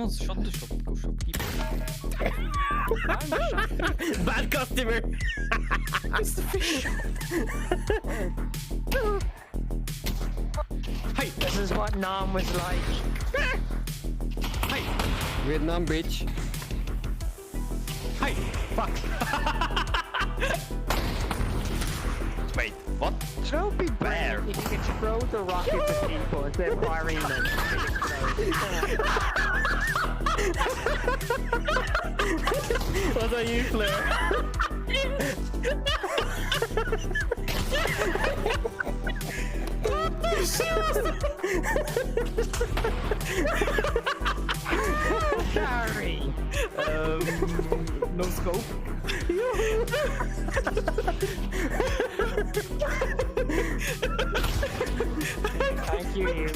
someone's shut the shop. Go shopkeeper. I'm the shopkeeper. Bad customer. It's the fish shop. Hey, This is what Nam was like. hey, Vietnam Bridge. hey. Fuck. Wait, what? Don't be bad. If you can throw the rocket to people instead of firing them. What's on you, Flair? Sorry. No scope. Thank you, Amy.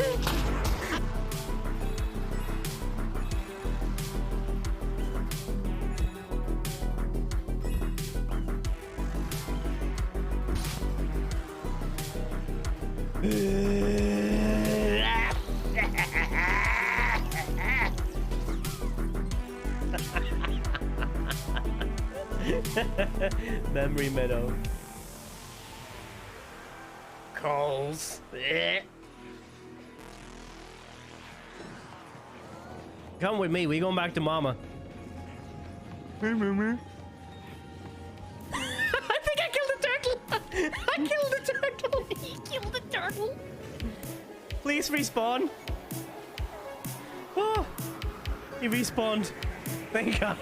Memory Meadow. Calls. Come with me. We going back to Mama. Hey, Mama. I think I killed the turtle. I killed the turtle. He killed the turtle. Please respawn. Oh, he respawned. Thank God.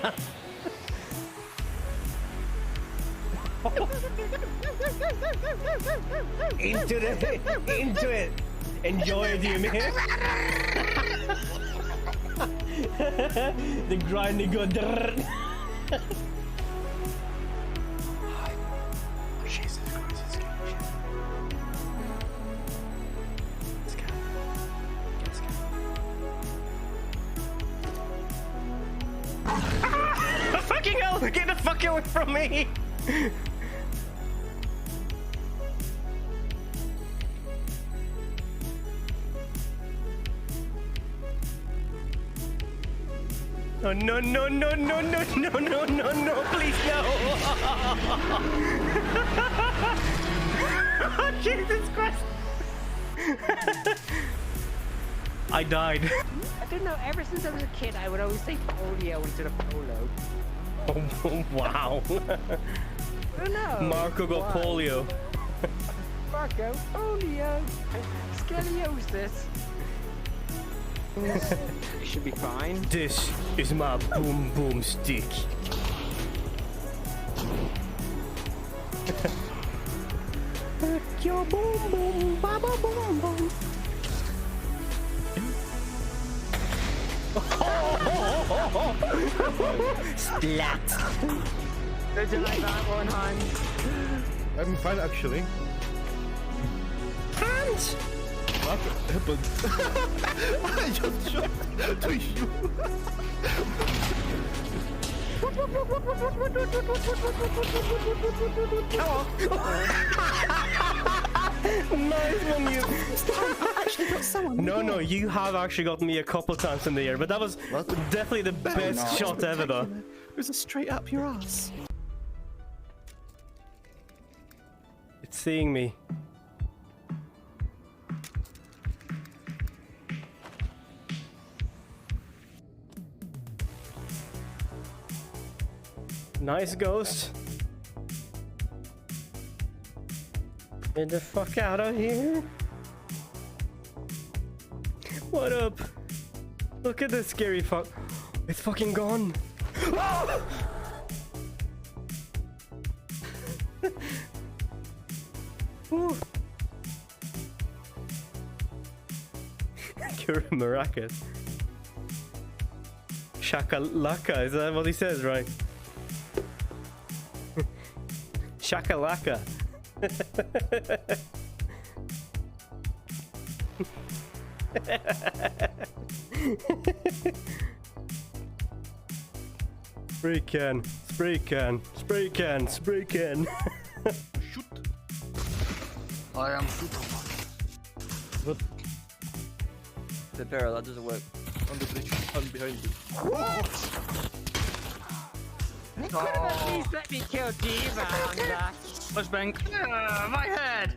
Into it. Enjoy it, you man. The grinding good. Jesus Christ, it's scary. It's scary. It's scary. Fucking hell! Get the fuck away from me! Oh, no, no, no, no, no, no, no, no, no, please, no! Oh, Jesus Christ! I died. I don't know, ever since I was a kid, I would always say polio instead of polo. Oh, wow. I don't know. Marco got why. polio. Marco, polio. Scoliosis. You should be fine. This is my boom boom stick. Your boom boom, baba boom boom. Splat. Did you like that one, Hans? I'm fine actually. Hans! What happened? I just shot to you. Nice one, you. I actually got someone. No, you have actually gotten me a couple times in the air, but that was What? definitely the best shot ever, though. It was a straight up your ass. It's seeing me. Nice ghost. Get the fuck out of here. What up? Look at this scary fuck. It's fucking gone. Ah! Ooh. You're a maracas. Shakalaka, is that what he says, right? Shakalaka. Spray can, spray can, spray can, spray can. Shoot. I am Superman. The barrel, that doesn't work. on the bridge and behind you. You could have at least let me kill Diva on that. Flashbang. My head.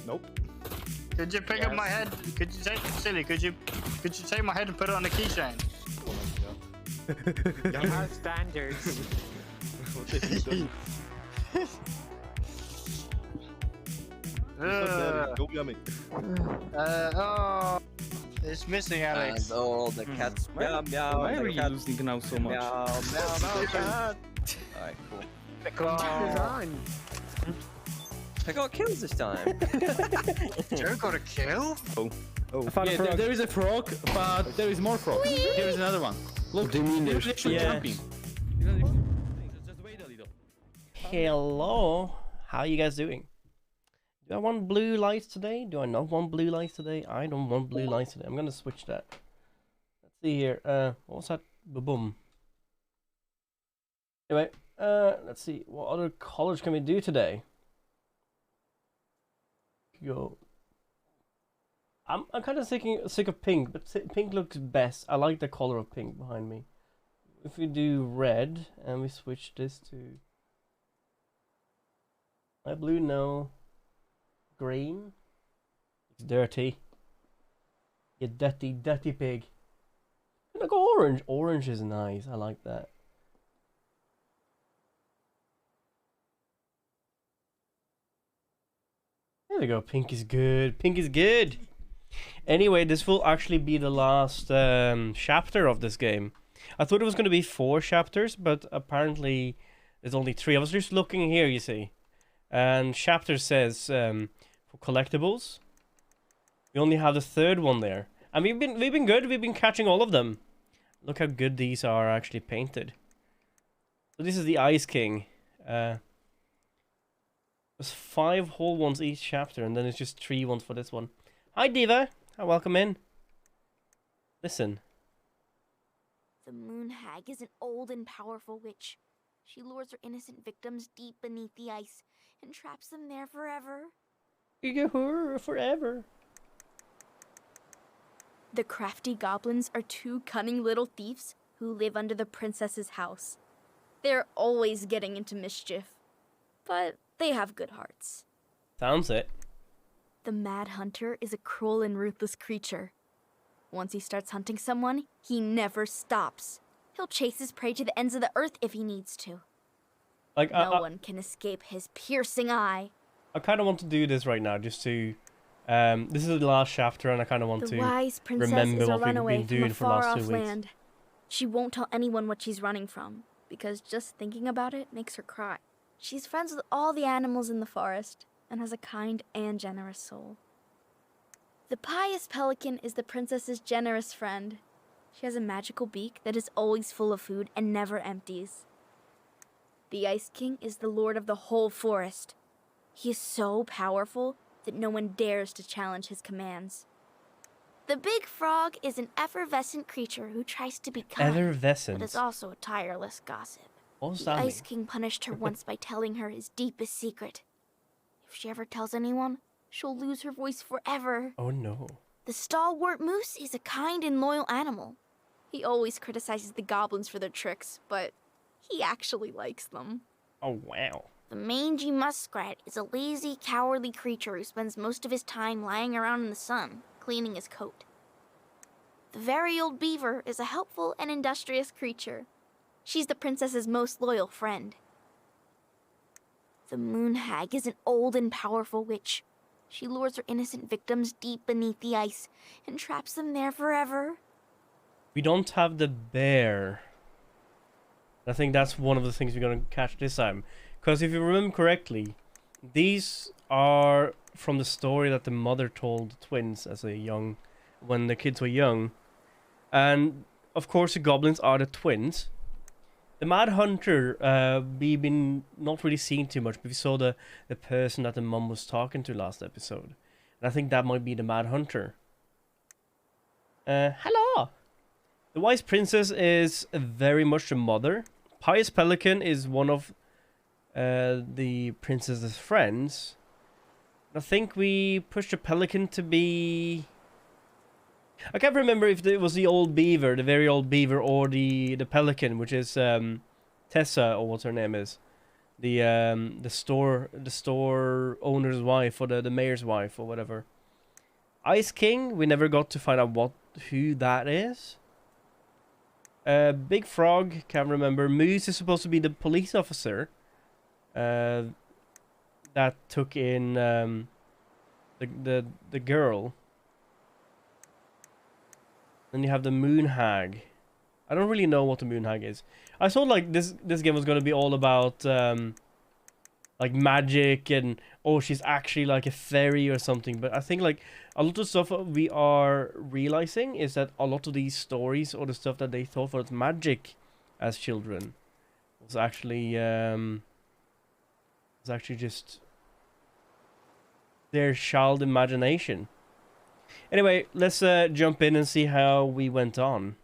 Nope. Could you pick up my head? Could you take silly? Could you take my head and put it on the keychain? You have standards. Okay, he's done. Go yummy. Oh, it's missing, Alex. And all the cats meow meow. Why the are you cats losing now so much? meow meow meow cat. Alright, cool. On. I got kills this time. Joe got a kill? I found a Yeah, frog. there is a frog, but there is more frogs. Here is another one. Look, What do you mean they're there's- literally Yeah. jumping. Just wait a little. Hello, how are you guys doing? Do I want blue lights today? Do I not want blue lights today? I don't want blue lights today. I'm gonna switch that. Let's see here. What was that? Boom. Anyway, let's see. What other colors can we do today? Go. I'm kind of sick of pink, but pink looks best. I like the color of pink behind me. If we do red and we switch this to light blue, no. Green. It's dirty. You dirty pig. And I go orange. Orange is nice. I like that. There we go. Pink is good. Pink is good. Anyway, this will actually be the last chapter of this game. I thought it was going to be 4 chapters, but apparently there's only 3. I was just looking here, you see. And chapter says for collectibles, we only have the 3rd one there. And we've been good. We've been catching all of them. Look how good these are actually painted. So this is the Ice King. There's 5 whole ones each chapter, and then it's just 3 ones for this one. Hi, Diva. Welcome in. Listen. The Moon Hag is an old and powerful witch. She lures her innocent victims deep beneath the ice and traps them there forever. You get her forever. The crafty goblins are 2 cunning little thieves who live under the princess's house. They're always getting into mischief, but they have good hearts. Sounds it. The Mad Hunter is a cruel and ruthless creature. Once he starts hunting someone, he never stops. He'll chase his prey to the ends of the earth if he needs to. Like No one can escape his piercing eye. I kind of want to do this right now, just to. This is the last chapter, and I kind of want The to wise princess remember is a what we've runaway been from doing a for the last 2 far-off weeks. land. She won't tell anyone what she's running from, because just thinking about it makes her cry. She's friends with all the animals in the forest, and has a kind and generous soul. The pious pelican is the princess's generous friend. She has a magical beak that is always full of food and never empties. The Ice King is the lord of the whole forest. He is so powerful that no one dares to challenge his commands. The big frog is an effervescent creature who tries to be kind, but Effervescent. is also a tireless gossip. What does The that mean? Ice King punished her once by telling her his deepest secret. If she ever tells anyone, she'll lose her voice forever. Oh no. The stalwart moose is a kind and loyal animal. He always criticizes the goblins for their tricks, but he actually likes them. Oh wow. The mangy muskrat is a lazy, cowardly creature who spends most of his time lying around in the sun, cleaning his coat. The very old beaver is a helpful and industrious creature. She's the princess's most loyal friend. The Moon Hag is an old and powerful witch. She lures her innocent victims deep beneath the ice and traps them there forever. We don't have the bear. I think that's one of the things we're gonna catch this time. Because if you remember correctly, these are from the story that the mother told the twins when the kids were young. And of course the goblins are the twins. The Mad Hunter, we've been not really seeing too much, but we saw the person that the mum was talking to last episode. And I think that might be the Mad Hunter. Hello! The Wise Princess is very much the mother. Pious Pelican is one of the princess's friends. I think we pushed the Pelican to be I can't remember if it was the old beaver, the very old beaver, or the pelican, which is Tessa, or what her name is, the store owner's wife, or the mayor's wife, or whatever. Ice King, we never got to find out who that is. Big Frog, can't remember. Moose is supposed to be the police officer that took in the girl. Then you have the Moon Hag. I don't really know what the Moon Hag is. I thought like this game was gonna be all about like magic and oh, she's actually like a fairy or something. But I think like a lot of stuff we are realizing is that a lot of these stories or the stuff that they thought was magic as children was actually just their child imagination. Anyway, let's jump in and see how we went on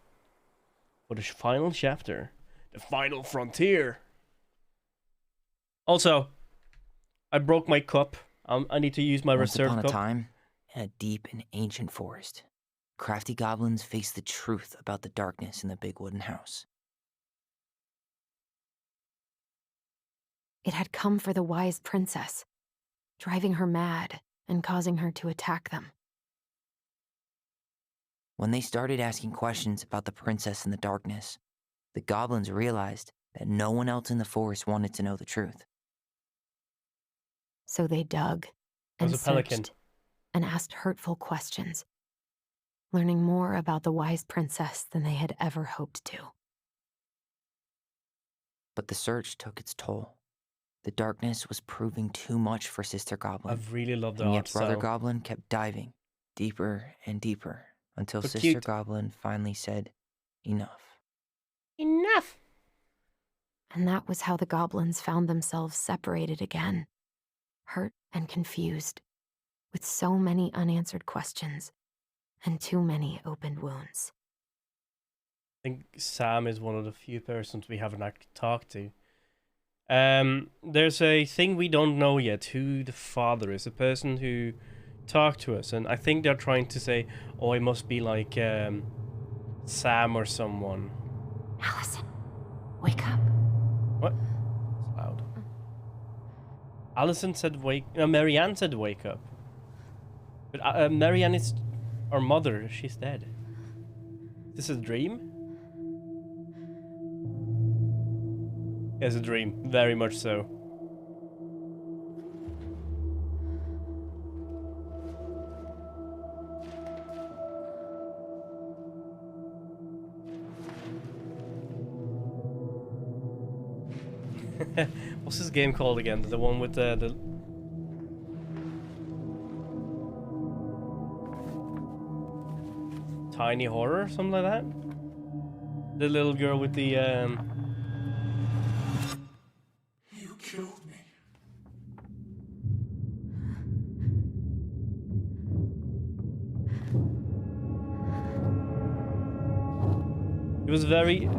for the final chapter, the final frontier. Also, I broke my cup. I need to use my reserve Once cup. upon a time, in a deep and ancient forest, crafty goblins faced the truth about the darkness in the big wooden house. It had come for the wise princess, driving her mad and causing her to attack them. When they started asking questions about the princess in the darkness, the goblins realized that no one else in the forest wanted to know the truth. So they dug It was and a pelican. searched and asked hurtful questions, learning more about the wise princess than they had ever hoped to. But the search took its toll. The darkness was proving too much for Sister Goblin. I really love the And art yet Brother style. Goblin kept diving deeper and deeper until So Sister cute. Goblin finally said, enough. Enough. And that was how the goblins found themselves separated again, hurt and confused, with so many unanswered questions and too many opened wounds. I think Sam is one of the few persons we haven't actually talked to. There's a thing we don't know yet, who the father is, a person who talked to us, and I think they're trying to say, oh, it must be like Sam or someone. Allison, wake up. What? It's loud. Allison said Marianne said wake up. But Marianne is our mother, she's dead. Is this a dream? It's a dream, very much so. What's this game called again? The one with the tiny horror, something like that? The little girl with the You killed me. It was very...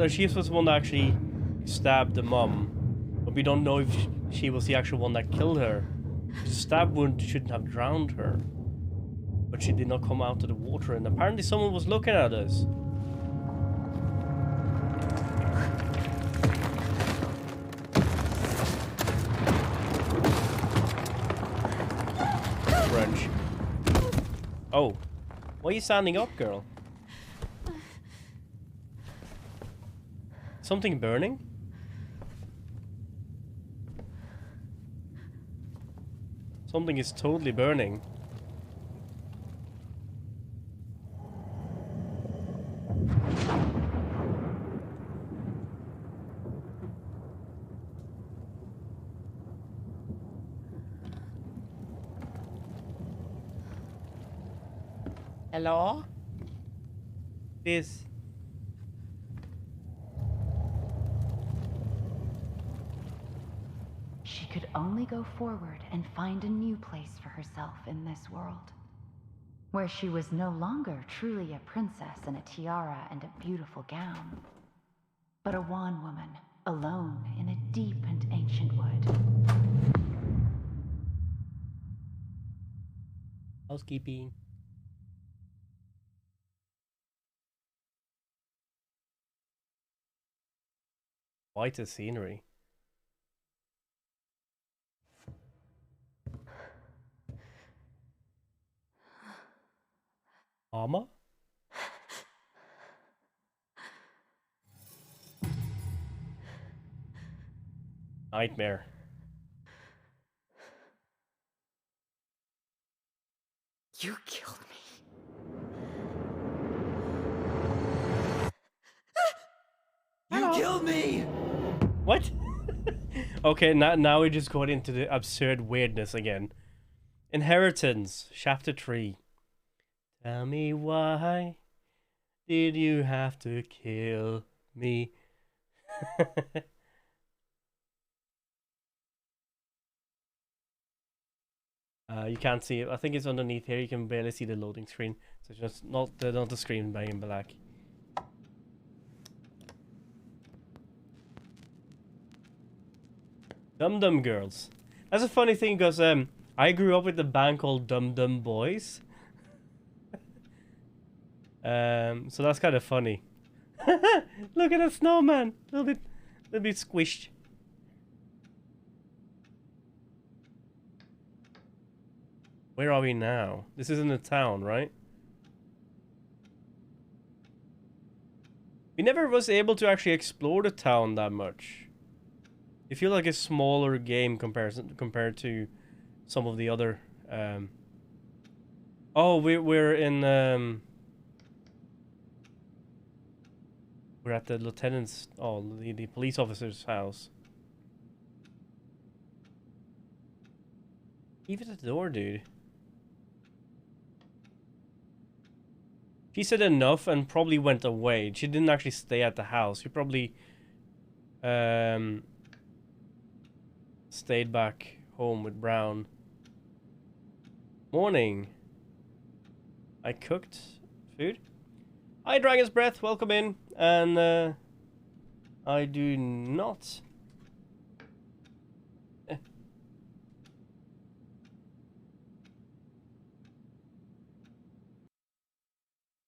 She was the one that actually stabbed the mom. But we don't know if she was the actual one that killed her. The stab wound shouldn't have drowned her. But she did not come out of the water, and apparently someone was looking at us. French. Oh. Why are you standing up, girl? Something burning? Something is totally burning. Hello? This. She could only go forward and find a new place for herself in this world, where she was no longer truly a princess in a tiara and a beautiful gown, but a wan woman, alone in a deep and ancient wood. Housekeeping. Quite a scenery. Mama? Nightmare. You killed me. You killed me! What? Okay, now we just got into the absurd weirdness again. Inheritance, chapter 3. Tell me why did you have to kill me? You can't see it. I think it's underneath here. You can barely see the loading screen. So just not the screen being black. Dum Dum Girls. That's a funny thing because I grew up with a band called Dum Dum Boys. So that's kind of funny. Look at the snowman. A little bit squished. Where are we now? This is in the town, right? We never was able to actually explore the town that much. I feel like a smaller game compared to some of the other. Oh, we're in. We're at the lieutenant's. Oh, the police officer's house. Leave it at the door, dude. She said enough and probably went away. She didn't actually stay at the house. She probably stayed back home with Brown. Morning. I cooked food. Hi, Dragon's Breath. Welcome in. And I do not.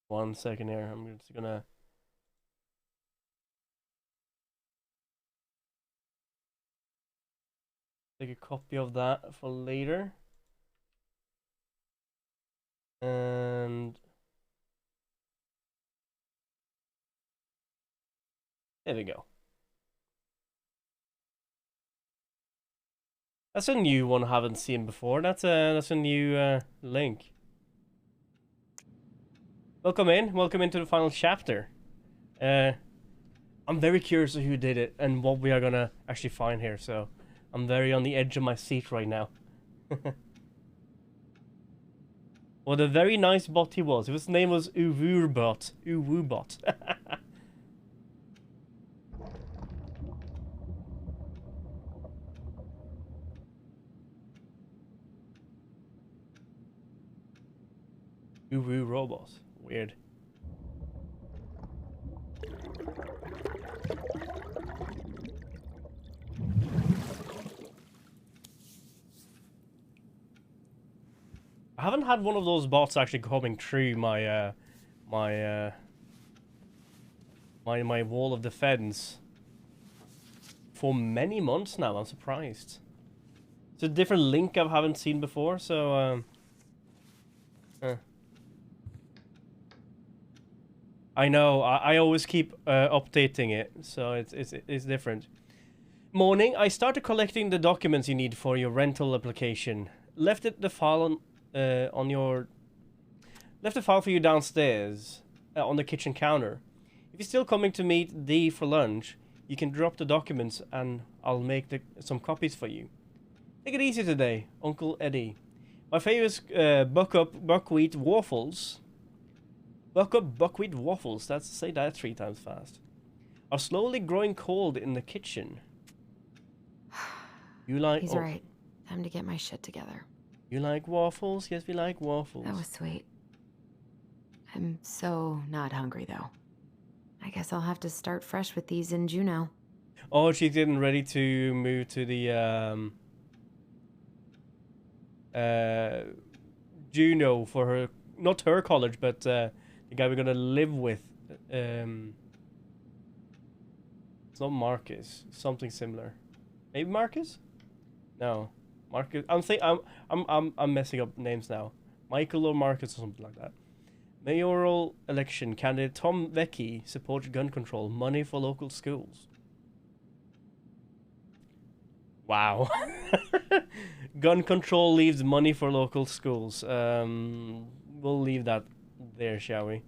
One second here. I'm just gonna. Take a copy of that for later. And there we go. That's a new one I haven't seen before. That's a new link. Welcome in. Welcome into the final chapter. I'm very curious of who did it and what we are gonna actually find here. So I'm very on the edge of my seat right now. What a very nice bot he was. His name was Uwurbot. Uwubot. Uwu robot. Weird. I haven't had one of those bots actually coming through my my wall of defense for many months now. I'm surprised. It's a different link I haven't seen before, so I know. I always keep updating it, so it's different. Morning. I started collecting the documents you need for your rental application. Left the file for you downstairs on the kitchen counter. If you're still coming to meet Dee for lunch, you can drop the documents and I'll make some copies for you. Take it easy today, Uncle Eddie. My favorite buckwheat waffles. Buckwheat waffles. Say that 3 times fast. Are slowly growing cold in the kitchen. You like? He's right. Time to get my shit together. You like waffles? Yes, we like waffles. That was sweet. I'm so not hungry though. I guess I'll have to start fresh with these in Juneau. Oh, she's getting ready to move to the Juneau for her, not her college, but the guy we're gonna live with. It's not Marcus. Something similar. Maybe Marcus? No. Marcus. I'm messing up names now. Michael or Marcus or something like that. Mayoral election candidate Tom Vecchi supports gun control. Money for local schools. Wow. Gun control leaves money for local schools. We'll leave that there, shall we?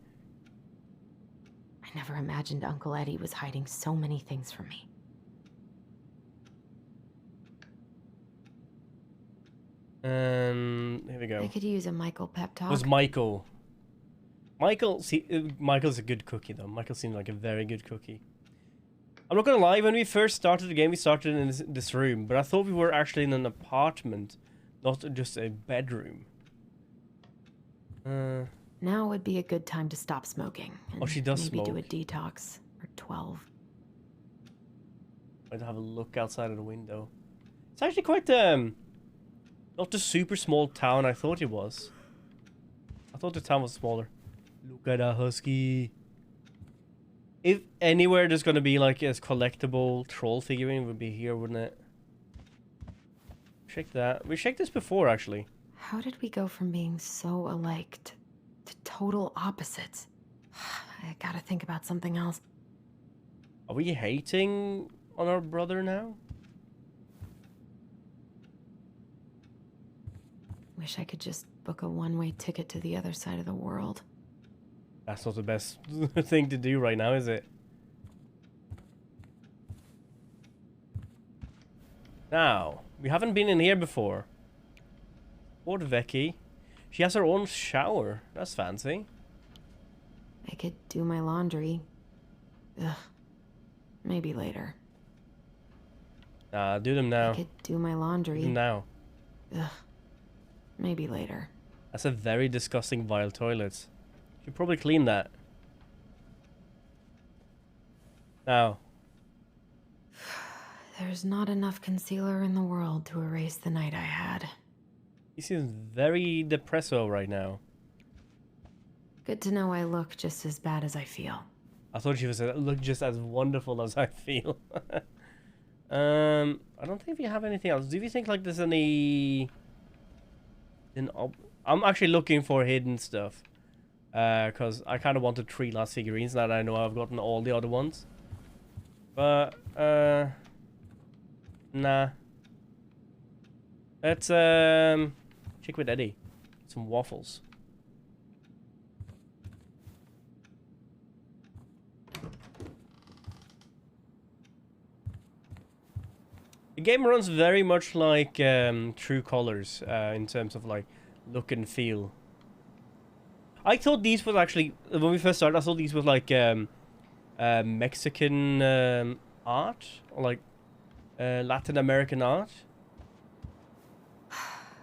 I never imagined Uncle Eddie was hiding so many things from me. Here we go. I could use a Michael pep talk. It was Michael. Michael's a good cookie, though. Michael seems like a very good cookie. I'm not gonna lie, when we first started the game, we started in this room, but I thought we were actually in an apartment, not just a bedroom. Now would be a good time to stop smoking. And Oh, she does maybe do a smoke. detox for 12. I'd have a look outside of the window. It's actually quite, not the super small town I thought it was. I thought the town was smaller. Look at that husky. If anywhere there's gonna be like a collectible troll figurine, would be here, wouldn't it? Check that. We checked this before, actually. How did we go from being so alike to total opposites? I gotta think about something else. Are we hating on our brother now? Wish I could just book a one-way ticket to the other side of the world. That's not the best thing to do right now, is it? Now, we haven't been in here before. Poor Vecchi. She has her own shower. That's fancy. I could do my laundry. Ugh. Maybe later. Nah, do them now. I could do my laundry. Do them now. Ugh. Maybe later. That's a very disgusting, vile toilet. Should probably clean that. Now. There's not enough concealer in the world to erase the night I had. He seems very depresso right now. Good to know I look just as bad as I feel. I thought she was look just as wonderful as I feel. I don't think we have anything else. Do you think like there's any? I'm actually looking for hidden stuff. Cause I kind of wanted 3 last figurines. Now that I know I've gotten all the other ones. But nah. Let's check with Eddie. Some waffles. The game runs very much like True Colors in terms of like look and feel. I thought these was actually, when we first started, I thought these was like Mexican art or like Latin American art.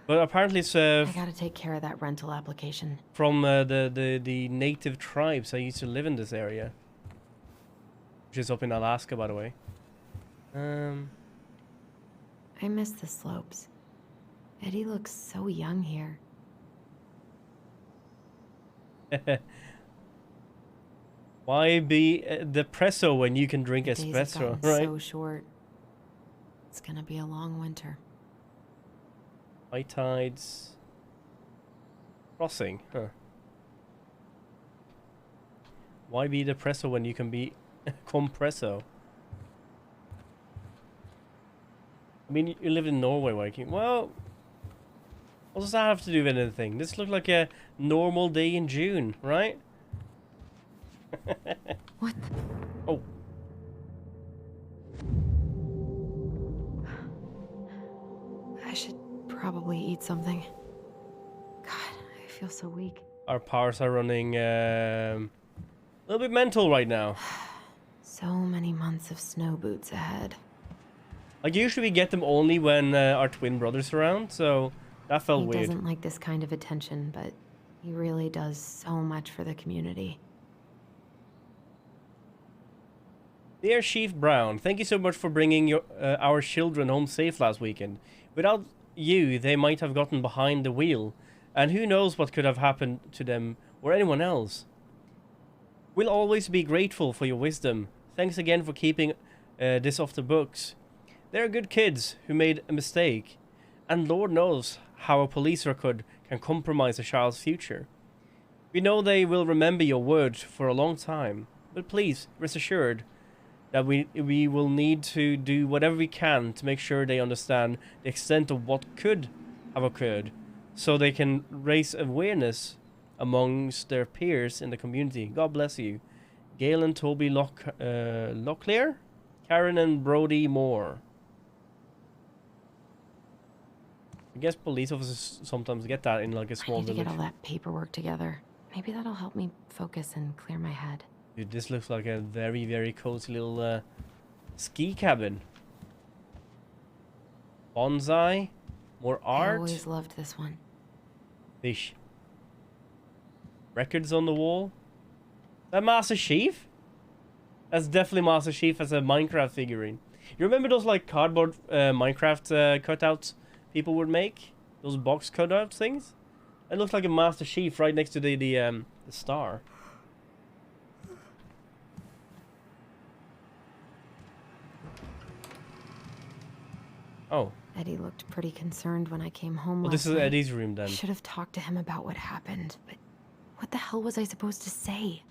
But apparently it's I gotta take care of that rental application. from the native tribes that used to live in this area. Which is up in Alaska, by the way. I miss the slopes. Eddie looks so young here. Why be depresso when you can drink The days have espresso, gotten right? so short. It's gonna be a long winter. High tides. Crossing, huh? Why be depresso when you can be compresso? I mean, you live in Norway, why can't... Well, what does that have to do with anything? This looked like a normal day in June, right? What? Oh. I should probably eat something. God, I feel so weak. Our powers are running a little bit mental right now. So many months of snow boots ahead. Like, usually we get them only when our twin brother's around, so that felt He weird. doesn't like this kind of attention, but he really does so much for the community. Dear Chief Brown, thank you so much for bringing our children home safe last weekend. Without you, they might have gotten behind the wheel, and who knows what could have happened to them or anyone else. We'll always be grateful for your wisdom. Thanks again for keeping this off the books. They're good kids who made a mistake, and Lord knows how a police record can compromise a child's future. We know they will remember your word for a long time, but please rest assured that we will need to do whatever we can to make sure they understand the extent of what could have occurred, so they can raise awareness amongst their peers in the community. God bless you. Gail and Toby Locklear, Karen and Brody Moore. I guess police officers sometimes get that in like a small I need to village. get all that paperwork together. Maybe that'll help me focus and clear my head. Dude, this looks like a very, very cozy little ski cabin. Bonsai. More I art. always loved this one. Fish. Records on the wall. That Master Chief? That's definitely Master Chief as a Minecraft figurine. You remember those like cardboard Minecraft cutouts people would make? Those box cutout things? It looks like a Master Chief right next to the star. Oh. Eddie looked pretty concerned when I came home Well, last this is night. Eddie's room then. I should have talked to him about what happened, but what the hell was I supposed to say?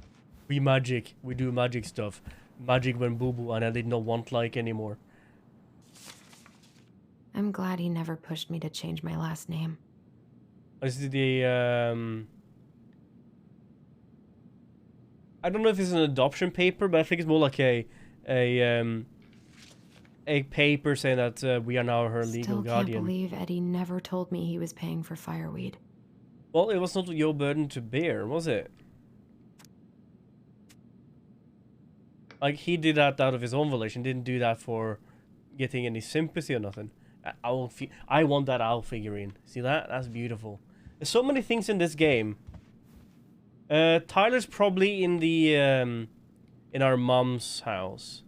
We magic. We do magic stuff. Magic when Boo Boo and I did not want like anymore. I'm glad he never pushed me to change my last name. This is the I don't know if it's an adoption paper, but I think it's more like a paper saying that we are now her legal Still guardian. can't believe Eddie never told me he was paying for fireweed. Well, it was not your burden to bear, was it? Like, he did that out of his own volition, didn't do that for getting any sympathy or nothing. I want that owl figurine. See that? That's beautiful. There's so many things in this game. Tyler's probably in the in our mom's house.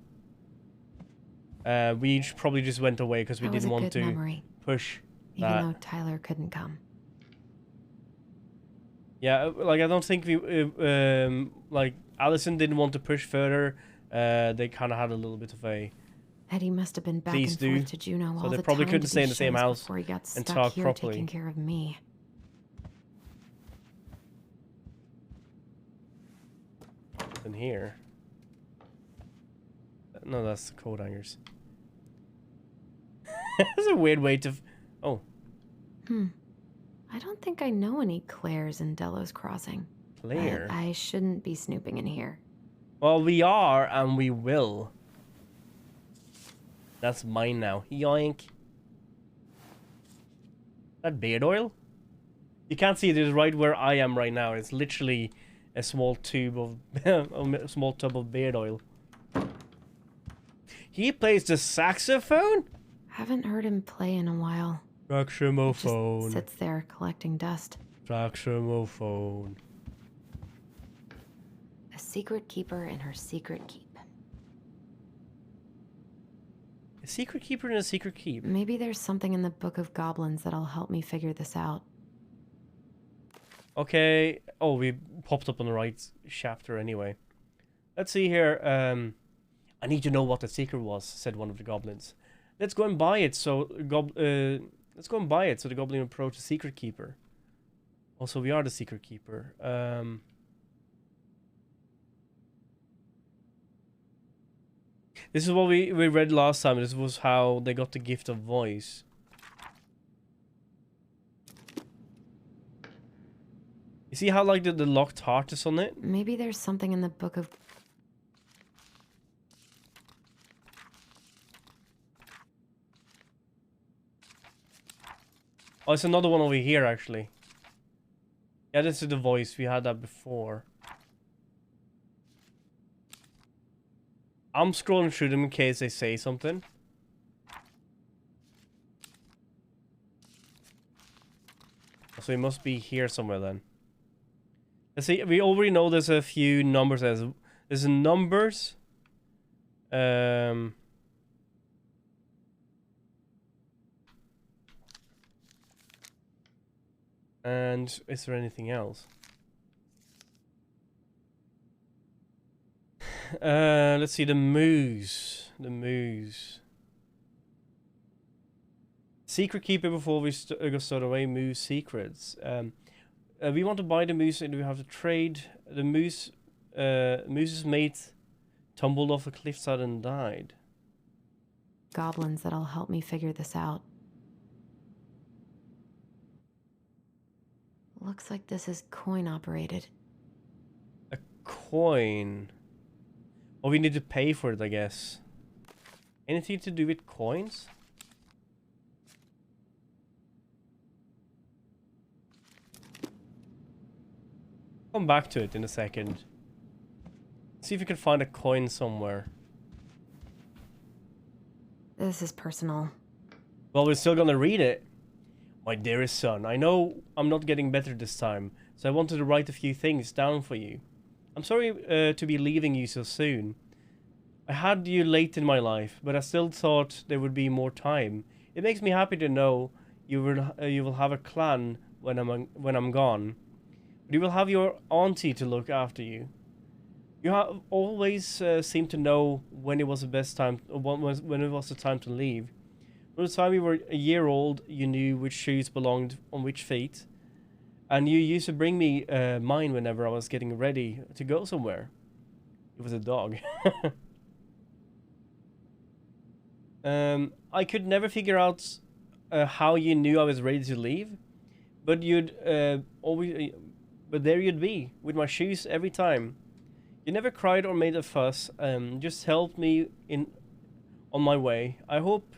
We probably just went away because we That was didn't a want good to memory, push even that. though Tyler couldn't come. Yeah, like I don't think we like Allison didn't want to push further. They kind of had a little bit of a Eddie must have been back Please and do. forth to Juneau So all they the probably time couldn't to stay do in the same shows house before he got and stuck talk here properly. taking care of me. in here. No, that's the coat hangers. That's a weird way to. Oh, I don't think I know any Claires in Delos Crossing. Claire. But I shouldn't be snooping in here. Well, we are, and we will. That's mine now. Yoink. That beard oil? You can't see it. It's right where I am right now. It's literally a small tube of a small tub of beard oil. He plays the saxophone? Haven't heard him play in a while. Saxophone. Just sits there collecting dust. Saxophone. A secret keeper in her secret keep. A secret keeper in a secret keep. Maybe there's something in the Book of Goblins that'll help me figure this out. Okay. Oh, we popped up on the right chapter anyway. Let's see here. I need to know what the secret was, said one of the goblins. Let's go and buy it. So let's go and buy it. So the goblin approached the secret keeper. Also, we are the secret keeper. This is what we read last time. This was how they got the gift of voice. You see how like the locked heart is on it? Maybe there's something in the Book of... Oh, it's another one over here, actually. Yeah, this is the voice. We had that before. I'm scrolling through them in case they say something. So it must be here somewhere then. Let's see. We already know there's a few numbers. There's numbers. And is there anything else? Let's see the moose. the moose. Secret keeper before we go start away. Moose secrets. We want to buy the moose and we have to trade. The moose. Moose's mate tumbled off a cliffside and died. Goblins that'll help me figure this out. Looks like this is coin operated. A coin. Oh, we need to pay for it, I guess. Anything to do with coins? Come back to it in a second. See if we can find a coin somewhere. This is personal. Well, we're still gonna read it. My dearest son, I know I'm not getting better this time, so I wanted to write a few things down for you. I'm sorry to be leaving you so soon. I had you late in my life, but I still thought there would be more time. It makes me happy to know you will have a clan when I'm gone. But you will have your auntie to look after you. You have always seemed to know when it was the best time, when it was the time to leave. From the time you were a year old, you knew which shoes belonged on which feet, and you used to bring me mine whenever I was getting ready to go somewhere. It was a dog. I could never figure out how you knew I was ready to leave, but but there you'd be with my shoes every time. You never cried or made a fuss, just helped me on my way. I hope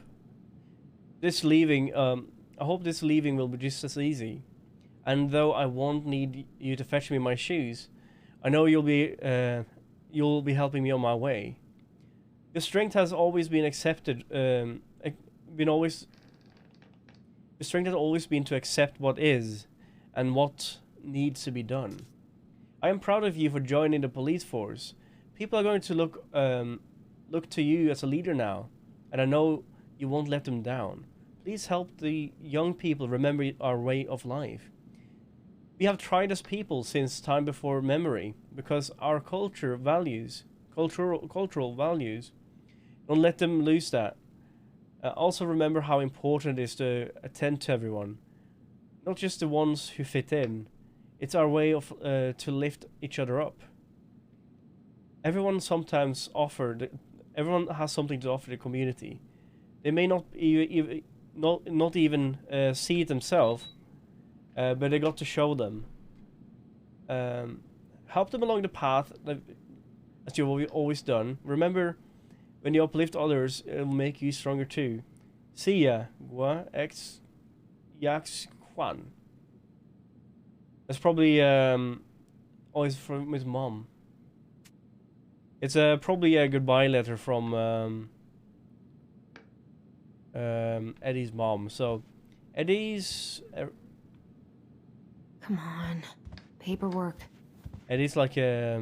this leaving will be just as easy. And though I won't need you to fetch me my shoes, I know you'll be helping me on my way. Your strength has always been accepted. Your strength has always been to accept what is, and what needs to be done. I am proud of you for joining the police force. People are going to look to you as a leader now, and I know you won't let them down. Please help the young people remember our way of life. We have tried as people since time before memory, because our cultural values. Don't let them lose that. Also remember how important it is to attend to everyone, not just the ones who fit in. It's our way of to lift each other up. Everyone has something to offer the community. They may not even see it themselves, but they got to show them. Help them along the path, as you've always done. Remember, when you uplift others, it will make you stronger too. See ya, Gua X Yax Kwan. That's probably always from his mom. It's probably a goodbye letter from Eddie's mom. So Eddie's Come on. Paperwork. Eddie's like a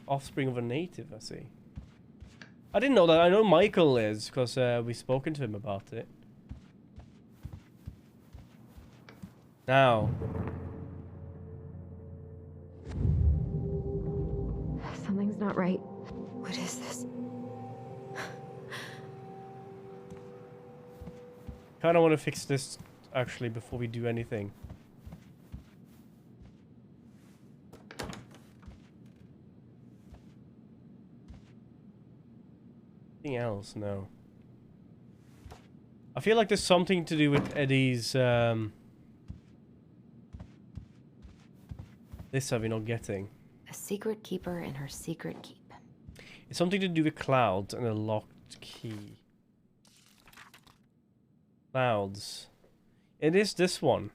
offspring of a native, I see. I didn't know that. I know Michael is, because we've spoken to him about it. Now. Something's not right. What is this? Kinda want to fix this, actually, before we do anything. Anything else? No. I feel like there's something to do with Eddie's, this are we not getting. A secret keeper in her secret keep. It's something to do with clouds and a locked key. Clouds. It is this one.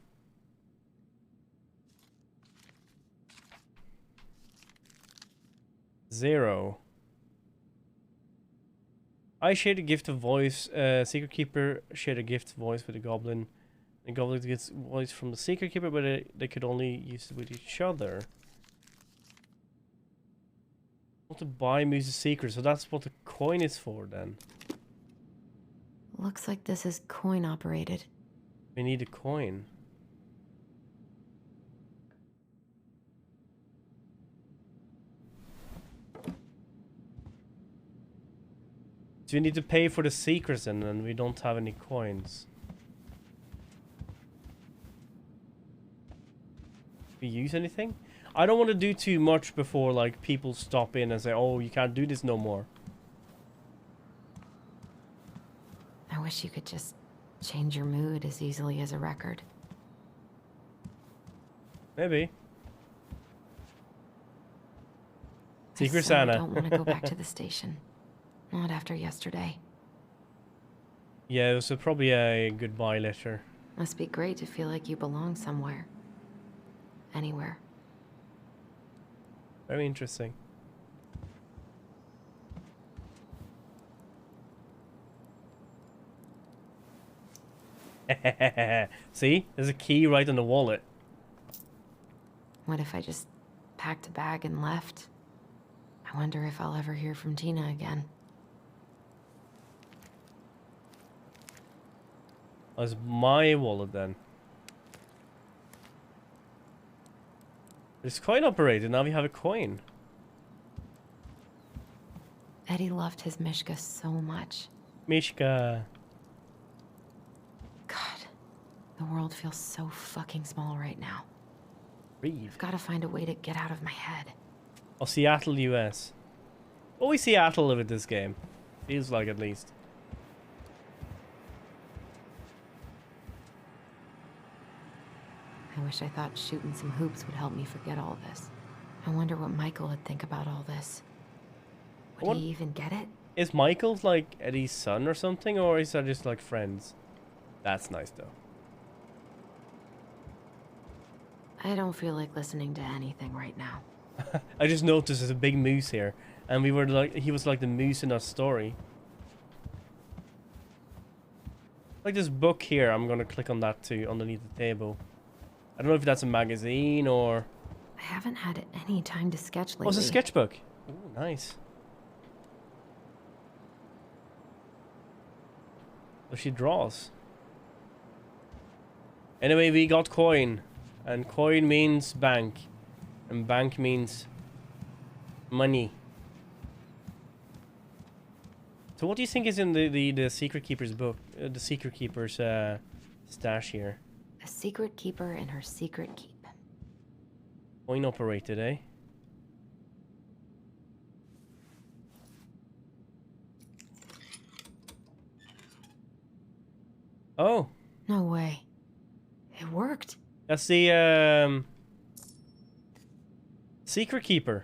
Zero. I shared a gift of voice. Secret keeper shared a gift voice with the goblin. The goblin gets voice from the secret keeper, but they could only use it with each other. Want to buy Moose's secret, so that's what the coin is for then. Looks like this is coin operated. We need a coin. Do we need to pay for the secrets and we don't have any coins? We use anything? I don't want to do too much before like people stop in and say, oh, you can't do this no more. I wish you could just change your mood as easily as a record. Maybe. I Secret so Santa. don't want to go back to the station. Not after yesterday. Yeah, it was probably a goodbye letter. Must be great to feel like you belong somewhere. Anywhere. Very interesting. See? There's a key right on the wallet. What if I just packed a bag and left? I wonder if I'll ever hear from Tina again. That's my wallet then. It's coin operated, now we have a coin. Eddie loved his Mishka so much. Mishka. God, the world feels so fucking small right now. Breathe. I've got to find a way to get out of my head. Oh, Seattle, US. Always Seattle with this game. Feels like, at least. I wish I thought shooting some hoops would help me forget all this. I wonder what Michael would think about all this. Would he even get it? Is Michael like Eddie's son or something, or is that just like friends? That's nice though. I don't feel like listening to anything right now. I just noticed there's a big moose here, and we were like, he was like the moose in our story. Like this book here, I'm gonna click on that too, underneath the table. I don't know if that's a magazine or... I haven't had any time to sketch lately. Oh, it's a sketchbook. Ooh, nice. So she draws. Anyway, we got coin. And coin means bank. And bank means money. So what do you think is in the Secret Keeper's book? The Secret Keeper's stash here? A secret keeper in her secret keep. Coin operated, eh? Oh. No way. It worked. That's the Secret Keeper.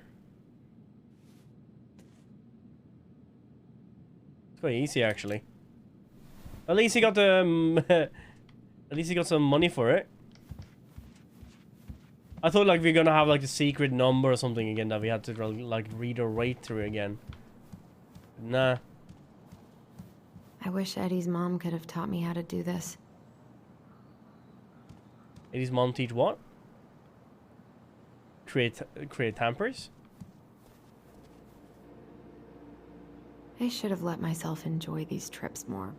It's quite easy actually. At least he got the at least he got some money for it. I thought like we're gonna have like a secret number or something again that we had to like read or write through again. Nah. I wish Eddie's mom could have taught me how to do this. Eddie's mom teach what? Create hampers? I should have let myself enjoy these trips more.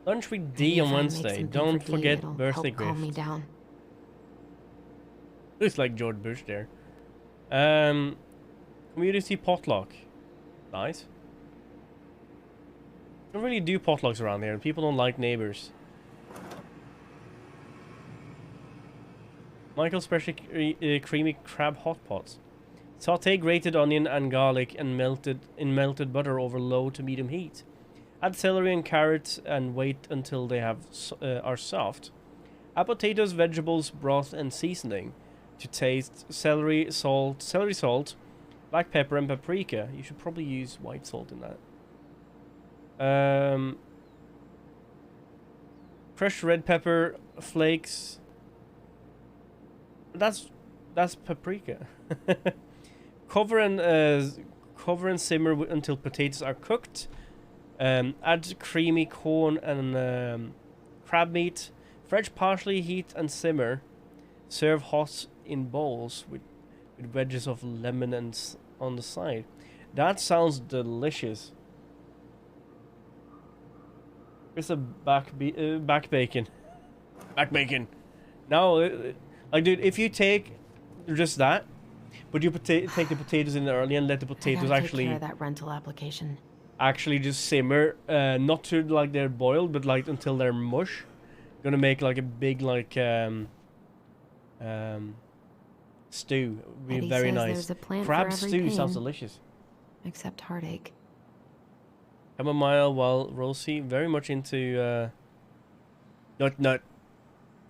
Lunch with Maybe D if on I make Wednesday. something Don't for Dee, forget it'll birthday help calm me gift. down. Looks like George Bush there. Community potluck. Nice. Don't really do potlucks around here. People don't like neighbors. Michael's special creamy crab hot pots. Saute grated onion and garlic and melted butter over low to medium heat. Add celery and carrots and wait until they are soft. Add potatoes, vegetables, broth, and seasoning to taste. Celery salt, black pepper, and paprika. You should probably use white salt in that. Crushed red pepper flakes. That's paprika. Cover and simmer until potatoes are cooked. Add creamy corn and crab meat. Fresh parsley, heat and simmer. Serve hot in bowls with wedges of lemon and on the side. That sounds delicious. It's a back bacon. Back bacon. No, like dude, if you take just that, but you take the potatoes in early and let the potatoes I gotta actually. take care of that rental application. actually just simmer, not to like they're boiled, but like until they're mush. Gonna make like a big like stew. Would be Eddie very says nice. there's a plant Crab for every stew sounds pain, delicious. except heartache. Chamomile, while Rosie very much into nut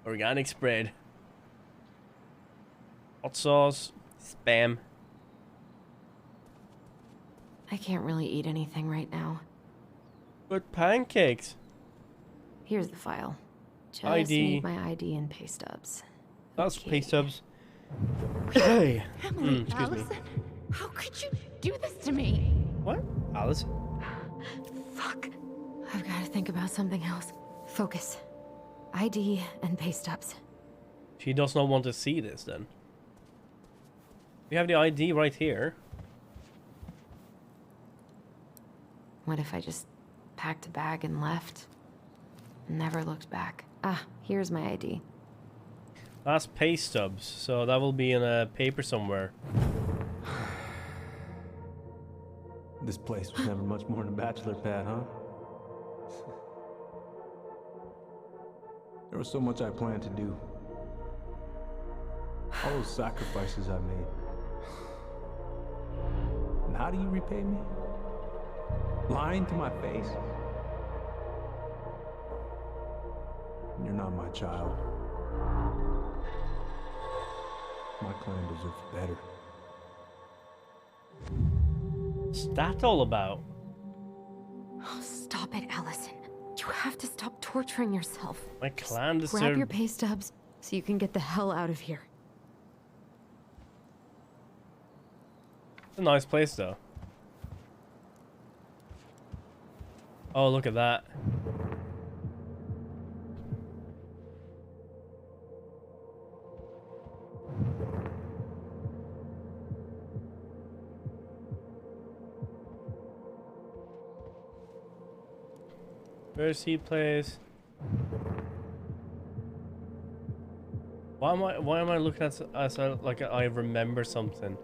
organic spread. Hot sauce, spam. I can't really eat anything right now. But pancakes. Here's the file. Just ID. need my ID and pay stubs. That's Okay. pay stubs. Hey. Emily, Excuse me. Allison, how could you do this to me? What? Alice? Fuck. I've got to think about something else. Focus. ID and pay stubs. She does not want to see this then. We have the ID right here. What if I just packed a bag and left? Never looked back. Ah, here's my ID. That's pay stubs, so that will be in a paper somewhere. This place was never much more than a bachelor pad, huh? There was so much I planned to do. All those sacrifices I made. And how do you repay me? Lying to my face? You're not my child. My clan deserves better. What's that all about? Oh, stop it, Allison. You have to stop torturing yourself. My clan Grab deserves... your pay stubs so you can get the hell out of here. It's a nice place though. Oh, look at that. Where's he plays? Why am I looking at us like I remember something?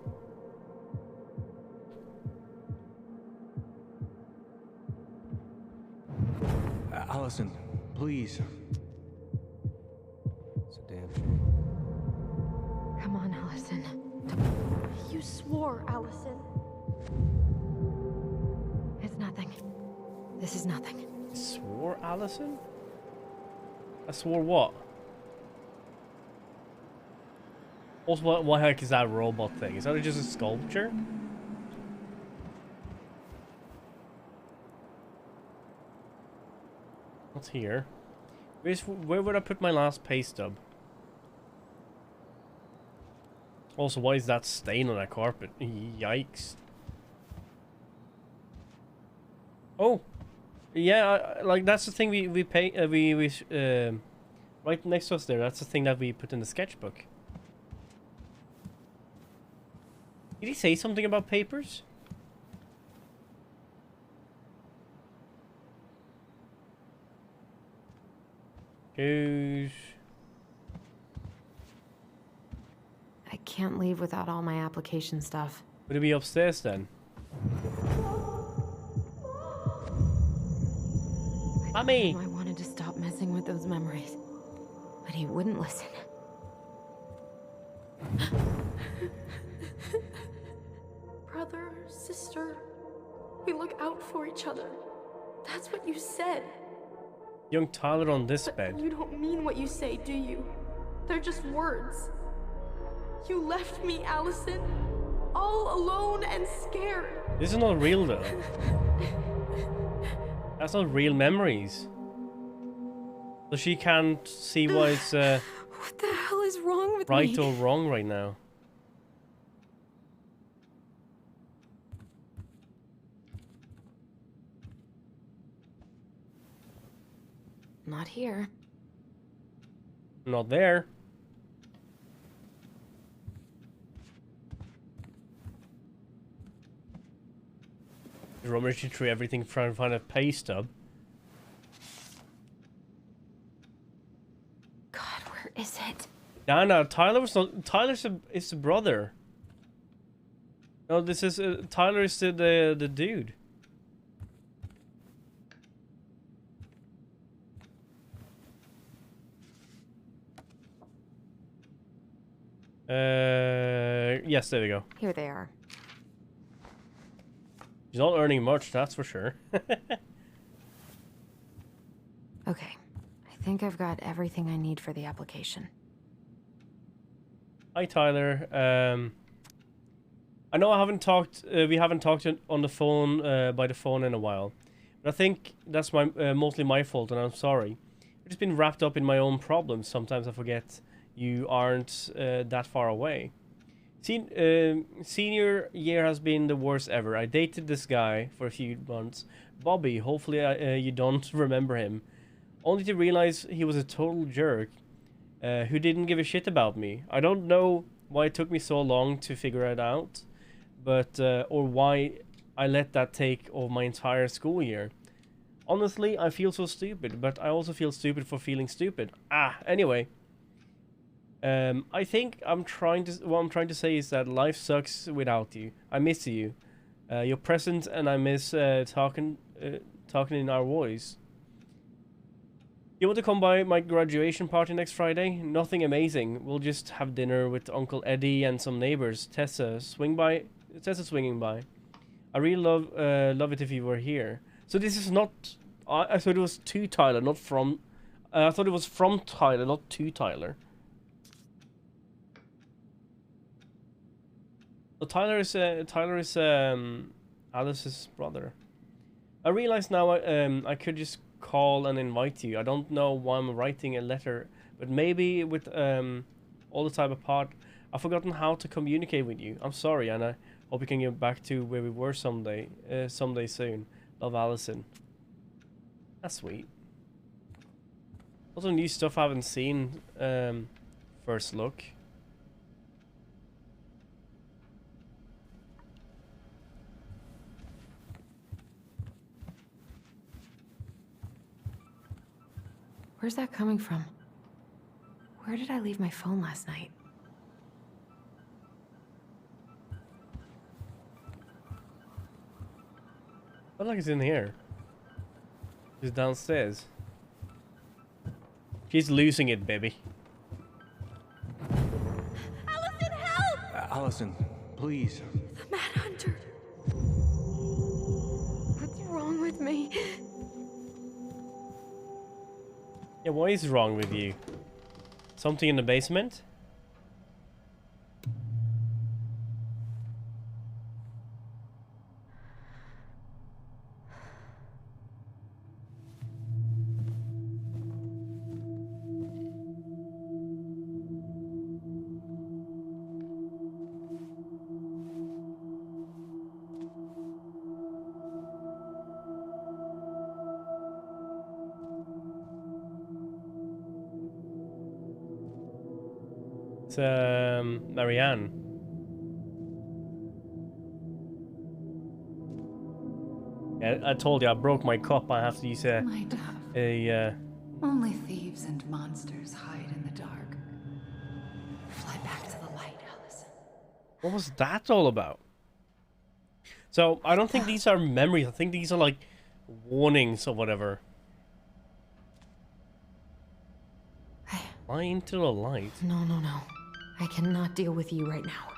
Allison, please. It's a damn shame. Come on, Allison. You swore, Allison. It's nothing. This is nothing. Swore Allison? I swore what? Also, what heck is that robot thing? Is that just a sculpture? What's here? Where would I put my last pay stub? Also, why is that stain on that carpet? Yikes. Oh! Yeah, like that's the thing we pay right next to us there. That's the thing that we put in the sketchbook. Did he say something about papers? Goose. I can't leave without all my application stuff. Would it be upstairs then? Mommy! I wanted to stop messing with those memories, but he wouldn't listen. Brother, sister, we look out for each other. That's what you said. Young Tyler on this But bed. you don't mean what you say, do you? They're just words. You left me, Allison, all alone and scared. This is not real though. That's not real memories. So she can't see what is What the hell is wrong with right me? or wrong right now. Not here. Not there. Rummaging through everything trying to find a pay stub. God, where is it? No, Tyler was not. Is the brother. No, this is Tyler is the dude. Yes, there we go. Here they are. She's not earning much, that's for sure. Okay. I think I've got everything I need for the application. Hi, Tyler. I know I haven't talked. We haven't talked on the phone by the phone in a while, but I think that's mostly my fault, and I'm sorry. I've just been wrapped up in my own problems. Sometimes I forget you aren't that far away. Senior year has been the worst ever. I dated this guy for a few months, Bobby. Hopefully, you don't remember him. Only to realize he was a total jerk who didn't give a shit about me. I don't know why it took me so long to figure it out, but or why I let that take over my entire school year. Honestly, I feel so stupid, but I also feel stupid for feeling stupid. Anyway. I think what I'm trying to say is that life sucks without you. I miss you. You're present, and I miss talking in our voice. You want to come by my graduation party next Friday? Nothing amazing. We'll just have dinner with Uncle Eddie and some neighbors. Tessa's swinging by. I really love it if you were here. So this is not. I thought it was to Tyler, not from. I thought it was from Tyler, not to Tyler. So Tyler is Alice's brother. I realize now I could just call and invite you. I don't know why I'm writing a letter, but maybe with all the time apart, I've forgotten how to communicate with you. I'm sorry, and I hope we can get back to where we were someday soon. Love, Allison. That's sweet. Also new stuff I haven't seen. First look. Where's that coming from? Where did I leave my phone last night? I feel like it's in here. It's downstairs. She's losing it, baby. Allison, help! Allison, please. The Mad Hunter. What's wrong with me? Yeah, what is wrong with you? Something in the basement? It's Marianne. Yeah, I told you I broke my cup. I have to use My dove. a Only thieves and monsters hide in the dark. Fly back to the light, Allison. What was that all about? So I don't think these are memories. I think these are like warnings or whatever. Fly into the light. No. I cannot deal with you right now.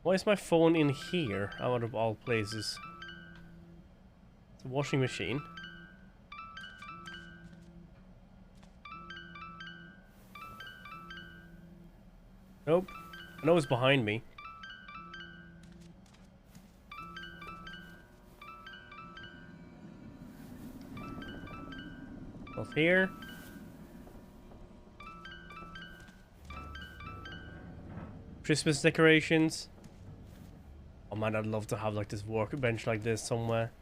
Why is my phone in here, out of all places? It's a washing machine. Nope. I know it's behind me. Off here. Christmas decorations. Oh man, I'd love to have like this workbench like this somewhere.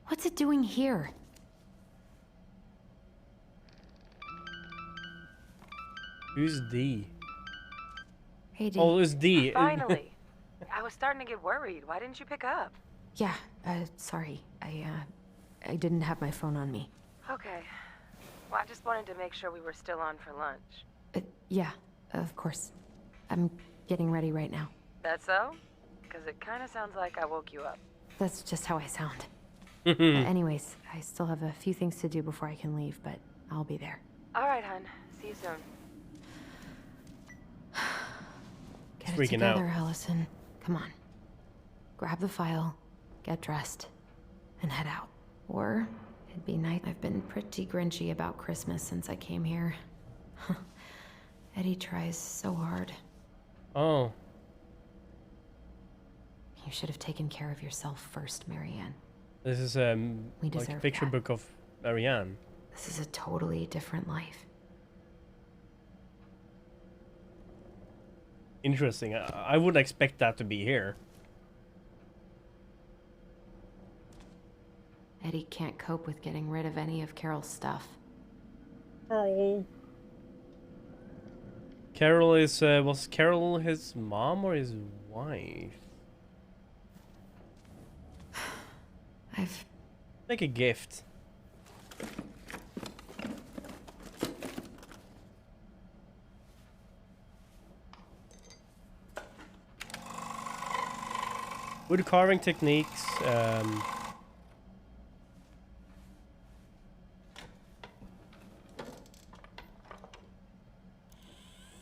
What's it doing here? Who's D? Hey, D. Oh, it's D. Finally. I was starting to get worried. Why didn't you pick up? Yeah, sorry. I didn't have my phone on me. Okay. Well, I just wanted to make sure we were still on for lunch. Yeah, of course. I'm getting ready right now. That so? Because it kind of sounds like I woke you up. That's just how I sound. Anyways, I still have a few things to do before I can leave, but I'll be there. All right, hun. See See you soon. Get it Freaking out. together, Allison. Come on. Grab the file, get dressed, and head out. Or it'd be nice. I've been pretty grinchy about Christmas since I came here. Eddie tries so hard. Oh. You should have taken care of yourself first, Marianne. This is We like a deserve picture that. book of Marianne. This is a totally different life. Interesting. I wouldn't expect that to be here. Eddie can't cope with getting rid of any of Carol's stuff. Oh. Carol is was Carol his mom or his wife? I've Like a gift. Wood carving techniques.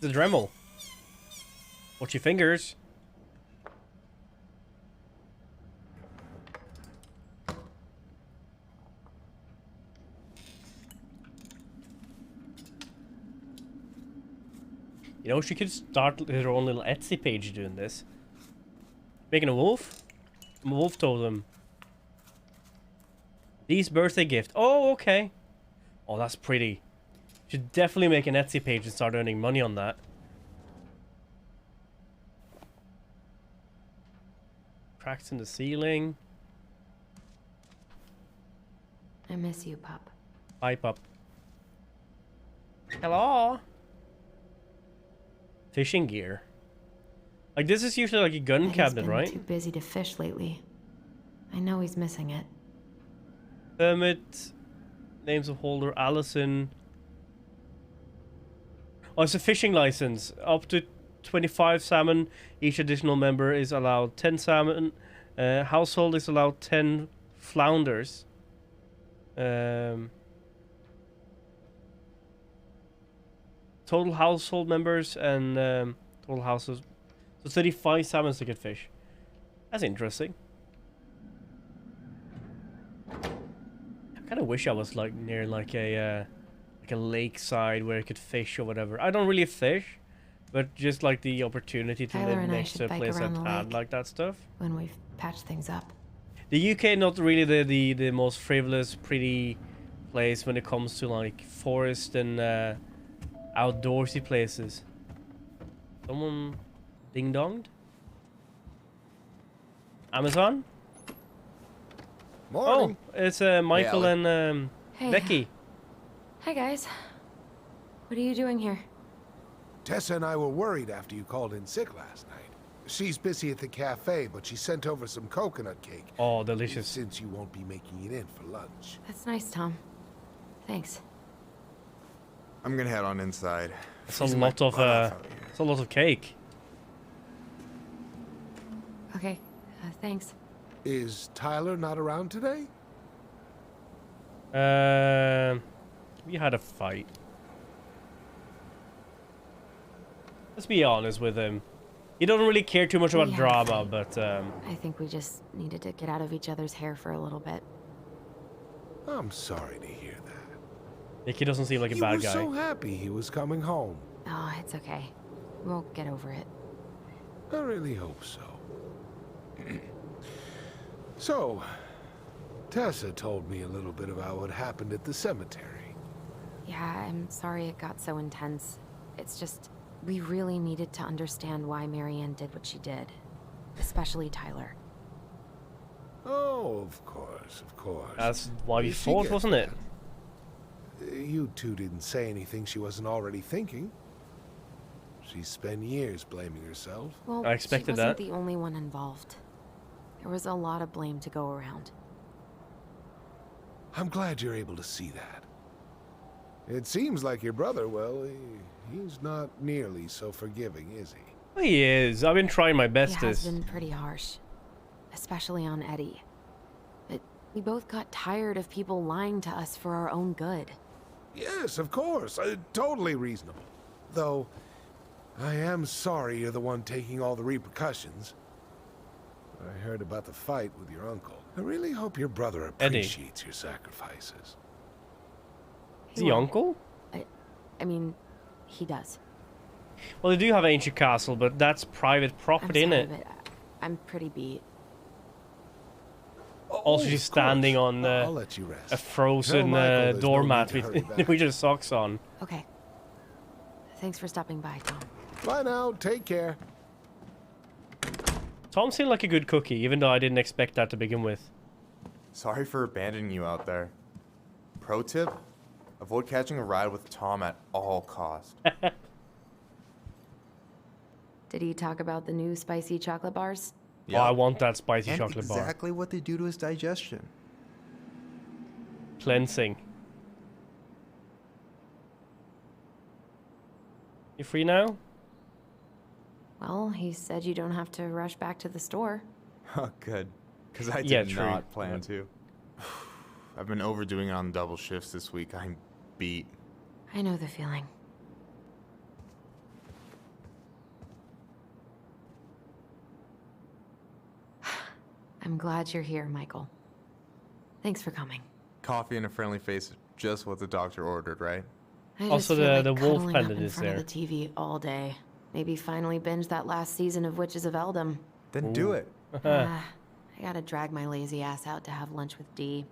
The Dremel. Watch your fingers. You know, she could start her own little Etsy page doing this. Making a wolf? A wolf totem. These birthday gift. Oh, okay. Oh, that's pretty. Should definitely make an Etsy page and start earning money on that. Cracks in the ceiling. I miss you, pup. Bye, pup. Hello. Fishing gear. Like, this is usually like a gun Eddie's cabinet, been right? too busy to fish lately. I know he's missing it. Permit. Names of holder. Allison. Oh, it's a fishing license. Up to 25 salmon. Each additional member is allowed 10 salmon. Household is allowed 10 flounders. Total household members and total houses. So 35 salmons to get fish. That's interesting. I kind of wish I was like near like a lakeside where I could fish or whatever. I don't really fish, but just like the opportunity to Tyler live and I next should to a bike place that around the had lake. like that stuff. When we've patched things up. The UK not really the most frivolous, pretty place when it comes to like forest and outdoorsy places. Someone ding donged? Amazon? Morning. Oh, it's Michael Alec. and Hey. Becky. Hi, guys. What are you doing here? Tessa and I were worried after you called in sick last night. She's busy at the cafe, but she sent over some coconut cake. Oh, delicious. Since you won't be making it in for lunch. That's nice, Tom. Thanks. I'm gonna head on inside. It's a lot of it's a lot of cake. Okay, thanks. Is Tyler not around today? We had a fight. Let's be honest with him. He doesn't really care too much about We had a drama, fight. but I think we just needed to get out of each other's hair for a little bit. I'm sorry to hear that. Nicky doesn't seem like a You bad were guy. so happy he was coming home. Oh, it's okay. We'll get over it. I really hope so. So, Tessa told me a little bit about what happened at the cemetery. Yeah, I'm sorry it got so intense. It's just, we really needed to understand why Marianne did what she did. Especially Tyler. Oh, of course, of course. That's why we She fought, gets wasn't it? that. You two didn't say anything she wasn't already thinking. She spent years blaming herself. Well, I expected she wasn't that. the only one involved. There was a lot of blame to go around. I'm glad you're able to see that. It seems like your brother, well, he's not nearly so forgiving, is he? He is. I've been trying my He has bestest. been pretty harsh. Especially on Eddie. But we both got tired of people lying to us for our own good. Yes, of course. Totally reasonable. Though, I am sorry you're the one taking all the repercussions. I heard about the fight with your uncle. I really hope your brother appreciates your sacrifices. The uncle? I mean, he does. Well, they do have Ancient Castle, but that's private property, I'm sorry, innit? but I'm pretty beat. Also, she's standing on I'll let you rest. a frozen Tell Michael there's no doormat need to hurry with, back. with just socks on. Okay. Thanks for stopping by, Tom. Bye now. Take care. Tom seemed like a good cookie, even though I didn't expect that to begin with. Sorry for abandoning you out there. Pro tip? Avoid catching a ride with Tom at all costs. Did he talk about the new spicy chocolate bars? Oh, I want that spicy and chocolate bar. exactly what they do to his digestion. Cleansing. You free now? Well, he said you don't have to rush back to the store. Oh, good. Because I Yeah, did true. not plan to. I've been overdoing it on double shifts this week. I'm beat. I know the feeling. I'm glad you're here, Michael. Thanks for coming. Coffee and a friendly face is just what the doctor ordered, right? I Also, just feel the like wolf cuddling up pendant in is front there. of the TV all day. Maybe finally binge that last season of Witches of Eldom. Then do it. I gotta drag my lazy ass out to have lunch with Dee.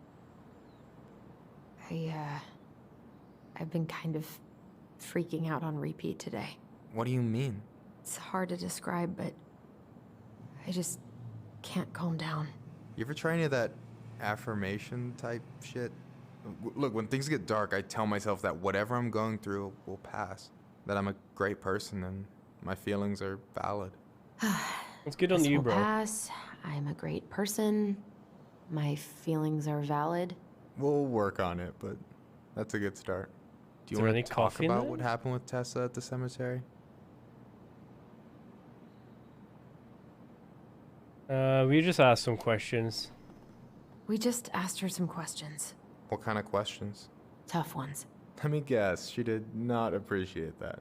I've been kind of freaking out on repeat today. What do you mean? It's hard to describe, but I just can't calm down. You ever try any of that affirmation type shit? Look, when things get dark, I tell myself that whatever I'm going through will pass. That I'm a great person and my feelings are valid. It's good on This you, will bro. pass. I'm a great person. My feelings are valid. We'll work on it, but that's a good start. Do Is you there want any to talk coffee in about there? what happened with Tessa at the cemetery? We just asked some questions. We just asked her some questions. What kind of questions? Tough ones. Let me guess, she did not appreciate that.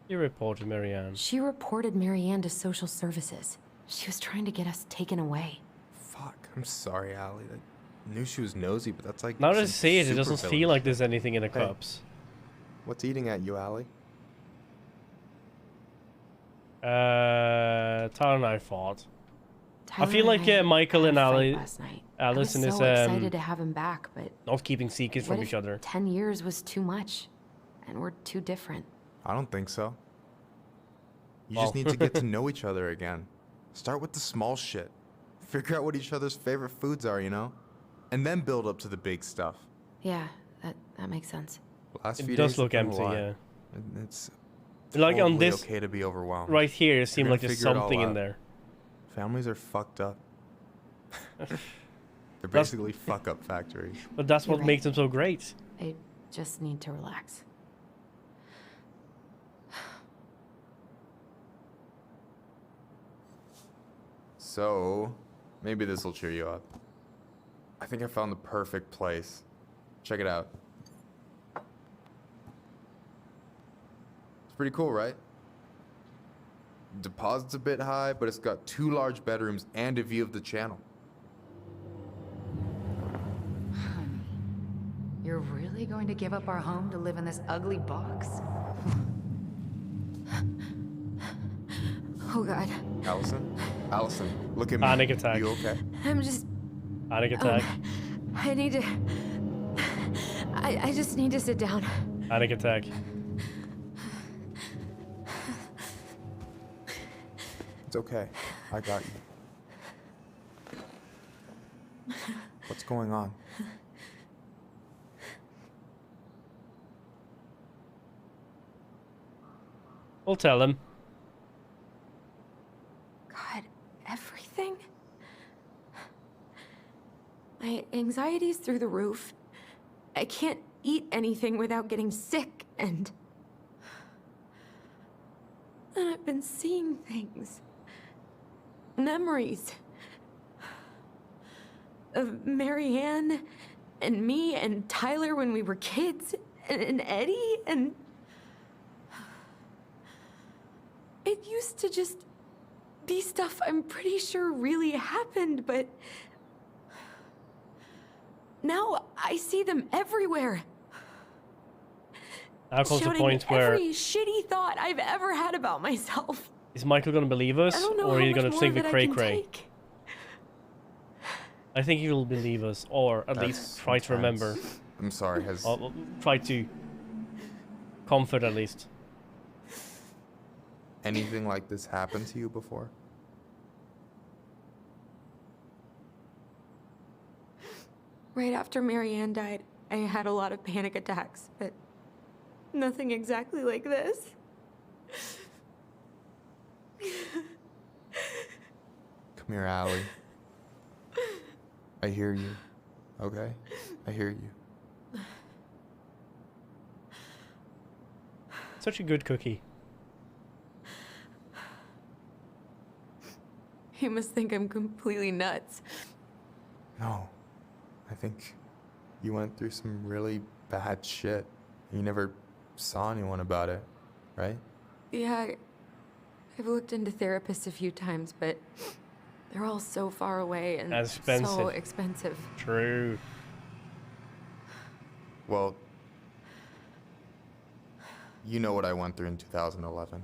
You reported Marianne. She reported Marianne to social services. She was trying to get us taken away. Fuck, I'm sorry, Allie. I knew she was nosy, but that's like Now that I some see it, it doesn't supervillain feel like shit. there's anything in the Hey. cups. What's eating at you, Allie? Tyler and I fought. I Tyler feel like and I Michael had and a fight Ali, last night. Allison I was is so excited to have him back, but not keeping secrets what from if each other. 10 years was too much, and we're too different. I don't think so. You Well. just need to get to know each other again. Start with the small shit. Figure out what each other's favorite foods are, you know? And then build up to the big stuff. Yeah, that makes sense. Last It few does days look have been a empty, lot. yeah. And it's Like on totally this, okay to be overwhelmed. right here, it You're seemed gonna like there's figure it all something in out. there. Families are fucked up. They're That's- basically fuck-up factories. But that's You're what right. makes them so great. I just need to relax. So, maybe this will cheer you up. I think I found the perfect place. Check it out. It's pretty cool, right? Deposit's a bit high, but it's got 2 large bedrooms and a view of the channel. Honey, you're really going to give up our home to live in this ugly box? Oh God. Allison, look at me. Panic attack. You okay? I'm just. Panic attack. I need to. I just need to sit down. Panic attack. It's okay. I got you. What's going on? We'll tell him. God, everything? My anxiety's through the roof. I can't eat anything without getting sick, and then I've been seeing things. Memories. Of Marianne and me and Tyler when we were kids, and Eddie, and it used to just be stuff I'm pretty sure really happened, but now I see them everywhere. Now comes the Shouting point where every shitty thought I've ever had about myself. is Michael gonna believe us, I don't know or are how you much gonna more think the of it I cray can cray? take. I think he will believe us, or at least That's try to remember. intense. I'm sorry, has Or try to comfort at least. anything like this happened to you before? Right after Marianne died, I had a lot of panic attacks, but nothing exactly like this. Come here, Allie. I hear you. Okay? I hear you. Such a good cookie. You must think I'm completely nuts. No. I think you went through some really bad shit. You never saw anyone about it, right? Yeah, I've looked into therapists a few times, but they're all so far away and Expensive. so expensive. True. Well, you know what I went through in 2011.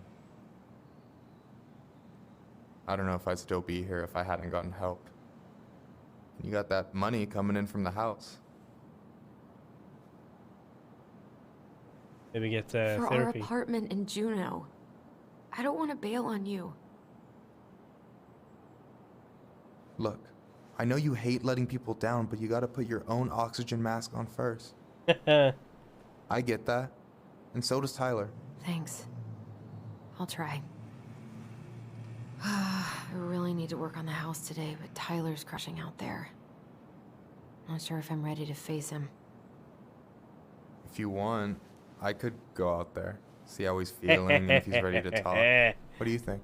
I don't know if I'd still be here if I hadn't gotten help. You got that money coming in from the house. Maybe get For our therapy. apartment in Juneau. I don't want to bail on you. Look, I know you hate letting people down, but you gotta put your own oxygen mask on first. I get that. And so does Tyler. Thanks. I'll try. I really need to work on the house today, but Tyler's crushing out there. Not sure if I'm ready to face him. If you want, I could go out there, see how he's feeling, and if he's ready to talk. What do you think?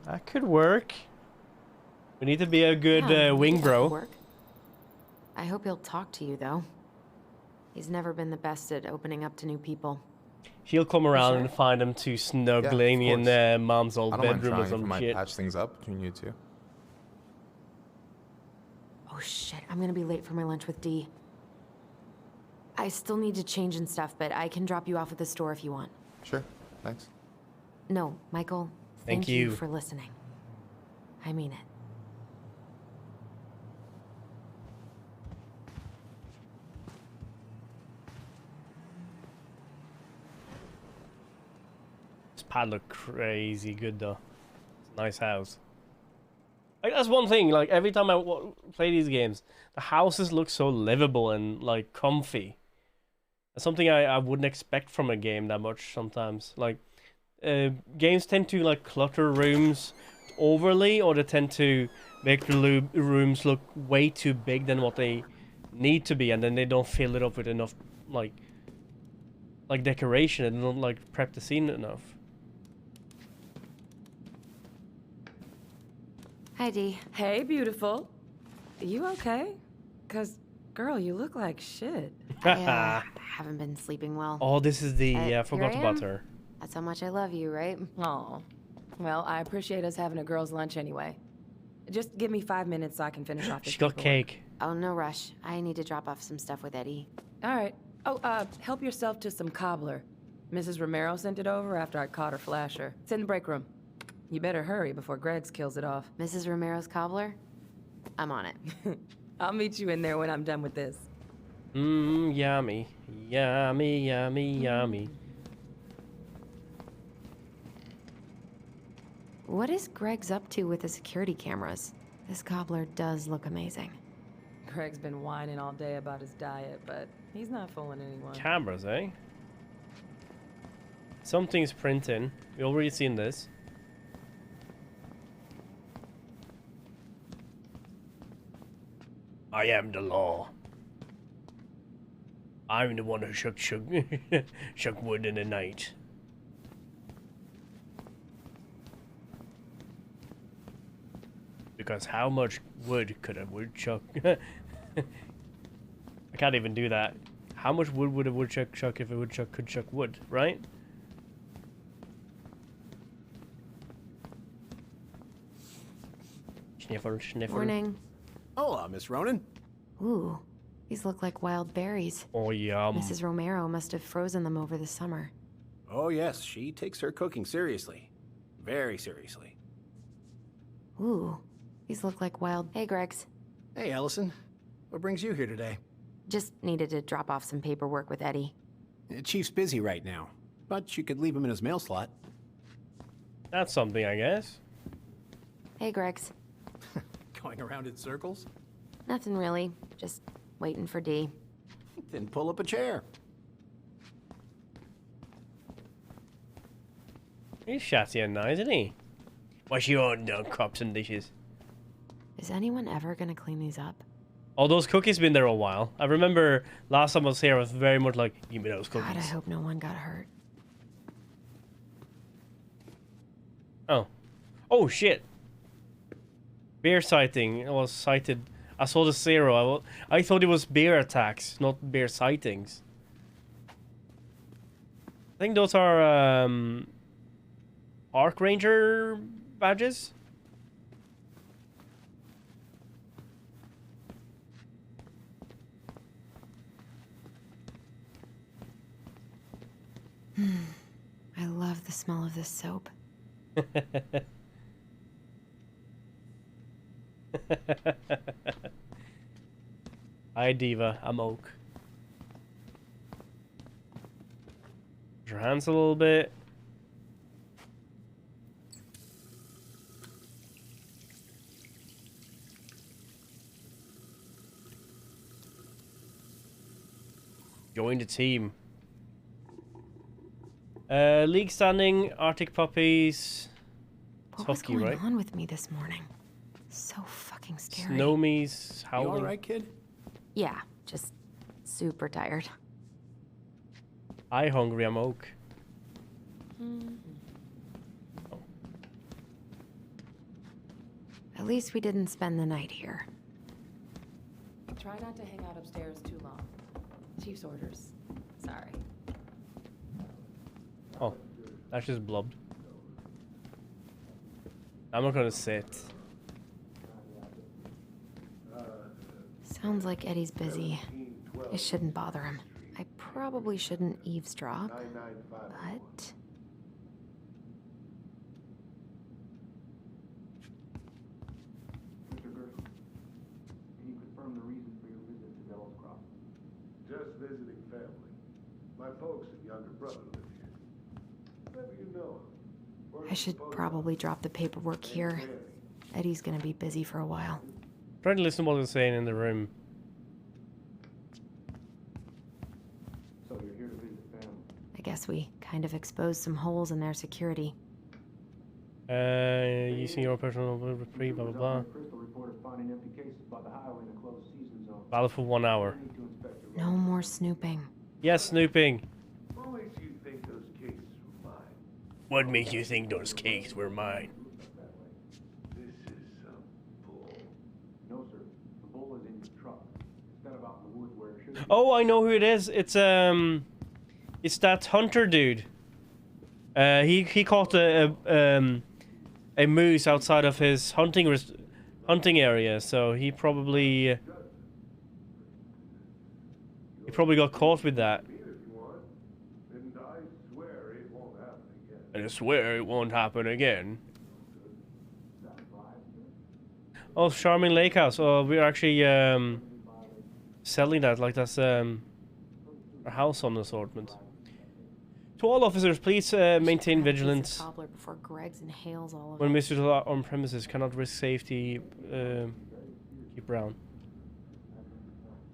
That could work. We need to be a good Yeah, wing that could bro. work. I hope he'll talk to you, though. He's never been the best at opening up to new people. He'll come around Sure. and find him to snuggling Yeah, of in course. mom's old I don't mind bedroom or trying if it some might shit. patch things up between you two. Oh shit, I'm gonna be late for my lunch with Dee. I still need to change and stuff, but I can drop you off at the store if you want. Sure, thanks. No, Michael, Thank thank you you. for listening. I mean it. This pad look crazy good though. It's a nice house. Like that's one thing. Like every time I play these games, the houses look so livable and like comfy. That's something I wouldn't expect from a game that much sometimes. Like games tend to like clutter rooms overly, or they tend to make the rooms look way too big than what they need to be, and then they don't fill it up with enough like decoration, and don't like prep the scene enough. Hi, Dee. Hey, beautiful. You okay? Cause, girl, you look like shit. I haven't been sleeping well. Oh, this is the Here forgot I about am. her. That's how much I love you, right? Oh, well, I appreciate us having a girls' lunch anyway. Just give me 5 minutes so I can finish off this She got paperwork. cake. Oh, no rush. I need to drop off some stuff with Eddie. All right. Oh, help yourself to some cobbler. Mrs. Romero sent it over after I caught her flasher. It's in the break room. You better hurry before Greggs kills it off. Mrs. Romero's cobbler? I'm on it. I'll meet you in there when I'm done with this. Mmm, yummy. Yummy, yummy, yummy. What is Greg's up to with the security cameras? This cobbler does look amazing. Greg's been whining all day about his diet, but he's not fooling anyone. Cameras, eh? Something's printing. We already seen this. I am the law. I'm the one who shook shook wood in the night. Because how much wood could a woodchuck? I can't even do that. How much wood would a woodchuck chuck if a woodchuck could chuck wood, right? Sniffer, sniffer. Morning. Hola, Miss Ronan. Ooh, these look like wild berries. Oh, yum. Mrs. Romero must have frozen them over the summer. Oh, yes, she takes her cooking seriously. Very seriously. Ooh, these look like wild... Hey, Gregs. Hey, Allison. What brings you here today? Just needed to drop off some paperwork with Eddie. Chief's busy right now, but you could leave him in his mail slot. That's something, I guess. Hey, Gregs. Going around in circles? Nothing really. Just waiting for Dee. Then pull up a chair. He's chatty and nice, isn't he? What's your done cups and dishes? Is anyone ever gonna clean these up? Oh, those cookies been there a while. I remember last time I was here, I was very much like, give me those cookies. God, I hope no one got hurt. Oh. Oh, shit. Bear sighting. I was sighted. I saw the 0. I thought it was bear attacks, not bear sightings. I think those are, Arc Ranger badges? I love the smell of this soap. Hi, Diva. I'm Oak. Put your hands a little bit. Join the team. League standing, Arctic puppies. What was Husky, going right? on with me this morning? So fucking scary. Snowmies, howling. You alright, kid? Yeah, just super tired. I hungry, I'm Oak. Oh. At least we didn't spend the night here. Try not to hang out upstairs too long. Chief's orders. Sorry. Oh, that's just blubbed. I'm not gonna sit. Sounds like Eddie's busy. I shouldn't bother him. I probably shouldn't eavesdrop, but... Mr. Gerson, can you confirm the reason for your visit to Devil's Crossing? Just visiting family. My folks and younger brother live here. Maybe you know him. I should probably drop the paperwork here. Eddie's gonna be busy for a while. Try to listen to what they're saying in the room. So you're here to visit family? I guess we kind of exposed some holes in their security. Using your personal reprieve, blah blah blah. Crystal reported finding empty cases by the highway in a closed season zone. Valid for 1 hour. No more snooping. Yes, snooping. What makes you think those cases were mine? What makes you think those cakes were mine? This is some bull. No, sir. The bull is in your truck. It's been about in the woods where it should be. Oh, I know who it is. It's that hunter dude. He caught a moose outside of his hunting area, so he probably got caught with that. And I swear it won't happen again. Oh, Charming Lake House. Oh, we're actually selling that. Like that's a house on the assortment. To all officers, please maintain vigilance. Before Greg's inhales all of When it. visitors are on premises, cannot risk safety. Keep around.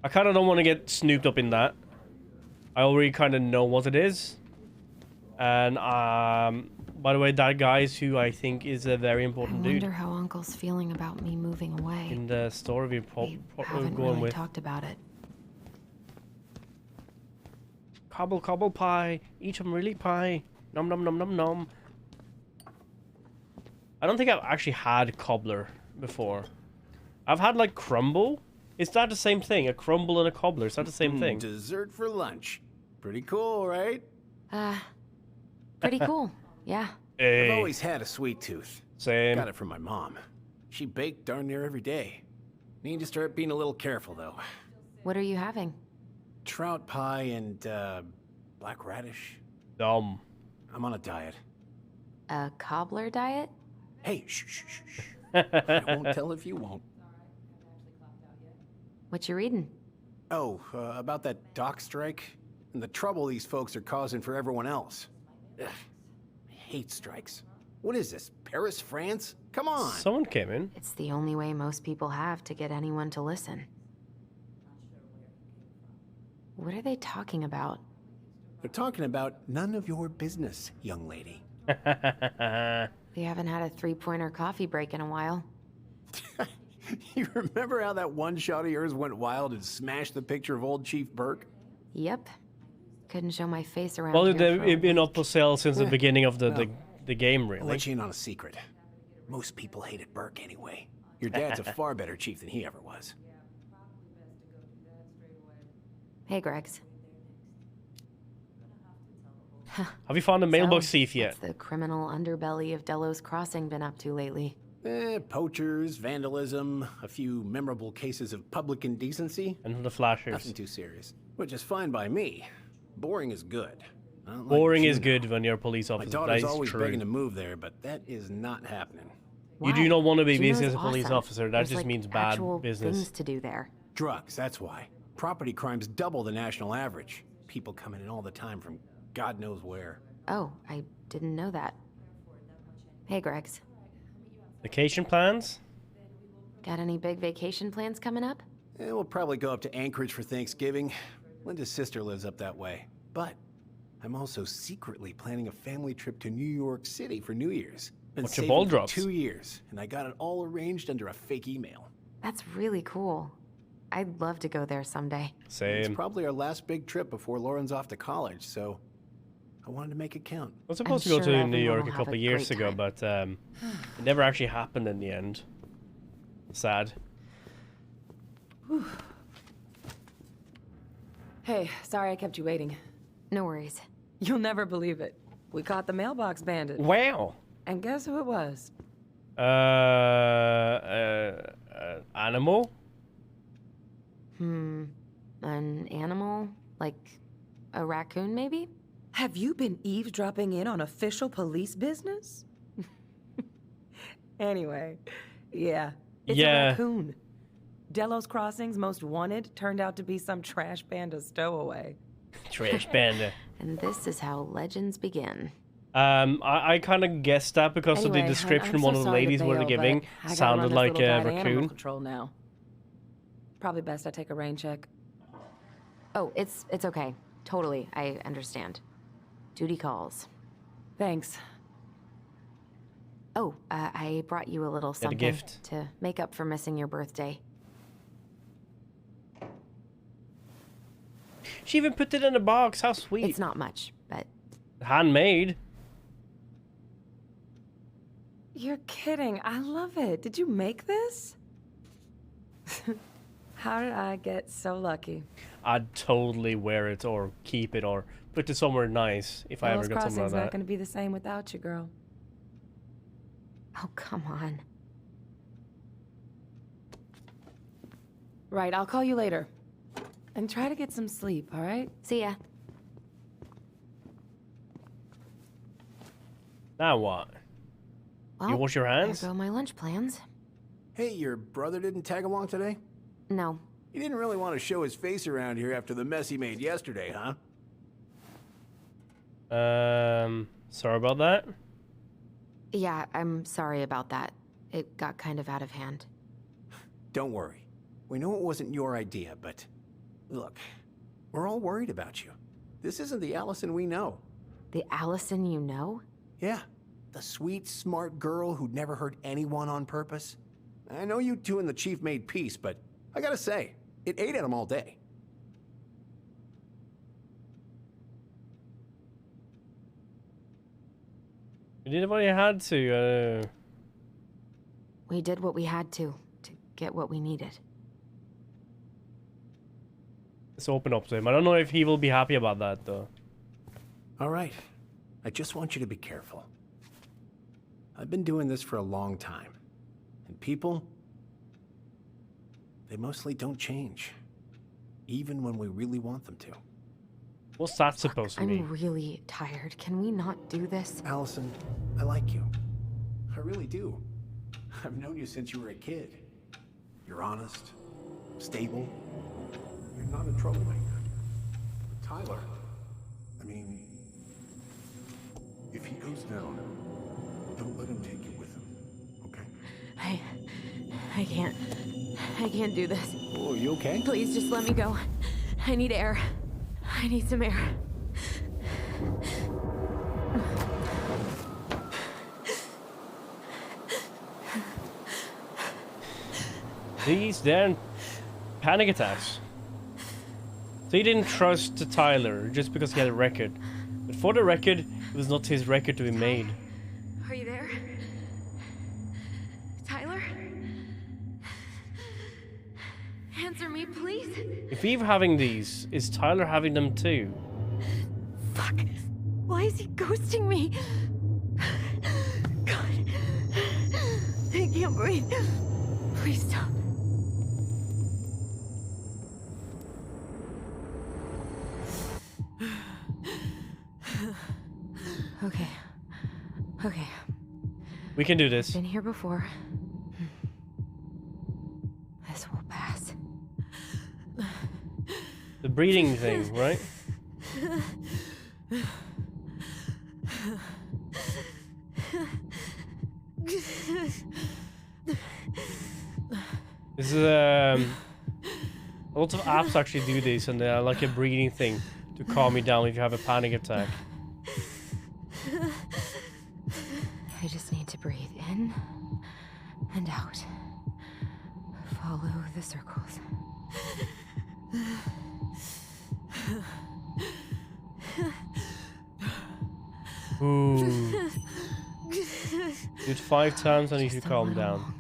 I kind of don't want to get snooped up in that. I already kind of know what it is. And by the way, that guy is who I think is a very I important wonder dude how Uncle's feeling about me moving away. in the story we're We haven't going really with. talked about it. Cobble pie. Eat some really pie. Nom nom nom nom nom. I don't think I've actually had cobbler before. I've had like crumble. Is that the same thing? A crumble and a cobbler? Is that the same thing? Dessert for lunch. Pretty cool, right? Pretty cool. Yeah. Hey. I've always had a sweet tooth. Same. Got it from my mom. She baked darn near every day. Need to start being a little careful, though. What are you having? Trout pie and, black radish. Dumb. I'm on a diet. A cobbler diet? Hey, shh. I won't tell if you won't. What you reading? Oh, about that dock strike and the trouble these folks are causing for everyone else. Ugh, I hate strikes. What is this, Paris, France? Come on! Someone came in. It's the only way most people have to get anyone to listen. What are they talking about? They're talking about none of your business, young lady. We haven't had a three-pointer coffee break in a while. You remember how that one shot of yours went wild and smashed the picture of old Chief Burke? Yep. Couldn't show my face around Well, here for a they've been week. up for sale since the beginning of the game, I'll really. let you in on a secret. Most people hated Burke anyway. Your dad's a far better chief than he ever was. Hey, Gregs. Have you found a mailbox thief yet? What's the criminal underbelly of Delos Crossing been up to lately? Poachers, vandalism, a few memorable cases of public indecency. And the flashers. Nothing too serious. Which is fine by me. Boring is good. I don't like Boring is Juneau. good when you're a police My officer. daughter's That is always true. begging to move there, but that is not happening. You do not want to be Juneau's busy as a police awesome. officer. That There's, just like, means bad actual business. things to do there. Drugs, that's why. Property crimes double the national average. People coming in all the time from God knows where. Oh, I didn't know that. Hey, Gregs. Vacation plans? Got any big vacation plans coming up? We'll probably go up to Anchorage for Thanksgiving. Linda's sister lives up that way. But I'm also secretly planning a family trip to New York City for New Year's. Been What's your saving ball for drops? 2 years, and I got it all arranged under a fake email. That's really cool. I'd love to go there someday. It's Same. probably our last big trip before Lauren's off to college, so I wanted to make it count. I was supposed to go to New York a couple of years ago, but it never actually happened in the end. Sad. Hey, sorry I kept you waiting. No worries. You'll never believe it. We caught the mailbox bandit. Wow. And guess who it was? Animal? An animal? Like a raccoon, maybe? Have you been eavesdropping in on official police business? Anyway, yeah. It's a raccoon. Delos Crossing's most wanted turned out to be some trash panda stowaway. Trash panda. And this is how legends begin. I kind of guessed that because of the Anyway, description I'm one so of the sorry to ladies were bail, giving but I gotta sounded run this like little guy a to animal raccoon. control now. Probably best I take a rain check. Oh, it's okay. Totally, I understand. Duty calls. Thanks. Oh, I brought you a little Got a something gift. to make up for missing your birthday. She even put it in a box. How sweet. It's not much, but Handmade. You're kidding. I love it. Did you make this? How did I get so lucky? I'd totally wear it or keep it or put it somewhere nice if I ever Delos got something like Crossing's not that. going to be the same without you, girl. oh, come on. Right, I'll call you later. And try to get some sleep, all right? See ya. Now what? Well, You wash your hands? There go my lunch plans. Hey, your brother didn't tag along today? No. He didn't really want to show his face around here after the mess he made yesterday, huh? Sorry about that. Yeah, I'm sorry about that. It got kind of out of hand. Don't worry. We know it wasn't your idea, but look, we're all worried about you. This isn't the Allison we know. The Allison you know? Yeah, the sweet, smart girl who'd never hurt anyone on purpose. I know you two and the chief made peace, but I gotta say, it ate at him all day. We did what we had to. We did what we had to get what we needed. Let's open up to him. I don't know if he will be happy about that, though. All right. I just want you to be careful. I've been doing this for a long time. And people, they mostly don't change. Even when we really want them to. What's that supposed to mean? I'm really tired. Can we not do this? Allison, I like you. I really do. I've known you since you were a kid. You're honest, stable. You're not a troublemaker. But Tyler, I mean, if he goes down, don't let him take you with him, okay? I can't do this. Oh, you okay? Please just let me go. I need air. I need some air. These damn panic attacks. So he didn't trust Tyler just because he had a record. But for the record, it was not his record to be made. Are you there? Tyler? Answer me, please. If Eve having these, is Tyler having them too? Fuck. Why is he ghosting me? God. I can't breathe. Please stop. Okay. Okay. We can do this. Been here before. This will pass. The breathing thing, right? This is a lot of apps actually do this, and they are like a breathing thing to calm you down if you have a panic attack. I just need to breathe in and out. Follow the circles. Ooh. Do it 5 times and you should calm down.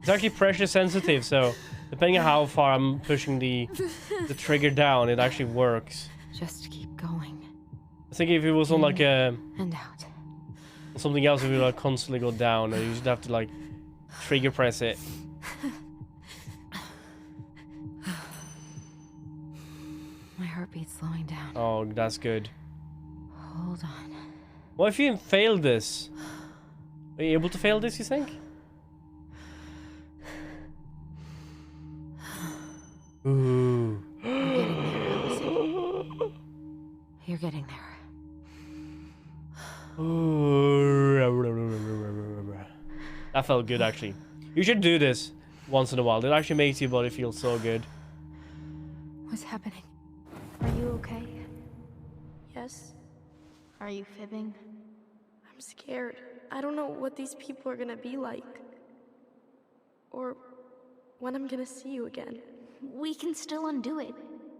It's actually pressure sensitive, so depending on how far I'm pushing the trigger down, it actually works. Just keep going. I think if it was on like a and out. something else, it would like constantly go down, and you just have to like trigger press it. My heartbeat's slowing down. Oh, that's good. Hold on. What if you failed this? Are you able to fail this, you think? Ooh. You're getting there. That felt good, actually. You should do this once in a while. It actually makes your body feel so good. What's happening? Are you okay? Yes? Are you fibbing? I'm scared. I don't know what these people are gonna be like. Or when I'm gonna see you again. We can still undo it.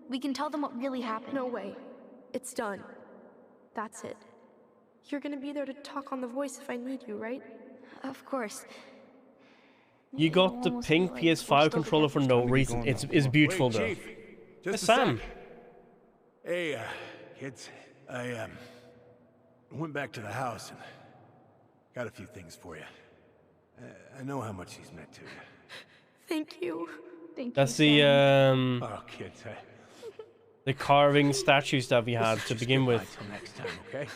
We can tell them what really happened. No way. It's done. That's it. You're gonna be there to talk on the voice if I need you, right? Of course. You got the pink PS5 controller for no reason. It's beautiful though. Chief, just Sam. Hey, kids. I went back to the house and got a few things for you. I know how much these meant to you. Thank you. Thank That's you. Oh, kids. the carving statues that we had to begin with. Till next time, okay?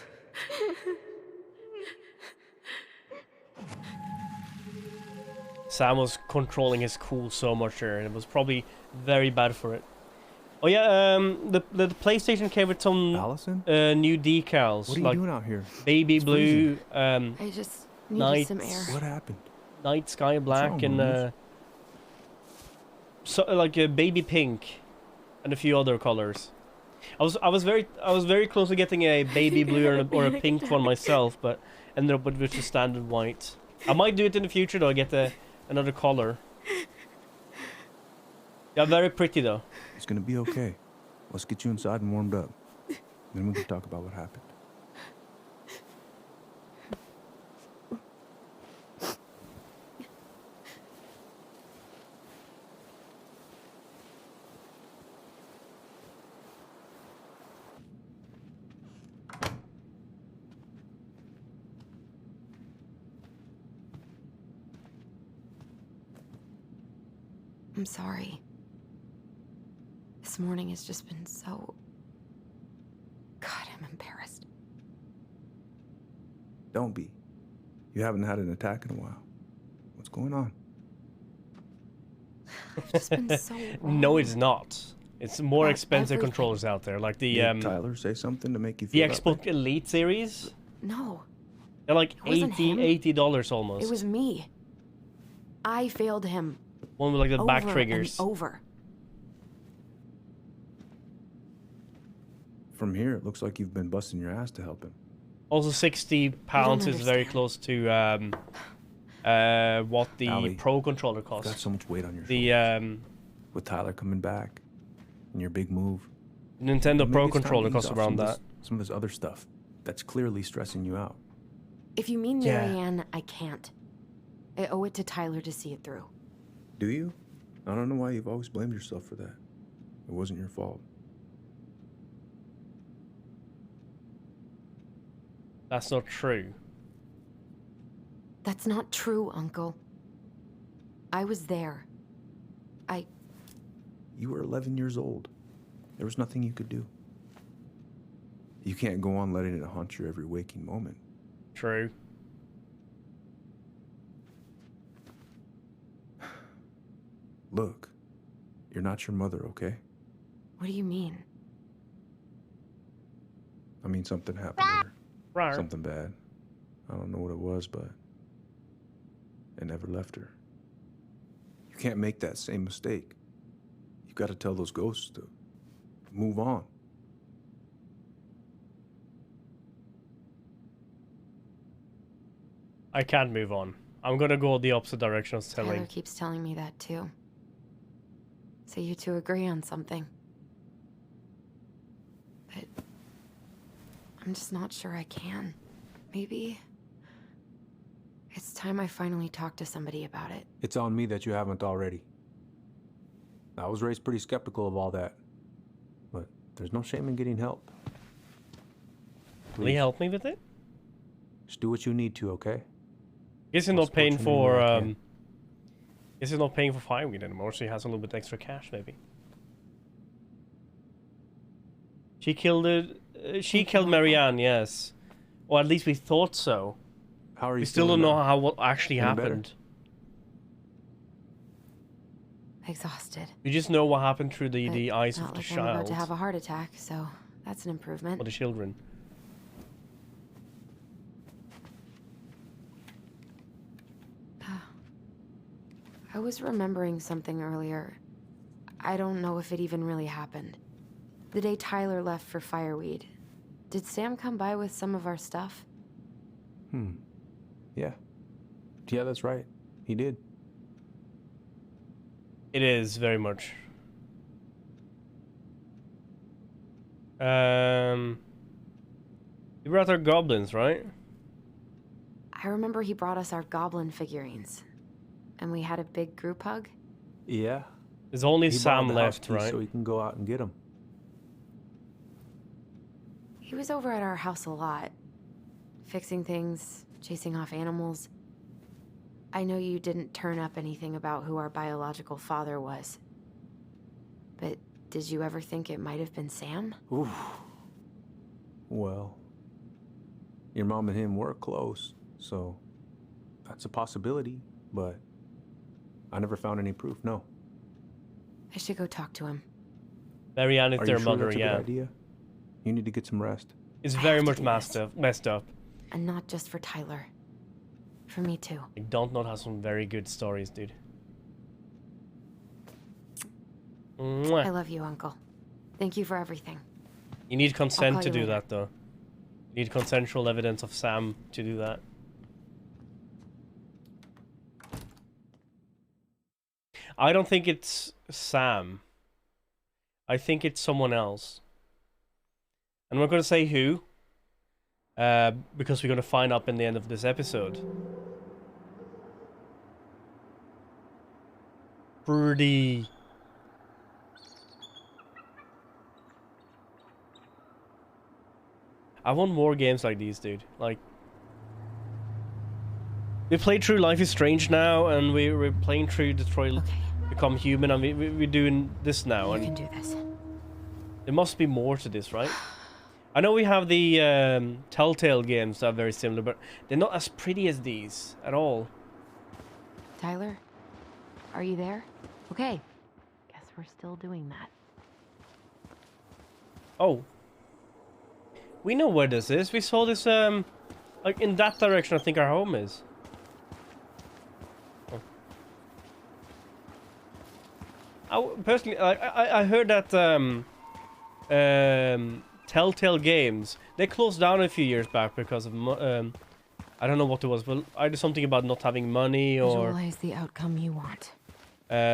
Sam was controlling his cool so much there, and it was probably very bad for it. Oh yeah, the PlayStation came with some new decals. What are you like doing out here? Baby It's blue, I just needed night, some air. What happened? night sky black, wrong, and Moniz? so like a baby pink, and a few other colors. I was very close to getting a baby blue or a pink one myself, but ended up with just a standard white. I might do it in the future though. Get another color. Yeah, very pretty though. It's gonna be okay. Let's get you inside and warmed up. Then we can talk about what happened. I'm sorry. This morning has just been so... God, I'm embarrassed. Don't be. You haven't had an attack in a while. What's going on? I've just been so wrong. No, it's not. It's more About expensive everything. controllers out there, like the Did Tyler say something to make you the feel that way? Xbox Elite series. No, They're like It wasn't him. $80 almost. it was me. I failed him. One with like the back over triggers. and over. From here, it looks like you've been busting your ass to help him. Also, 60 pounds is very understand. close to what the Allie, Pro controller You've got costs. so much weight on your The shoulders. With Tyler coming back, and your big move. Nintendo maybe Pro it's time controller to ease costs off around some of that. Some of this other stuff that's clearly stressing you out. If you mean Yeah. Marianne, I can't. I owe it to Tyler to see it through. Do you? I don't know why you've always blamed yourself for that. It wasn't your fault. That's not true. That's not true, Uncle. I was there. You were 11 years old. There was nothing you could do. You can't go on letting it haunt your every waking moment. True. Look, you're not your mother, okay? What do you mean? I mean, something happened to her. Right. Something bad. I don't know what it was, but it never left her. You can't make that same mistake. You've got to tell those ghosts to move on. I can't move on. I'm gonna go the opposite direction of Tyler telling. keeps telling me that too. So you two agree on something. But I'm just not sure I can. Maybe it's time I finally talk to somebody about it. It's on me that you haven't already. I was raised pretty skeptical of all that. But there's no shame in getting help. Will you help me with it? Just do what you need to, okay? Guess he's I'll not support paying you any for way I can. guess he's not paying for fireweed anymore, so he has a little bit extra cash maybe. She killed it. She killed Marianne, yes. Or at least we thought so. How are you We still don't feeling know now? how what actually Any better? happened. Exhausted. We just know what happened through the eyes Not of the like I'm about child. to have a heart attack, so that's an improvement. Or the children. I was remembering something earlier. I don't know if it even really happened. The day Tyler left for fireweed, did Sam come by with some of our stuff? Yeah. Yeah, that's right. He did. It is very much. You brought our goblins, right? I remember he brought us our goblin figurines. And we had a big group hug. Yeah. There's only He Sam borrowed the house left, key right? So he can go out and get him. He was over at our house a lot. Fixing things, chasing off animals. I know you didn't turn up anything about who our biological father was. But did you ever think it might have been Sam? Oof. Well, your mom and him were close, so that's a possibility, but I never found any proof, no. I should go talk to him. Marianne is Are their you sure mother, that's a yeah. good idea? You need to get some rest. It's I very have to much do messed up. And not just for Tyler. For me too. Like, Dontnod has some very good stories, dude. I Mwah. love you, Uncle. Thank you for everything. You need consent call to you do later. that, though. You need consensual evidence of Sam to do that. I don't think it's Sam. I think it's someone else. I'm not gonna say who, because we're gonna find out in the end of this episode. Pretty. I want more games like these, dude. Like, we played through Life is Strange now, and we're playing through Detroit Become Human, and we're doing this now. You And can do this. there must be more to this, right? I know we have the Telltale games that are very similar, but they're not as pretty as these at all. Tyler, are you there? Okay. Guess we're still doing that. Oh. We know where this is. We saw this, like, in that direction, I think our home is. Personally, I heard that, Telltale Games, they closed down a few years back because of, I don't know what it was, but either something about not having money or... Visualize the outcome you want.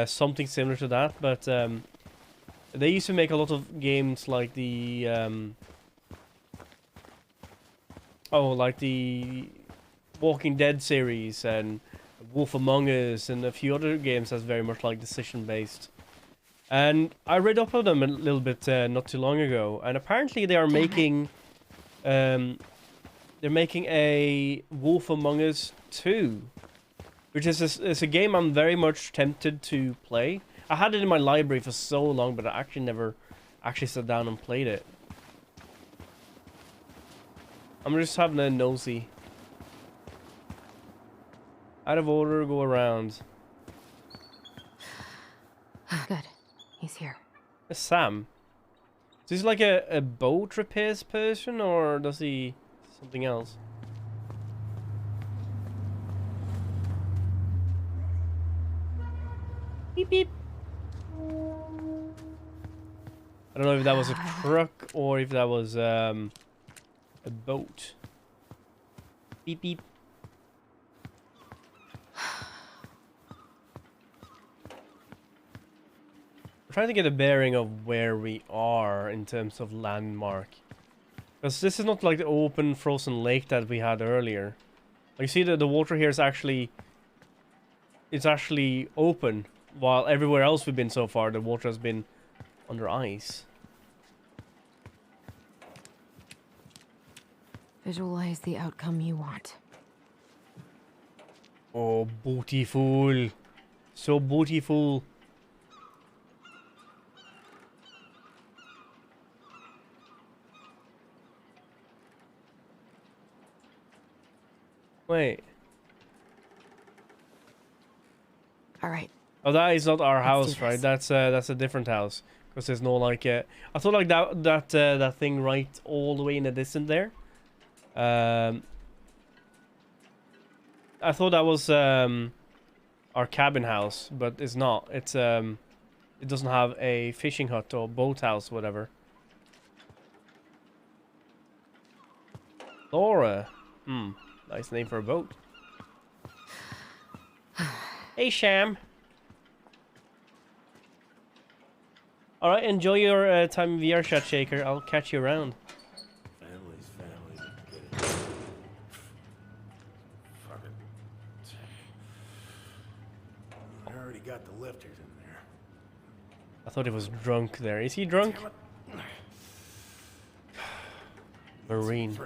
Something similar to that, but, they used to make a lot of games like the, like the Walking Dead series and Wolf Among Us and a few other games that's very much like decision-based. And I read up on them a little bit not too long ago, and apparently they are making, they're making a Wolf Among Us 2, which is a game I'm very much tempted to play. I had it in my library for so long, but I actually never actually sat down and played it. I'm just having a nosy. Out of order, go around. Good. He's here. Sam. So he's like a boat repairs person, or does he something else? Beep beep. I don't know if that was a truck or if that was a boat. Beep beep. I'm trying to get a bearing of where we are in terms of landmark. Because this is not like the open frozen lake that we had earlier. Like, you see that the water here is actually... It's actually open. While everywhere else we've been so far, the water has been under ice. Visualize the outcome you want. Oh, beautiful. So beautiful. Wait. All right. Oh, that is not our Let's house, do right? this. That's a different house. Because there's no like I thought like that thing right all the way in the distance there. I thought that was our cabin house, but it's not. It's it doesn't have a fishing hut or boat house, whatever. Laura. Nice name for a boat. Hey, Sham. Alright, enjoy your time in VR, Chat Shaker. I'll catch you around. Family's family. Get it. Fuck it. I already got the lifters in there. I thought he was drunk there. Is he drunk? Marine.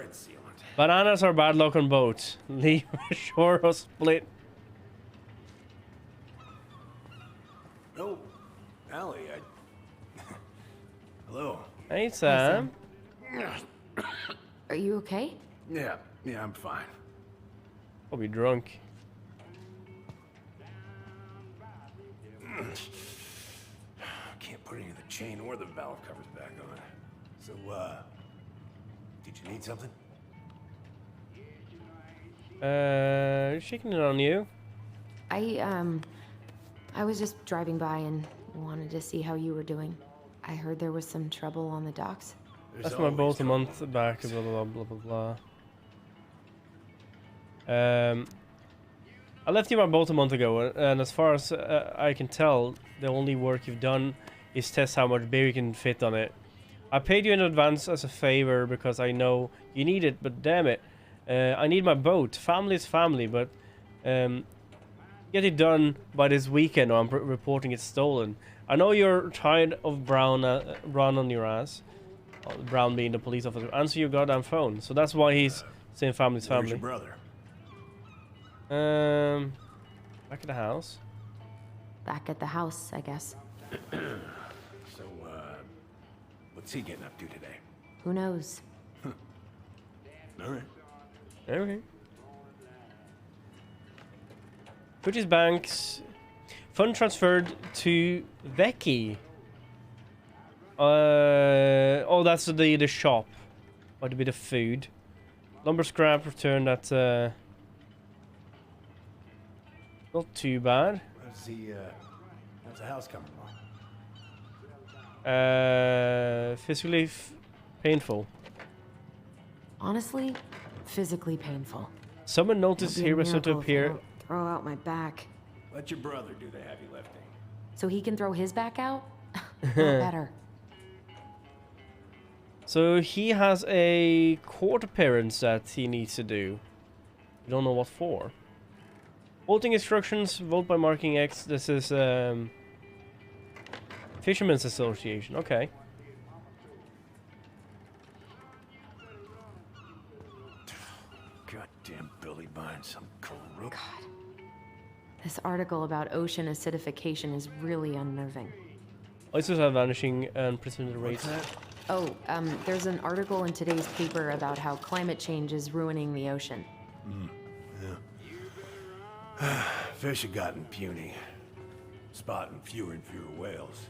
Bananas are bad luck on boats. Leave shore or split. No, Allie, Hello. Hey, Sam. Are you okay? Yeah, I'm fine. Probably drunk. Can't put any of the chain or the valve covers back on. So, did you need something? Shaking it on you. I was just driving by and wanted to see how you were doing. I heard there was some trouble on the docks. That's my boat a month back, blah blah blah blah blah. I left you my boat a month ago, and as far as I can tell, the only work you've done is test how much beer you can fit on it. I paid you in advance as a favor because I know you need it, but damn it. I need my boat. Family is family, but get it done by this weekend or I'm reporting it stolen. I know you're tired of Brown on your ass. Brown being the police officer. Answer your goddamn phone. So that's why he's saying family's family. Where's your brother? Back at the house. Back at the house, I guess. So, what's he getting up to today? Who knows? All right. Okay. British banks. Fund transferred to Vecchi. Oh, that's the shop. Or the bit of food. Lumber scrap returned at. Not too bad. How's the house coming along? Physically painful. Honestly, physically painful. Someone noticed It'll be a here was to miracle if I appear. don't throw out my back. Let your brother do the heavy lifting. So he can throw his back out? Not better. So he has a court appearance that he needs to do. We don't know what for. Voting instructions, vote by marking X. This is Fishermen's Association. Okay. Goddamn Billy buying some corrupt. God. This article about ocean acidification is really unnerving. Oysters are vanishing and precipitate rates. Oh, there's an article in today's paper about how climate change is ruining the ocean. Yeah. Fish have gotten puny. Spotting fewer and fewer whales.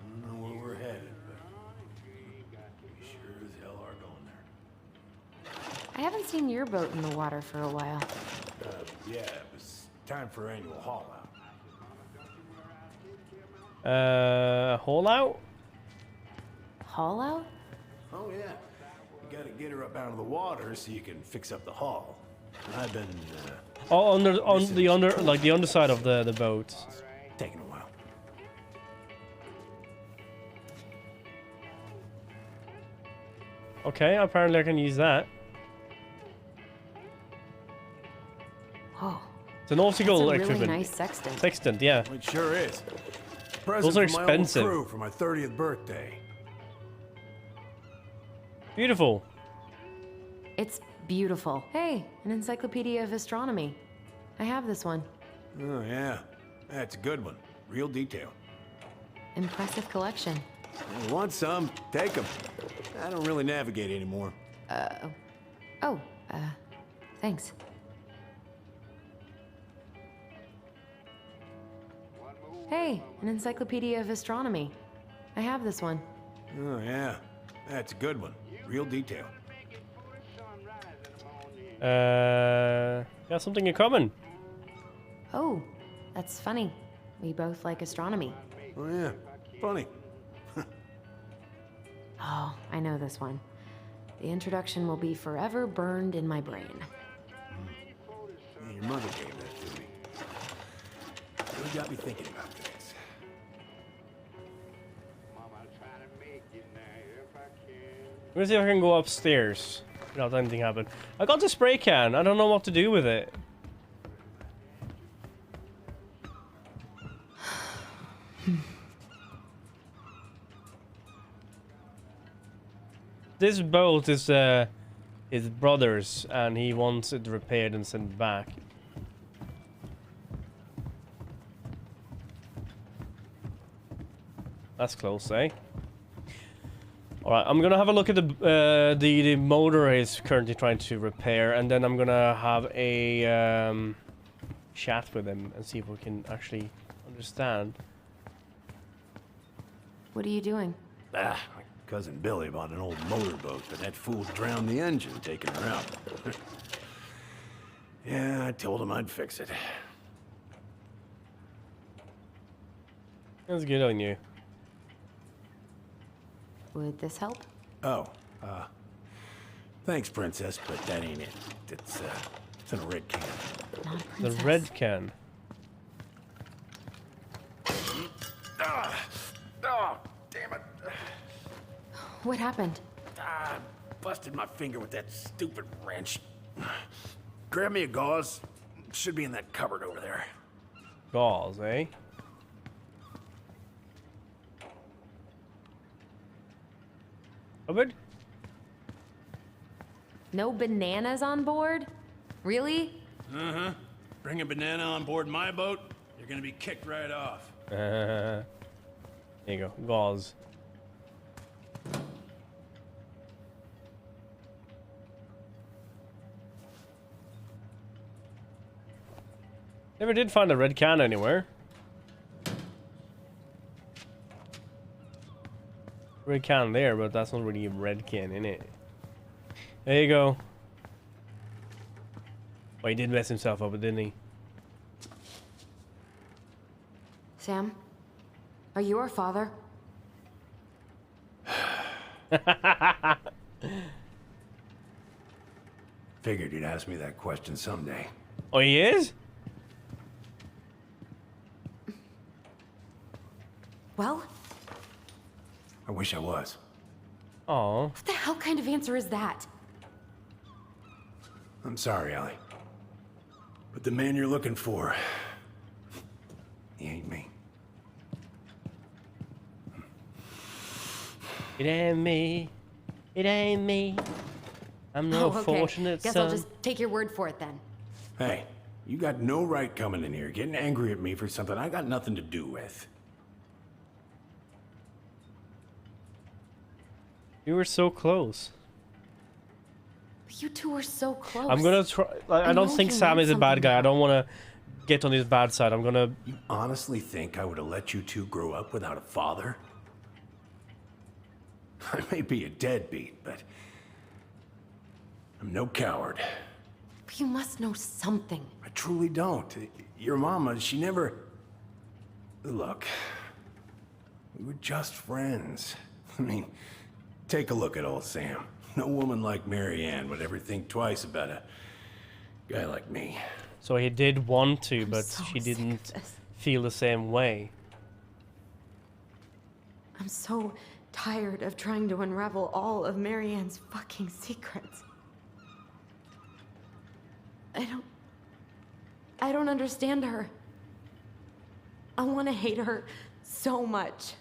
I don't know where we're headed, but we sure as hell are going there. I haven't seen your boat in the water for a while. Yeah, it was time for annual haul out. Haul out? Haul out? Oh yeah. You gotta get her up out of the water so you can fix up the hull. I've been Oh, on the underside of the boat. taking a while. Okay, apparently I can use that. Oh. It's an nautical That's a really equipment. nice sextant. Sextant, yeah. It sure is. Present Those are for my expensive. old crew for my 30th birthday. Beautiful. It's beautiful. Hey, an encyclopedia of astronomy. I have this one. Oh yeah, that's a good one. Real detail. Impressive collection. You want some? Take them. I don't really navigate anymore. Thanks. Hey, an encyclopedia of astronomy. I have this one. Oh yeah, that's a good one. Real detail. Got something in common. Oh, that's funny. We both like astronomy. Oh yeah, funny. Oh, I know this one. The introduction will be forever burned in my brain. Yeah, your mother gave that to me. Really got me thinking about things. I'm gonna see if I can go upstairs without anything happen. I got the spray can. I don't know what to do with it. This boat is his brother's, and he wants it repaired and sent back. That's close, eh? All right, I'm gonna have a look at the motor he's currently trying to repair, and then I'm gonna have a chat with him and see if we can actually understand. What are you doing? My cousin Billy bought an old motorboat, but that fool drowned the engine taking her out. Yeah, I told him I'd fix it. That's good on you. Would this help? Oh, thanks, Princess, but that ain't it. It's in a red can. Not a The princess. red can. What happened? Ah, busted my finger with that stupid wrench. Grab me a gauze. Should be in that cupboard over there. Gauze, eh? Cupboard? No bananas on board? Really? Uh-huh. Bring a banana on board my boat, you're gonna be kicked right off. There you go. Gauze. Never did find a red can anywhere. Red can there, but that's not really a red can in it. There you go. Well, he did mess himself up, didn't he? Sam? Are you our father? Figured you'd ask me that question someday. Oh, he is? Well? I wish I was. Oh. What the hell kind of answer is that? I'm sorry, Allie. But the man you're looking for, he ain't me. It ain't me. It ain't me. I'm no okay. fortunate Guess son. I'll just take your word for it then. Hey, you got no right coming in here getting angry at me for something I got nothing to do with. You were so close. You two are so close. I'm gonna try. I don't know think you Sam meant is a bad something guy. I don't want to get on his bad side. I'm gonna. You honestly think I would have let you two grow up without a father? I may be a deadbeat, but I'm no coward. But you must know something. I truly don't. Your mama, she never... Look, we were just friends. I mean, take a look at old Sam. No woman like Mary Ann would ever think twice about a guy like me. So he did want to, but so she sick of didn't this. feel the same way. I'm so tired of trying to unravel all of Marianne's fucking secrets. I don't understand her. I want to hate her so much.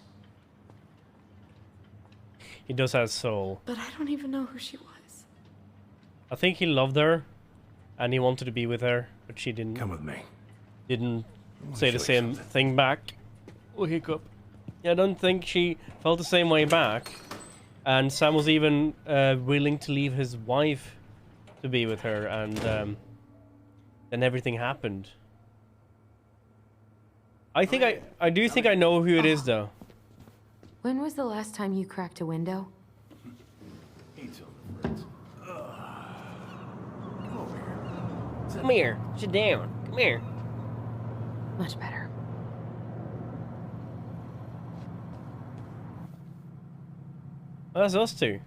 He does have soul. But I don't even know who she was. I think he loved her, and he wanted to be with her, but she didn't. Come with me. Didn't wanna say the show you same something. thing back. Oh, hiccup. Yeah, I don't think she felt the same way back. And Sam was even willing to leave his wife to be with her, and then everything happened. I think I do think I know who it is, though. When was the last time you cracked a window? Eat something, Fritz. Come over here. Come here. Sit down. Come here. Much better. Well, that's us two.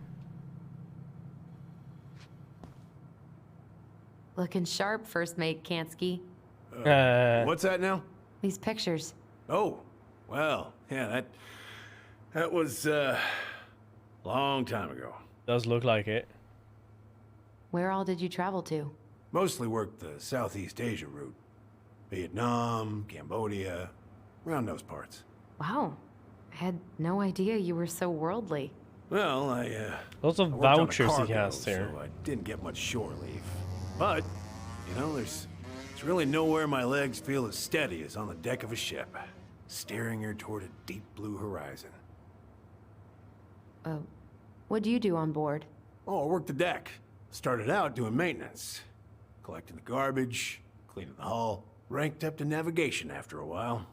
Looking sharp, first mate Kansky. What's that now? These pictures. Oh, well, yeah, that was long time ago. Does look like it. Where all did you travel to? Mostly worked the Southeast Asia route. Vietnam, Cambodia, around those parts. Wow. I had no idea you were so worldly. Well, Lots of I worked on a vouchers he cargo, has there. so I didn't get much shore leave. But, you know, there's really nowhere my legs feel as steady as on the deck of a ship, steering her toward a deep blue horizon. What do you do on board? Oh, I worked the deck. Started out doing maintenance, collecting the garbage, cleaning the hull, ranked up to navigation after a while.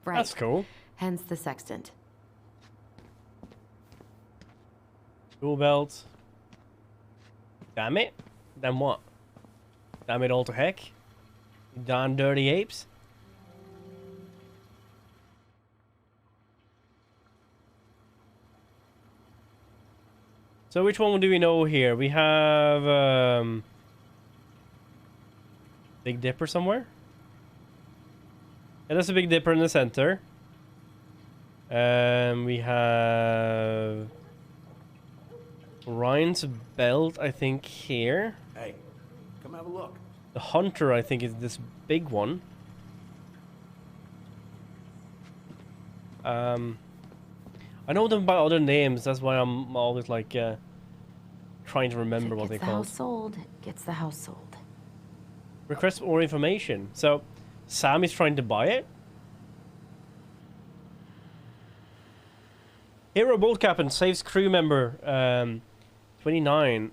Right. That's cool. Hence the sextant. Tool belt. Damn it. Then what? Damn it all to heck. Darn dirty apes. So which one do we know here? We have Big Dipper somewhere. Yeah, that's a Big Dipper in the center. We have Ryan's belt, I think, here. Hey, come have a look. The hunter, I think, is this big one. I know them by other names. That's why I'm always like trying to remember what they Gets the call. house sold. Gets the house sold. Request more information. So, Sam is trying to buy it. Hero boat captain saves crew member 29.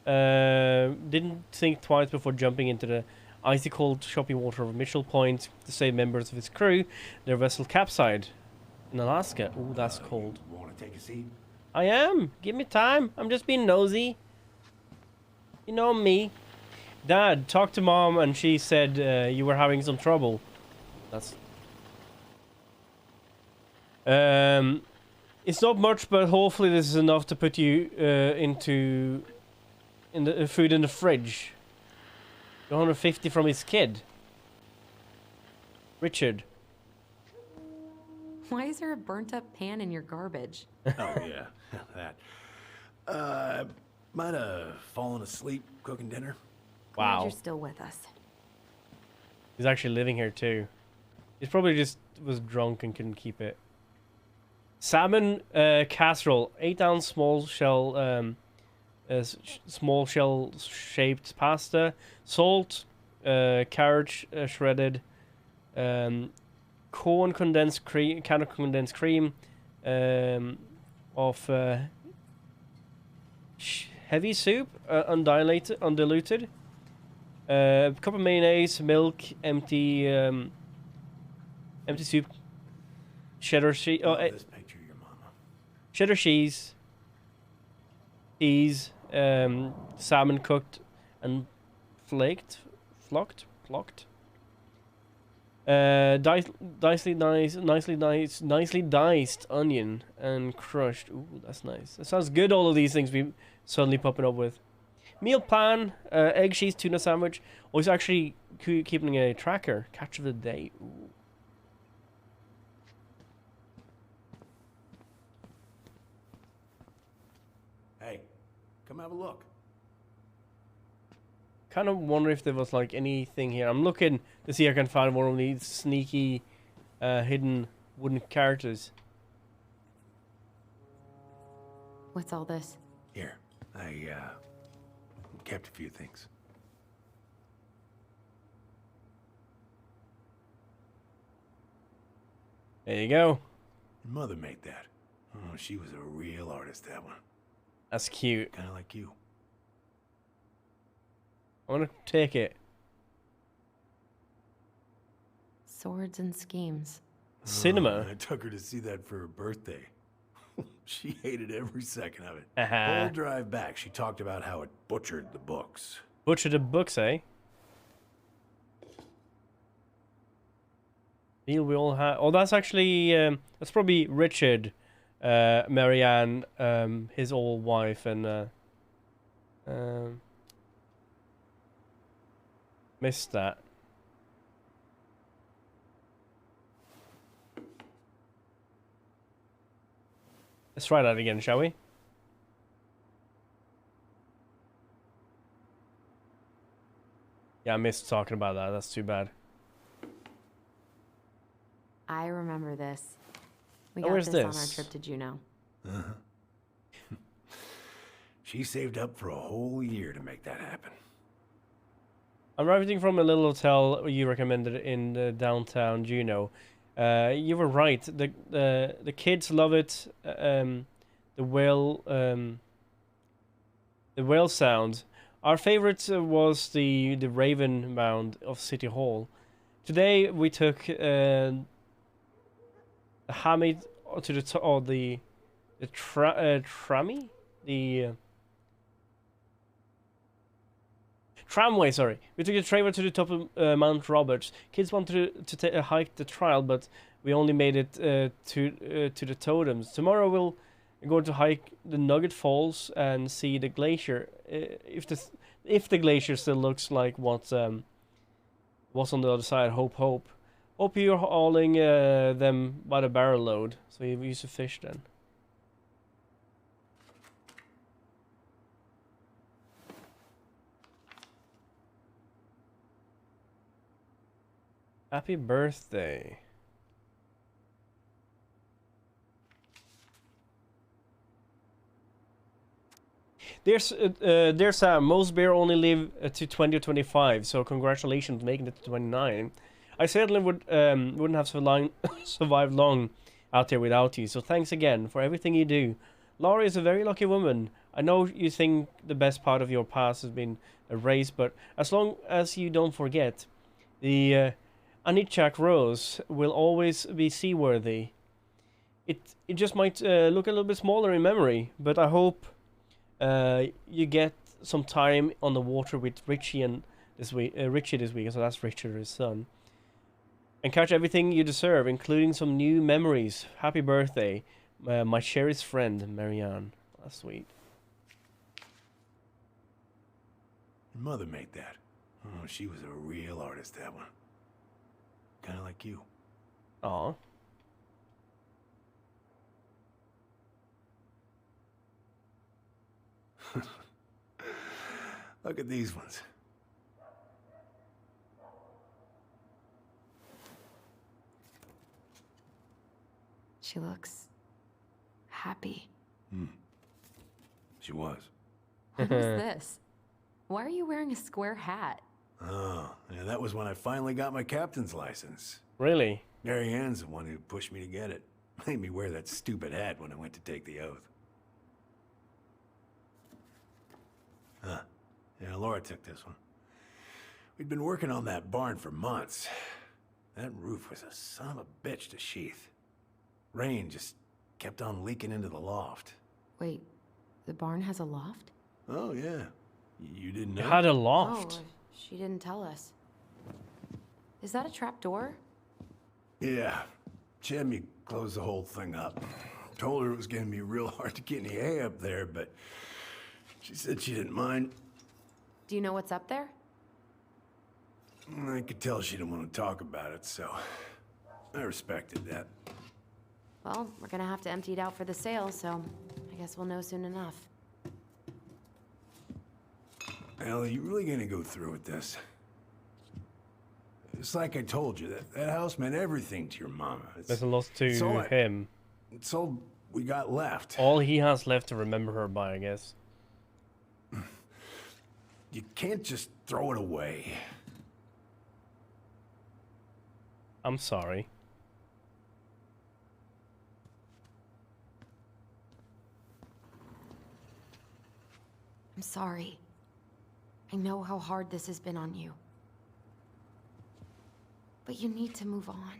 Didn't think twice before jumping into the icy cold choppy water of Mitchell Point to save members of his crew. Their vessel capsized in Alaska. Ooh, that's cold. Want to take a seat? I am. Give me time. I'm just being nosy. You know me. Dad, talked to Mom and she said you were having some trouble. That's... It's not much, but hopefully this is enough to put you into the food in the fridge. 150 from his kid. Richard. Why is there a burnt up pan in your garbage? Oh, yeah. That. Might have fallen asleep cooking dinner. Glad Wow. you're still with us. He's actually living here too. He's probably just was drunk and couldn't keep it. Salmon casserole, 8-ounce small shell shaped pasta, salt, carrot shredded, corn condensed cream, can of condensed cream, of heavy soup, undiluted, cup of mayonnaise, milk, empty soup, cheddar cheese. This picture of your mama. Cheddar cheese, salmon cooked and flocked, nicely diced onion and crushed. Ooh, that's nice. That sounds good. All of these things we suddenly popping up with. Meal plan: egg, cheese, tuna sandwich. Oh, he's actually keeping a tracker. Catch of the day. Ooh. Hey, come have a look. Kind of wonder if there was like anything here. I'm looking to see if I can find one of these sneaky, hidden wooden characters. What's all this? Here, I kept a few things. There you go. Your mother made that. Oh, she was a real artist, that one. That's cute. Kind of like you. I want to take it. Swords and schemes. Cinema. I took her to see that for her birthday. She hated every second of it. Uh-huh. Whole drive back, she talked about how it butchered the books. Butcher the books, eh? Deal we all have. Oh, that's actually that's probably Richard, Marianne, his old wife, and missed that. Let's try that again, shall we? Yeah, I missed talking about that. That's too bad. I remember this. We Oh, got where's this on our this? trip to Juneau. She saved up for a whole year to make that happen. I'm writing from a little hotel you recommended in downtown Juneau. You were right. The kids love it. The whale sound. Our favorite was the Raven Mound of City Hall. Today we took the Hamid to the trammy, tramway. Sorry, we took the tramway to the top of Mount Roberts. Kids wanted to hike the trail, but we only made it to the totems. Tomorrow we'll go to hike the Nugget Falls and see the glacier. If the glacier still looks like what's on the other side. Hope you're hauling them by the barrel load, so you used to fish then. Happy birthday. Dear Sam, most bear only live to 20 or 25, so congratulations making it to 29. I certainly wouldn't have survived long out there without you, so thanks again for everything you do. Laurie is a very lucky woman. I know you think the best part of your past has been erased, but as long as you don't forget, the Anichak Rose will always be seaworthy. It just might look a little bit smaller in memory, but I hope you get some time on the water with Richie this week, so that's Richard, his son, and catch everything you deserve, including some new memories. Happy birthday, my cherished friend Marianne. That's sweet. Your mother made that. Oh, she was a real artist, that one. Kind of like you. Aw. Look at these ones. She looks happy. She was. What was this? Why are you wearing a square hat? Oh, yeah, that was when I finally got my captain's license. Really? Mary Ann's the one who pushed me to get it. Made me wear that stupid hat when I went to take the oath. Huh. Yeah, Laura took this one. We'd been working on that barn for months. That roof was a son of a bitch to sheath. Rain just kept on leaking into the loft. Wait, the barn has a loft? Oh, yeah. You didn't know? It had a loft. Oh, she didn't tell us. Is that a trap door? Yeah. She had me close the whole thing up. Told her it was gonna be real hard to get any hay up there, but she said she didn't mind. Do you know what's up there? I could tell she didn't want to talk about it, so I respected that. Well, we're gonna have to empty it out for the sale, so I guess we'll know soon enough. Ellie, you really gonna go through with this? It's like I told you, that house meant everything to your mama. There's a lot to him. It's all we got left. All he has left to remember her by, I guess. You can't just throw it away. I'm sorry. I'm sorry. I know how hard this has been on you. But you need to move on.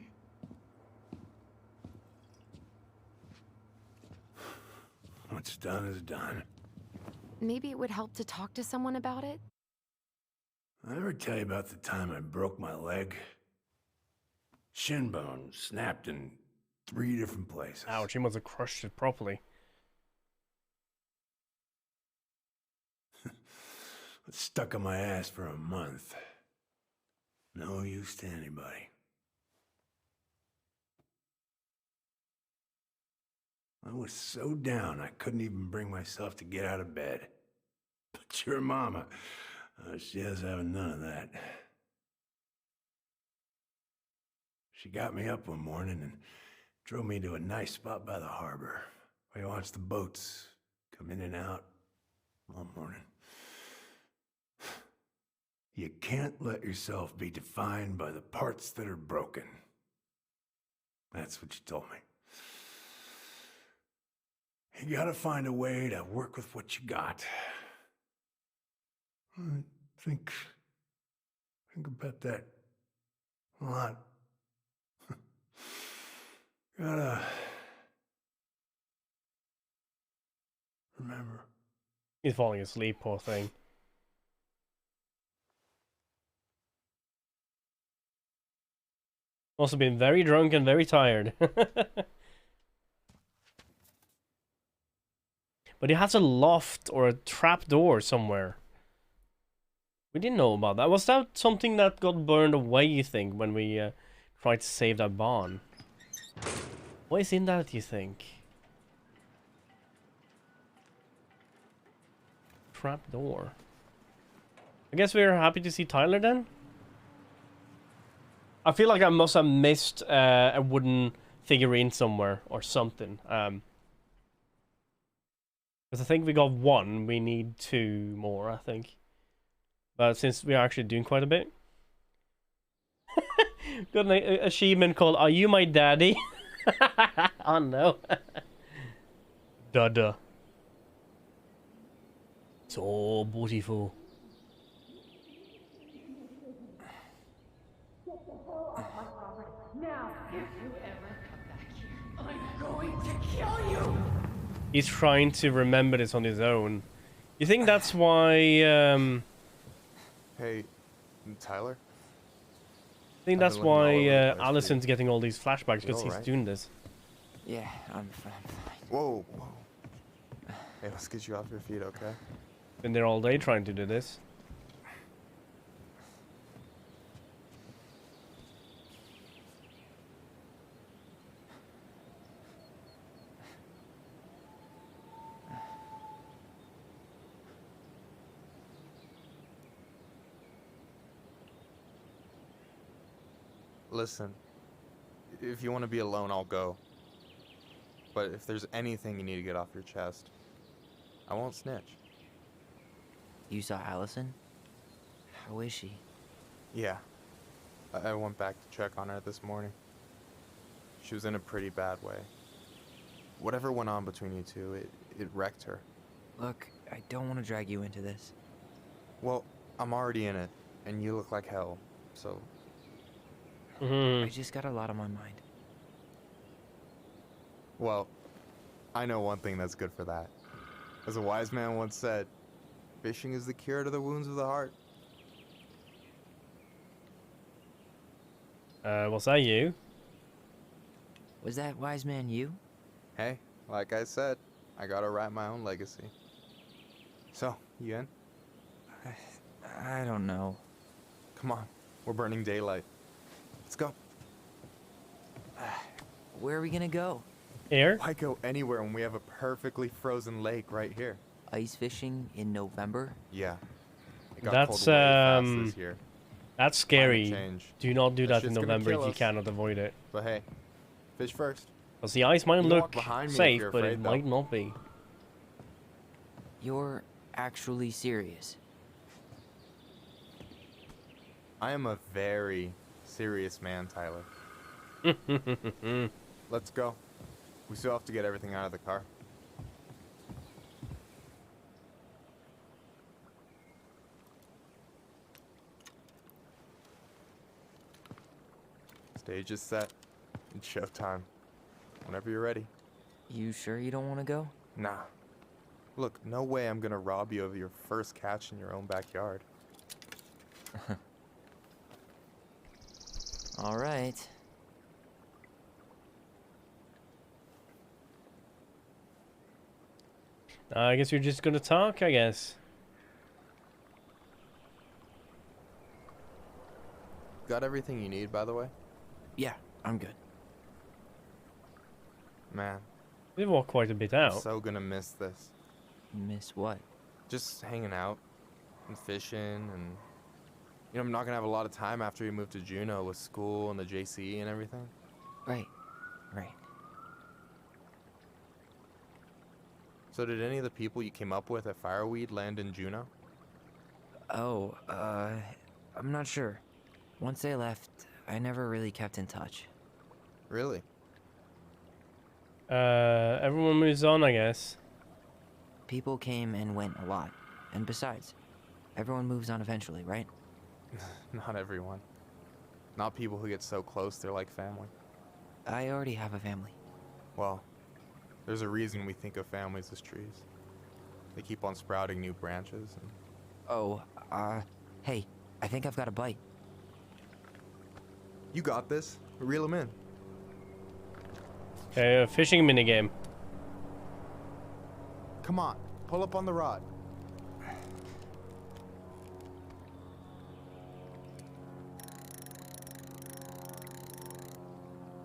What's done is done. Maybe it would help to talk to someone about it? I ever tell you about the time I broke my leg? Shin bone snapped in 3 different places. Ouch, he must have crushed it properly. It's stuck on my ass for a month. No use to anybody. I was so down I couldn't even bring myself to get out of bed. But your mama, she has having none of that. She got me up one morning and drove me to a nice spot by the harbor where you watch the boats come in and out all morning. You can't let yourself be defined by the parts that are broken. That's what you told me. You gotta find a way to work with what you got. I think about that a lot. Gotta remember. He's falling asleep, poor thing. Must have been very drunk and very tired. But he has a loft or a trap door somewhere. We didn't know about that. Was that something that got burned away, you think, when we tried to save that barn? What is in that, you think? Trap door. I guess we're happy to see Tyler then? I feel like I must have missed a wooden figurine somewhere or something. Because I think we got one, we need 2 more, I think. But since we are actually doing quite a bit. Got an achievement called "Are You My Daddy?" Oh no. Dada. So beautiful. Now, if you ever come back here, I'm going to kill you! He's trying to remember this on his own. You think that's why, Hey, Tyler? I think that's I've been looking all why over the place for Allison's getting all these flashbacks, because You he's alright? doing this. Yeah, I'm fine. Whoa, whoa. Hey, let's get you off your feet, okay? Been there all day trying to do this. Listen, if you want to be alone, I'll go. But if there's anything you need to get off your chest, I won't snitch. You saw Allison? How is she? Yeah. I went back to check on her this morning. She was in a pretty bad way. Whatever went on between you two, it wrecked her. Look, I don't want to drag you into this. Well, I'm already in it, and you look like hell, so... I just got a lot on my mind. Well, I know one thing that's good for that. As a wise man once said, fishing is the cure to the wounds of the heart. Was that you? Was that wise man you? Hey, like I said, I gotta write my own legacy. So, you in? I don't know. Come on, we're burning daylight. Let's go. Where are we gonna go? Here? Why go anywhere when we have a perfectly frozen lake right here? Ice fishing in November? Yeah. It got That's cold way fast this year. That's scary. Climate change. Do not do that in shit's gonna November kill if you us. cannot avoid it. But hey, fish first. Because the ice might You can walk look behind me if safe, you're but it afraid, though. might not be. You're actually serious? I am a very serious man, Tyler. Let's go. We still have to get everything out of the car. Stage is set. It's showtime. Whenever you're ready. You sure you don't want to go? Nah. Look, no way I'm gonna rob you of your first catch in your own backyard. All right. I guess you're just gonna talk, I guess. Got everything you need, by the way? Yeah, I'm good. Man. We've walked quite a bit out. I'm so gonna miss this. Miss what? Just hanging out and fishing and... You know, I'm not gonna have a lot of time after we move to Juneau with school and the JC and everything. Right. Right. So did any of the people you came up with at Fireweed land in Juneau? Oh, I'm not sure. Once they left, I never really kept in touch. Really? Everyone moves on, I guess. People came and went a lot. And besides, everyone moves on eventually, right? Not everyone. Not people who get so close they're like family. I already have a family. Well, there's a reason we think of families as trees. They keep on sprouting new branches and... Oh, hey, I think I've got a bite. You got this. Reel them in. Okay, a fishing minigame. Come on, pull up on the rod.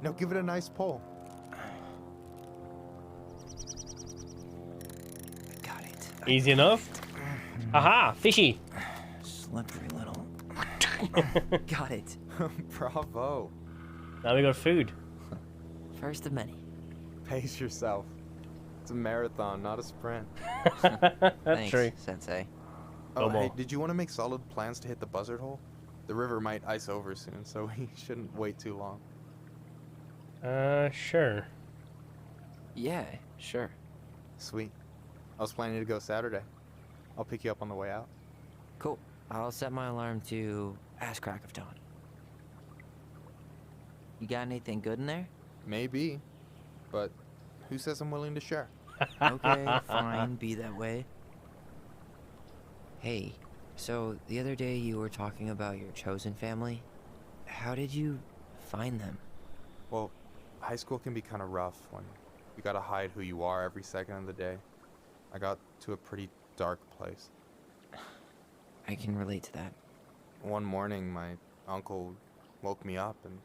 Now give it a nice pull. Got it. Easy enough. Aha, fishy. Slippery little. Got it. Bravo. Now we got food. First of many. Pace yourself. It's a marathon, not a sprint. That's true. Sensei. Oh, Come hey, on. did you want to make solid plans to hit the buzzard hole? The river might ice over soon, so we shouldn't wait too long. Sure. Yeah, sure. Sweet. I was planning to go Saturday. I'll pick you up on the way out. Cool. I'll set my alarm to ass crack of dawn. You got anything good in there? Maybe, but who says I'm willing to share? Okay, fine, be that way. Hey, so the other day you were talking about your chosen family. How did you find them? Well, high school can be kind of rough when you gotta hide who you are every second of the day. I got to a pretty dark place. I can relate to that. One morning, my uncle woke me up and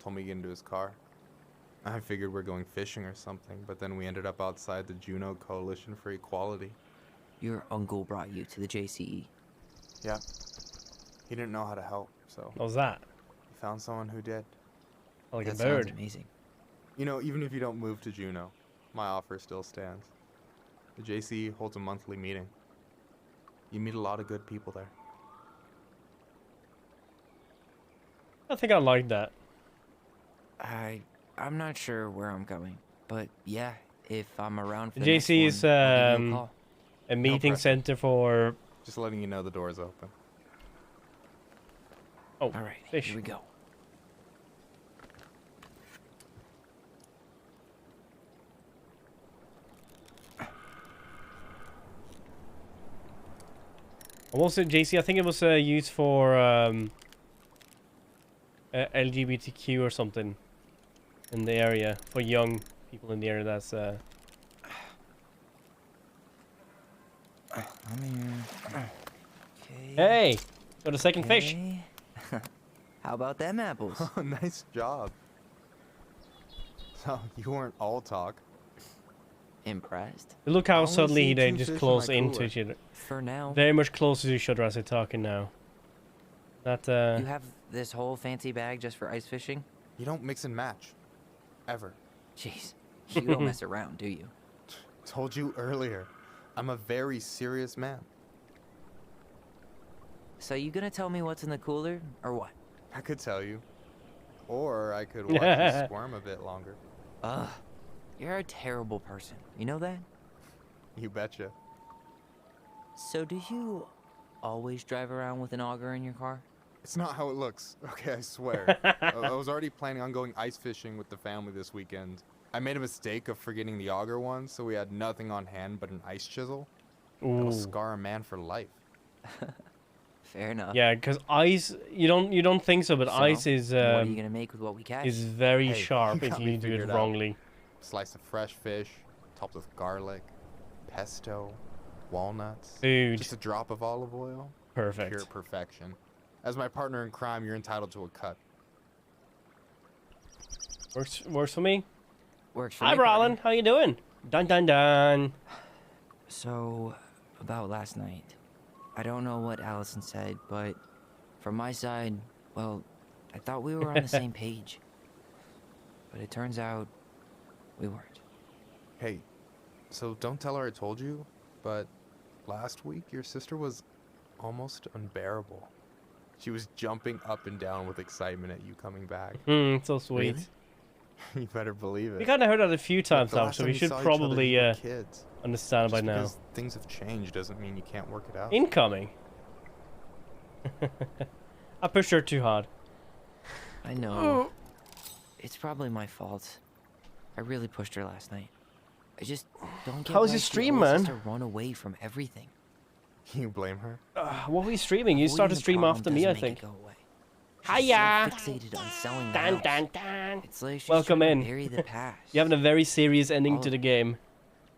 told me to get into his car. I figured we're going fishing or something, but then we ended up outside the Juneau Coalition for Equality. Your uncle brought you to the JCE. Yeah. He didn't know how to help, so... What was that? He found someone who did. Like That a bird. sounds amazing. You know, even if you don't move to Juneau, my offer still stands. The JCE holds a monthly meeting. You meet a lot of good people there. I think I like that. I'm not sure where I'm going, but yeah, if I'm around for The the next JC one, is I'll give you a call. a meeting pressure. center for. Just letting you know the door's open. Oh, All right, fish. here we go. What was it, JC? I think it was used for LGBTQ or something in the area for young people in the area. That's I'm here. Okay. Hey, got a second fish. Okay. How about them apples? Oh, nice job. So, you weren't all talk. Impressed? Look I how only suddenly see they 2 just fish in close my into cooler. each other. For now. Very much closer to each other as they're talking now. That You have this whole fancy bag just for ice fishing? You don't mix and match. Ever. Jeez, you don't mess around, do you? Told you earlier. I'm a very serious man. So you gonna tell me what's in the cooler, or what? I could tell you. Or I could watch you squirm a bit longer. Ugh, you're a terrible person. You know that? You betcha. So do you always drive around with an auger in your car? It's not how it looks. Okay, I swear. I was already planning on going ice fishing with the family this weekend. I made a mistake of forgetting the auger one, so we had nothing on hand but an ice chisel. That'll Ooh. scar a man for life. Fair enough. Yeah, because ice, you don't think so, but So, ice is what are you gonna make with what we catch? is very Hey, sharp you if got you me do it figured out. wrongly. Slice of fresh fish, topped with garlic, pesto, walnuts. Food. Just a drop of olive oil. Perfect. Pure perfection. As my partner in crime, you're entitled to a cut. Works for me. Works for Hi, me, partner. Brolin. How you doing? Dun dun dun. So, about last night. I don't know what Allison said, but from my side, well, I thought we were on the same page. But it turns out we weren't. Hey, so don't tell her I told you, but last week your sister was almost unbearable. She was jumping up and down with excitement at you coming back. So sweet. Really? You better believe it. We kind of heard that a few times The now, last so time we you should saw each other, probably you were kids. understand by Just now. because things have changed doesn't mean you can't work it out. Incoming. I pushed her too hard. I know. It's probably my fault. I really pushed her last night. I just don't get How was why your she stream, always has man? to run away from everything. You blame her? What were you streaming? You started Avoiding the stream problem after me, I doesn't make think. it go away. She's Hiya! so fixated on selling the Dun house. dun dun. It's like she's Welcome trying in. to bury the past. You're having a very serious ending All to of the it. game.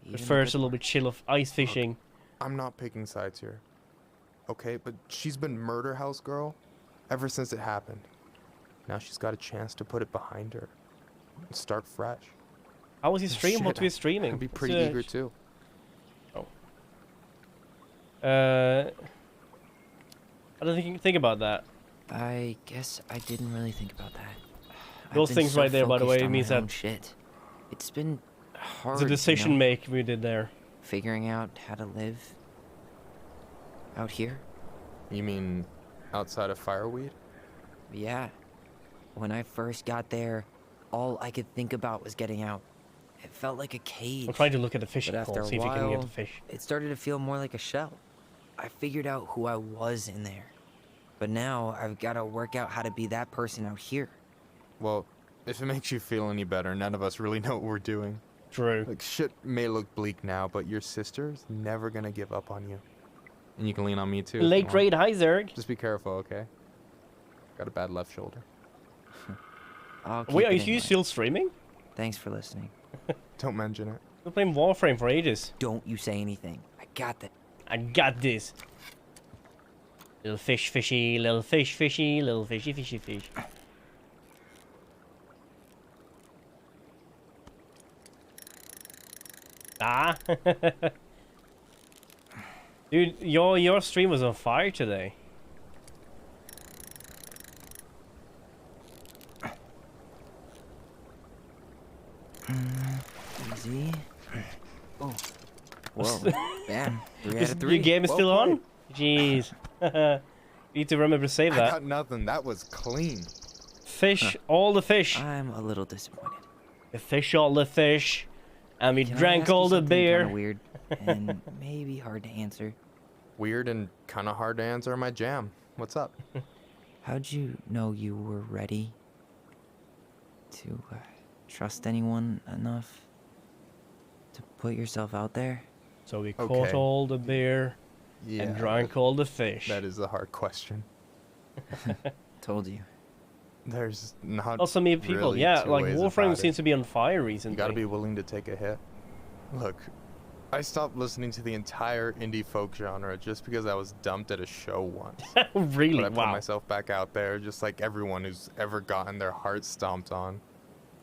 But Even the first, good a little bit chill of ice fishing. I'm not picking sides here. Okay, but she's been murder house girl ever since it happened. Now she's got a chance to put it behind her and start fresh. How was your stream? What Shit, were you streaming? I'd be What's pretty your- eager too. I don't think about that. I guess I didn't really think about that. Those things right there, by the way, means that shit. It's been hard. it's a decision make we did there. Figuring out how to live out here. You mean outside of Fireweed? Yeah. When I first got there, all I could think about was getting out. It felt like a cage. I'm trying to look at the fishing But after pole, a see if you can get while, the fish. it started to feel more like a shell. I figured out who I was in there. But now I've got to work out how to be that person out here. Well, if it makes you feel any better, none of us really know what we're doing. True. Like, shit may look bleak now, but your sister's never gonna give up on you. And you can lean on me too. Late raid, hi Zerg. Just be careful, okay? Got a bad left shoulder. Wait, are you still streaming? Thanks for listening. Don't mention it. We're playing Warframe for ages. Don't you say anything. I got that. I got this. Little fish fishy, little fish fishy, little fishy fishy fish. Ah. Dude, your stream was on fire today. Easy. Oh. Whoa. Bam. 3 out of 3. Your game is still on? Jeez. You need to remember to save that. I got nothing. That was clean. Fish, all the fish. I'm a little disappointed. The fish, all the fish. And we Can I drank ask you all the something beer. kinda weird and maybe hard to answer. Weird and kind of hard to answer my jam. What's up? How'd you know you were ready to trust anyone enough to put yourself out there? So we caught all the beer and drank all the fish. That is a hard question. Told you. There's not Also meet people, really yeah, two like ways Warframe about seems it. to be on fire recently. You gotta be willing to take a hit. Look, I stopped listening to the entire indie folk genre just because I was dumped at a show once. Really? But I put Wow. myself back out there just like everyone who's ever gotten their heart stomped on.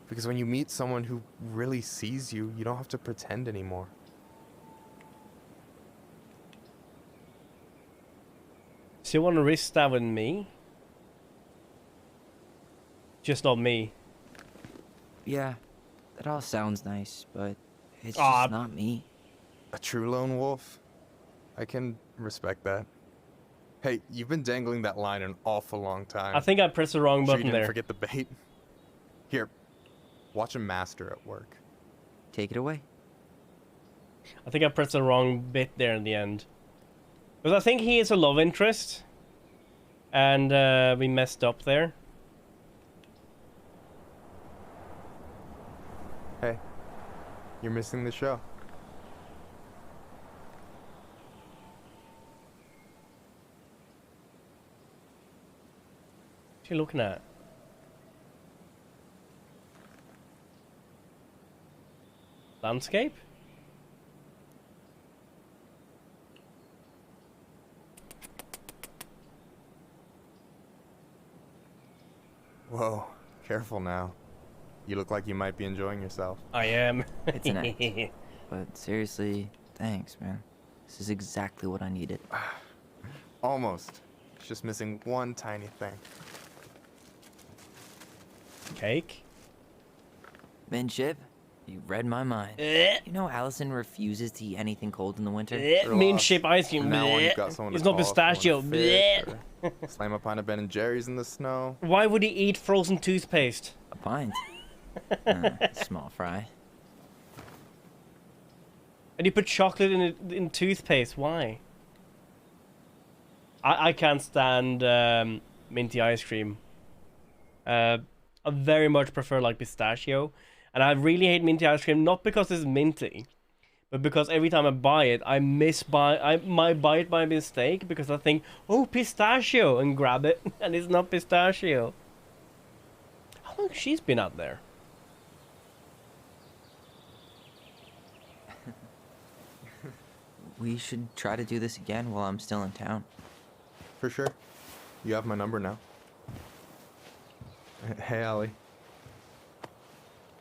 Because when you meet someone who really sees you, you don't have to pretend anymore. So you want to risk that with me? Just not me. Yeah, that all sounds nice, but it's Ah. just not me. A true lone wolf? I can respect that. Hey, you've been dangling that line an awful long time. I think I pressed the wrong Sure button you didn't there. forget the bait? Here, watch a master at work. Take it away. I think I pressed the wrong bit there in the end. Because I think he is a love interest. And we messed up there. Hey, you're missing the show. What are you looking at? Landscape? Whoa, careful now. You look like you might be enjoying yourself. I am. It's an act. But seriously, thanks, man. This is exactly what I needed. Almost. It's just missing one tiny thing. Cake? Minship, you read my mind. Eh. You know Allison refuses to eat anything cold in the winter? Mean ship ice cream. From now on, you've Bleh. got someone to It's not call if you pistachio. want a fish Bleh. or slam a pint of Ben & Jerry's in the snow. Why would he eat frozen toothpaste? A pint. Small fry. And you put chocolate in toothpaste. Why? I can't stand minty ice cream. I very much prefer like pistachio, and I really hate minty ice cream not because it's minty, but because every time I buy it, I might buy it by mistake because I think, oh, pistachio, and grab it, and it's not pistachio. How long has she's been out there? We should try to do this again while I'm still in town. For sure. You have my number now. Hey, Allie.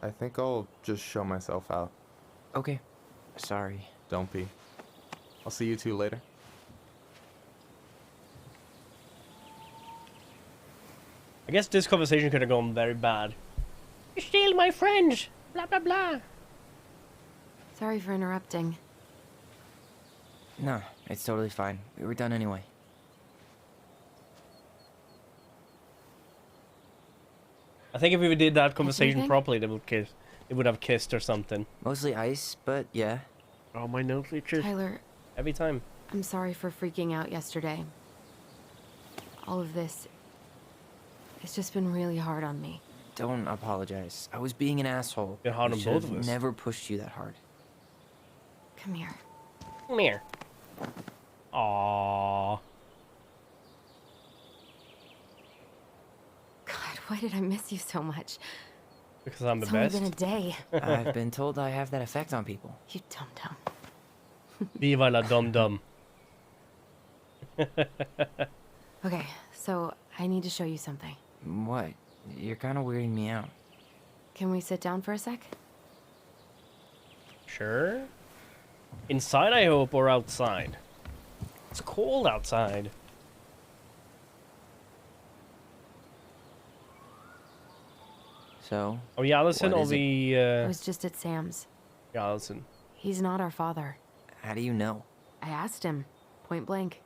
I think I'll just show myself out. Okay. Sorry. Don't be. I'll see you two later. I guess this conversation could have gone very bad. You steal my friends! Blah blah blah. Sorry for interrupting. No, it's totally fine. We were done anyway. I think if we did that conversation anything? properly, they would kiss. They would have kissed or something. Mostly ice, but yeah. Oh, my note features. Tyler, Every time. I'm sorry for freaking out yesterday. All of this, it's just been really hard on me. Don't apologize. I was being an asshole. Been hard I on should've both of us. Never pushed you that hard. Come here. Come here. Aww. God, why did I miss you so much? Because I'm the It's best. only been a day. I've been told I have that effect on people. You dum-dum. Viva la dum dum. Okay, so I need to show you something. What? You're kind of weirding me out. Can we sit down for a sec? Sure. Inside, I hope, or outside? It's cold outside. So? Are we Allison what or is it? we, I was just at Sam's. Allison? He's not our father. How do you know? I asked him, point blank.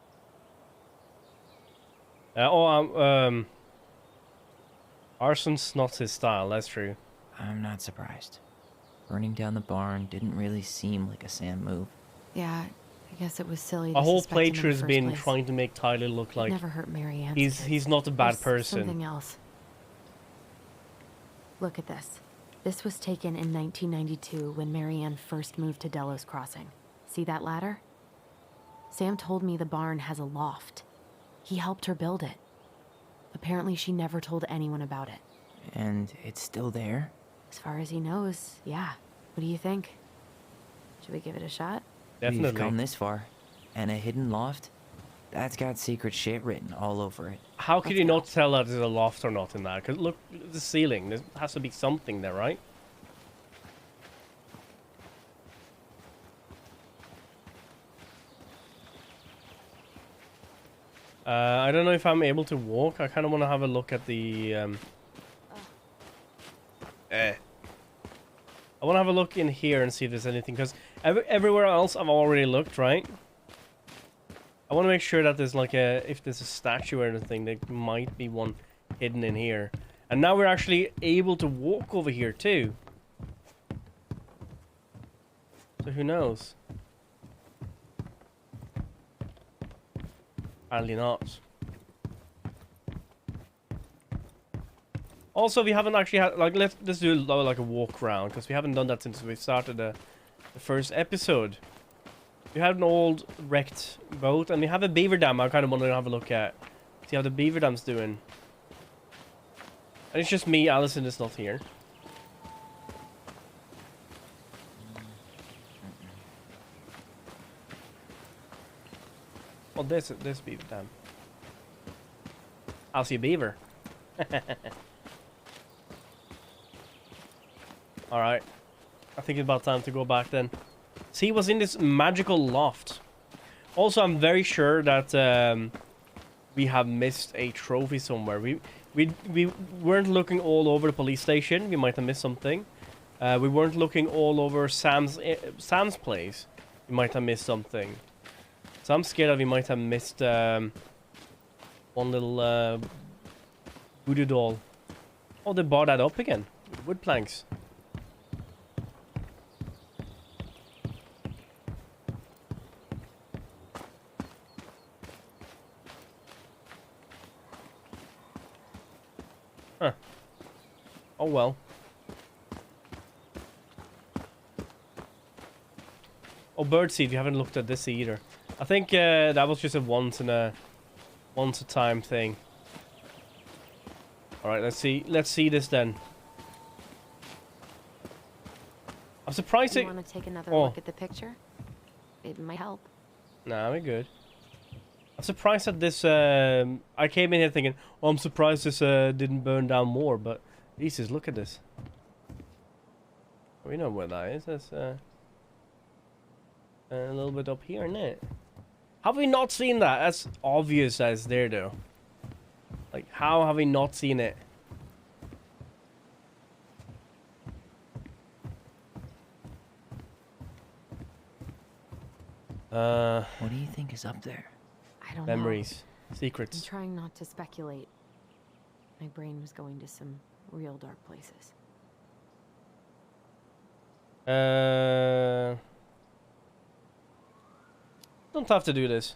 Arson's not his style, that's true. I'm not surprised. Burning down the barn didn't really seem like a Sam move. Yeah, I guess it was silly. A to whole suspect him in playthrough the has first been place. trying to make Tyler look like Never hurt Mary Ann's he's kids. not a bad There's person. Something else. Look at this. This was taken in 1992 when Mary Ann first moved to Delos Crossing. See that ladder? Sam told me the barn has a loft. He helped her build it. Apparently she never told anyone about it. And it's still there? As far as he knows, yeah. What do you think? Should we give it a shot? Definitely. We've come this far. And a hidden loft? That's got secret shit written all over it. How could you not tell that there's a loft or not in that? Because look, the ceiling. There has to be something there, right? I don't know if I'm able to walk. I kind of want to have a look at the... I want to have a look in here and see if there's anything. Because everywhere else I've already looked, right? I want to make sure that there's like a... If there's a statue or anything, there might be one hidden in here. And now we're actually able to walk over here too. So who knows? Apparently not. Also, we haven't actually had... Like, let's do like a walk around. Because we haven't done that since we started the first episode. We have an old wrecked boat. And we have a beaver dam I kind of want to have a look at. See how the beaver dam's doing. And it's just me, Allison is not here. Oh, this beaver dam. I'll see a beaver. Alright. I think it's about time to go back then. See, what's in this magical loft. Also, I'm very sure that we have missed a trophy somewhere. We weren't looking all over the police station. We might have missed something. We weren't looking all over Sam's place. We might have missed something. So I'm scared that we might have missed one little voodoo doll. Oh, they bought that up again. Wood planks. Huh. Oh well. Oh, birdseed, you haven't looked at this either. I think that was just a once a time thing. All right, let's see this then. I'm surprised. You want to take another Oh. look at the picture? It might help. Nah, we're good. I'm surprised that this. I came in here thinking, oh, I'm surprised this didn't burn down more, but Jesus, look at this. We know where that is. That's a little bit up here, isn't it? Have we not seen that? That's obvious that it's there, though. Like, how have we not seen it? What do you think is up there? I don't Memories, know. secrets. I'm trying not to speculate. My brain was going to some real dark places. Don't have to do this.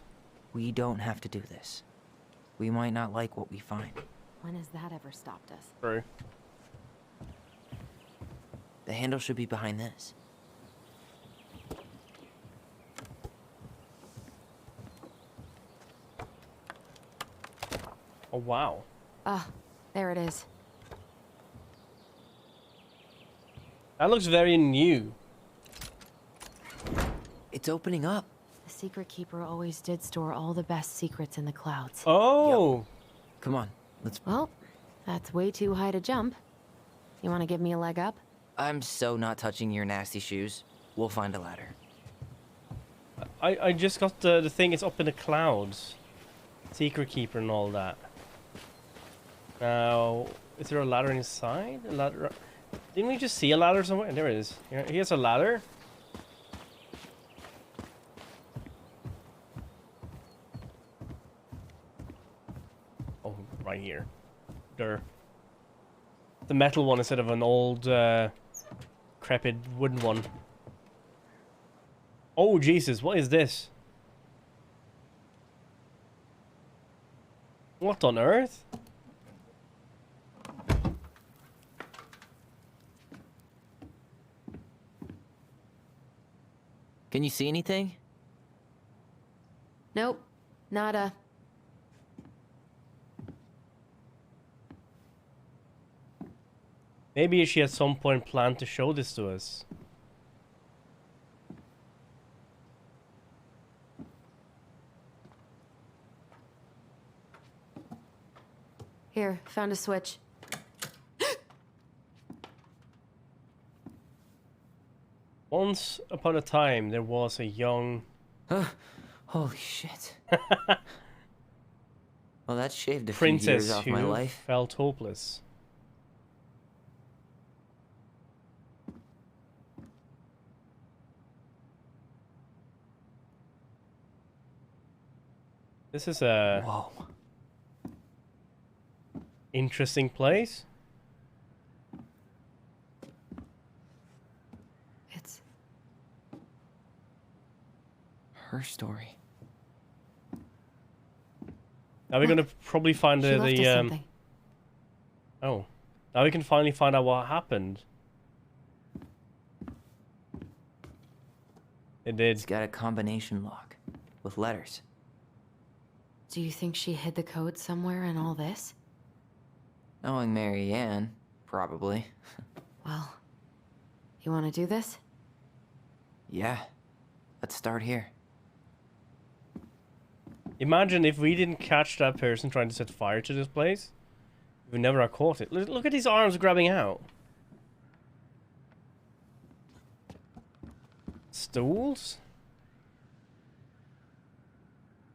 We don't have to do this. We might not like what we find. When has that ever stopped us? True. The handle should be behind this. Oh, wow. Ah, there it is. That looks very new. It's opening up. The secret keeper always did store all the best secrets in the clouds. Oh! Yep. Come on, let's... Well, that's way too high to jump. You want to give me a leg up? I'm so not touching your nasty shoes. We'll find a ladder. I just got the thing, it's up in the clouds. Secret keeper and all that. Now, is there a ladder inside? A ladder? Didn't we just see a ladder somewhere? There it is. Here's a ladder. Oh, right here. There. The metal one instead of an old, crepid wooden one. Oh, Jesus, what is this? What on earth? Can you see anything? Nope, nada. Maybe she at some point planned to show this to us. Here, found a switch. Once upon a time, there was a young... Holy shit. Well, that shaved a few princess years off who my life. felt hopeless. This is a... Whoa. Interesting place. It's her story. Now we're gonna probably find she left us something. Oh, now we can finally find out what happened. It did. It's got a combination lock with letters. Do you think she hid the code somewhere in all this? Knowing Mary Ann, probably. Well, you want to do this? Yeah. Let's start here. Imagine if we didn't catch that person trying to set fire to this place. We never have caught it. Look at his arms grabbing out. Stools?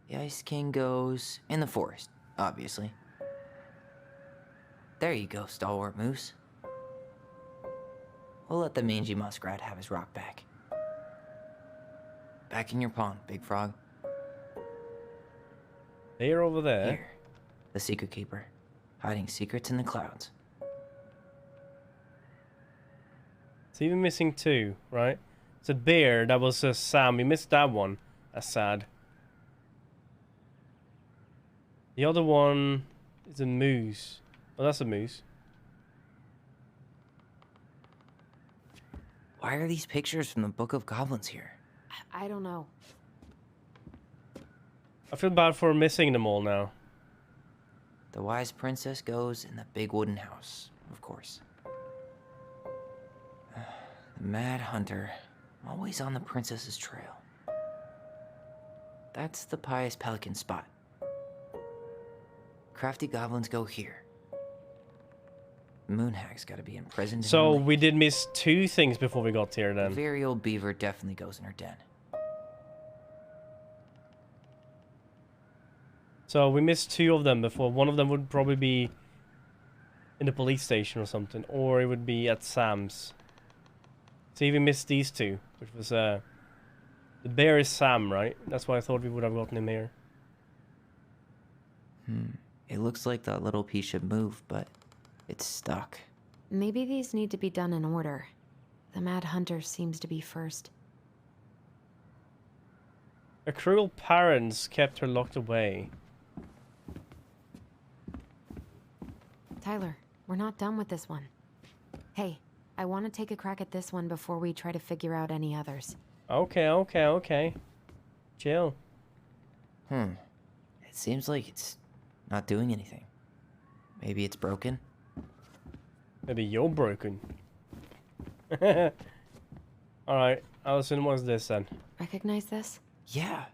The Ice King goes in the forest, obviously. There you go, stalwart moose. We'll let the mangy muskrat have his rock back. Back in your pond, big frog. They're over there. Here, the secret keeper, hiding secrets in the clouds. It's even missing two, right? It's a bear. That was Sam. We missed that one. That's sad. The other one is a moose. Oh, that's a moose. Why are these pictures from the Book of Goblins here? I don't know. I feel bad for missing them all now. The wise princess goes in the big wooden house, of course. The mad hunter, always on the princess's trail. That's the pious pelican spot. Crafty goblins go here. Moonhag's gotta be imprisoned in So her lake. we did miss two things before we got here The then. very old beaver definitely goes in her den. So we missed 2 of them before. One of them would probably be in the police station or something, or it would be at Sam's. So we missed these 2, which was the bear is Sam, right? That's why I thought we would have gotten him here. It looks like that little piece should move, but it's stuck. Maybe these need to be done in order. The Mad Hunter seems to be first. Her cruel parents kept her locked away. Tyler, we're not done with this one. Hey, I want to take a crack at this one before we try to figure out any others. Okay. Chill. It seems like it's not doing anything. Maybe it's broken? Maybe you're broken. Alright, Allison, what's this then? Recognize this? Yeah.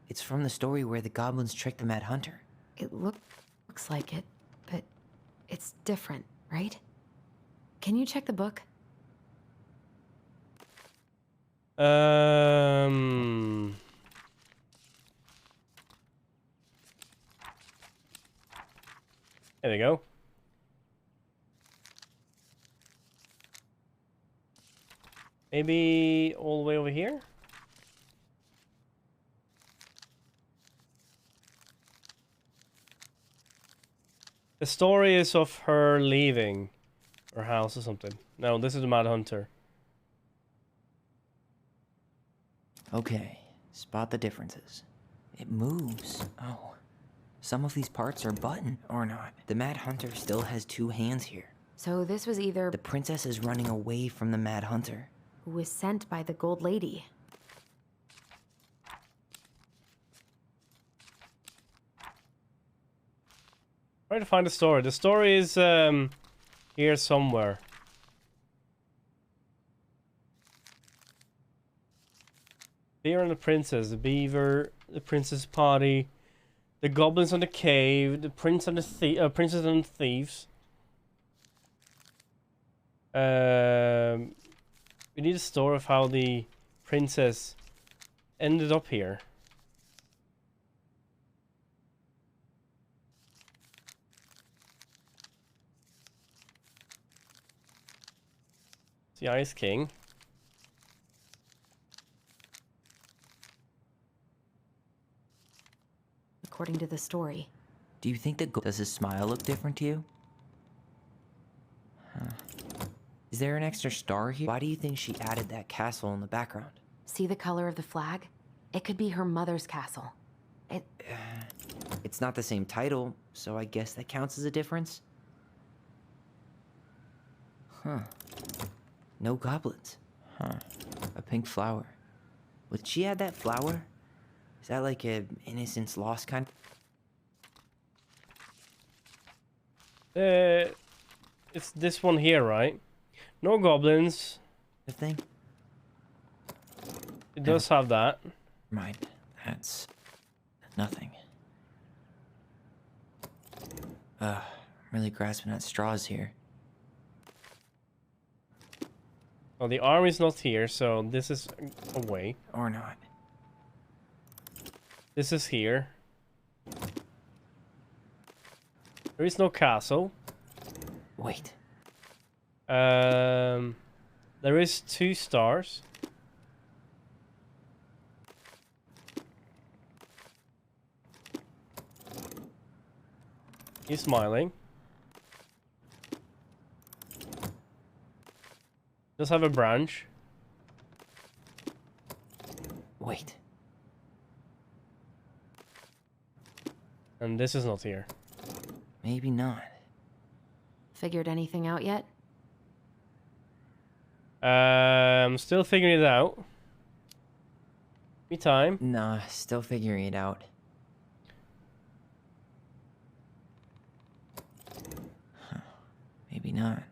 It's from the story where the goblins tricked the Mad Hunter. It looks like it, but it's different, right? Can you check the book? There we go. Maybe all the way over here? The story is of her leaving her house or something. No, this is the Mad Hunter. Okay, spot the differences. It moves. Oh. Some of these parts are button or not. The Mad Hunter still has 2 hands here. So this was either The princess is running away from the Mad Hunter. who was sent by the Gold Lady. Try to find the story. The story is here somewhere. Bear and the princess, the beaver, the princess party, the goblins and the cave, the prince and the princess and the thieves. We need a story of how the princess ended up here. It's the Ice King. According to the story. Do you think does his smile look different to you? Huh. Is there an extra star here? Why do you think she added that castle in the background? See the color of the flag? It could be her mother's castle. It's not the same title, so I guess that counts as a difference. Huh. No goblins. Huh. A pink flower. Would she add that flower? Is that like a innocence lost kind? It's this one here, right? No goblins. The thing? It does have that. Right. That's nothing. I'm really grasping at straws here. Well, the arm is not here, so this is away. Or not. This is here. There is no castle. Wait. There is 2 stars. He's smiling. Does have a branch. Wait. And this is not here. Maybe not. Figured anything out yet? I'm still figuring it out. Me time. Nah, still figuring it out. Huh. Maybe not.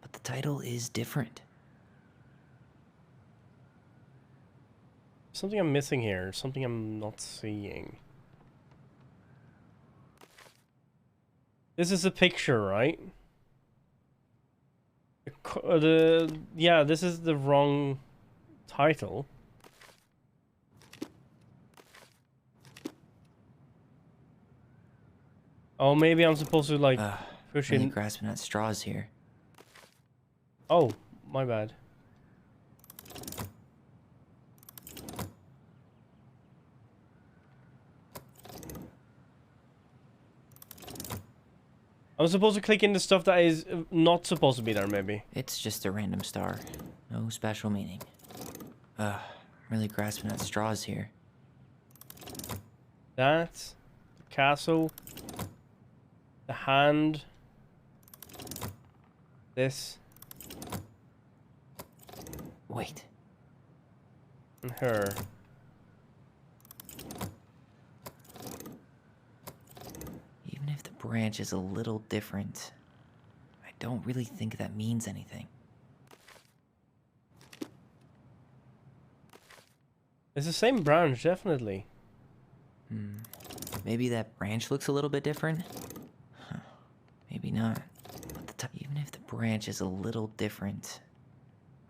But the title is different. Something I'm missing here. Something I'm not seeing. This is a picture, right? Yeah, this is the wrong title. Oh, maybe I'm supposed to like push really in. grasping at straws here. Oh, my bad. I'm supposed to click in the stuff that is not supposed to be there, maybe. It's just a random star. No special meaning. Really grasping at straws here. That, the castle, the hand, this. Wait. And her. Even if the branch is a little different, I don't really think that means anything. It's the same branch, definitely. Maybe that branch looks a little bit different? Huh. Maybe not. But even if the branch is a little different,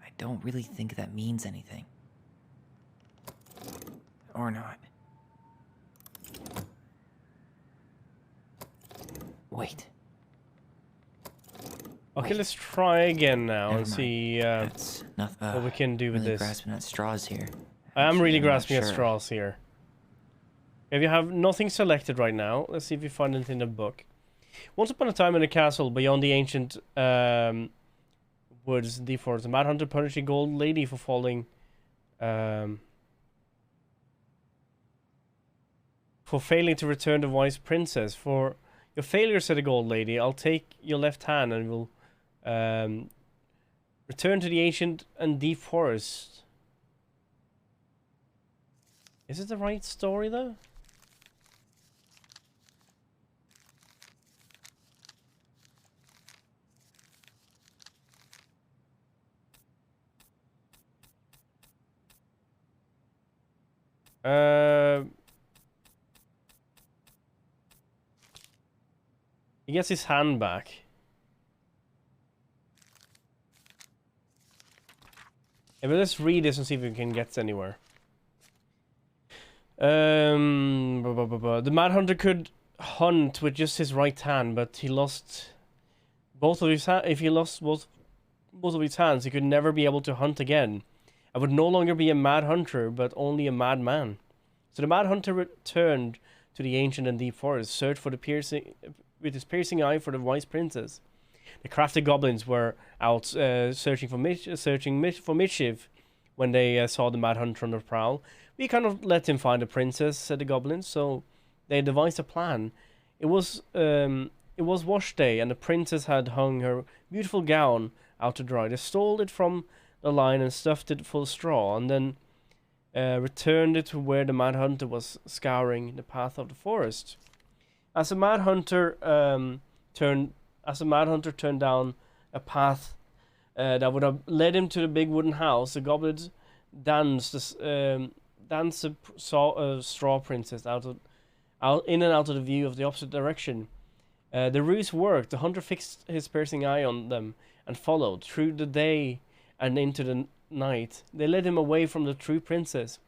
I don't really think that means anything. Or not. Wait. Okay, let's try again now Never and mind. see what we can do with really this. grasping at straws here. I am Actually, really I'm not grasping at sure. straws here. If you have nothing selected right now, let's see if you find anything in the book. Once upon a time in a castle beyond the ancient woods, the forest, a mad hunter punished a gold lady for falling, for failing to return the wise princess. For your failure, said the gold lady, I'll take your left hand and will return to the ancient and deep forest. Is it the right story though? He gets his hand back. Yeah, but let's read this and see if we can get anywhere. The Mad Hunter could hunt with just his right hand, but he lost both of his hands. If he lost both of his hands, he could never be able to hunt again. I would no longer be a mad hunter, but only a madman. So the Mad Hunter returned to the ancient and deep forest, searched for with his piercing eye for the wise princess. The crafty goblins were out searching for mischief when they saw the Mad Hunter on the prowl. We kind of let him find the princess, said the goblins. So they devised a plan. It was wash day, and the princess had hung her beautiful gown out to dry. They stole it from the line and stuffed it full of straw, and then returned it to where the Mad Hunter was scouring the path of the forest. As the Mad Hunter turned down a path that would have led him to the big wooden house, the goblins danced the straw princess out in and out of the view of the opposite direction. The ruse worked. The hunter fixed his piercing eye on them and followed through the day and into the night. They led him away from the true princess.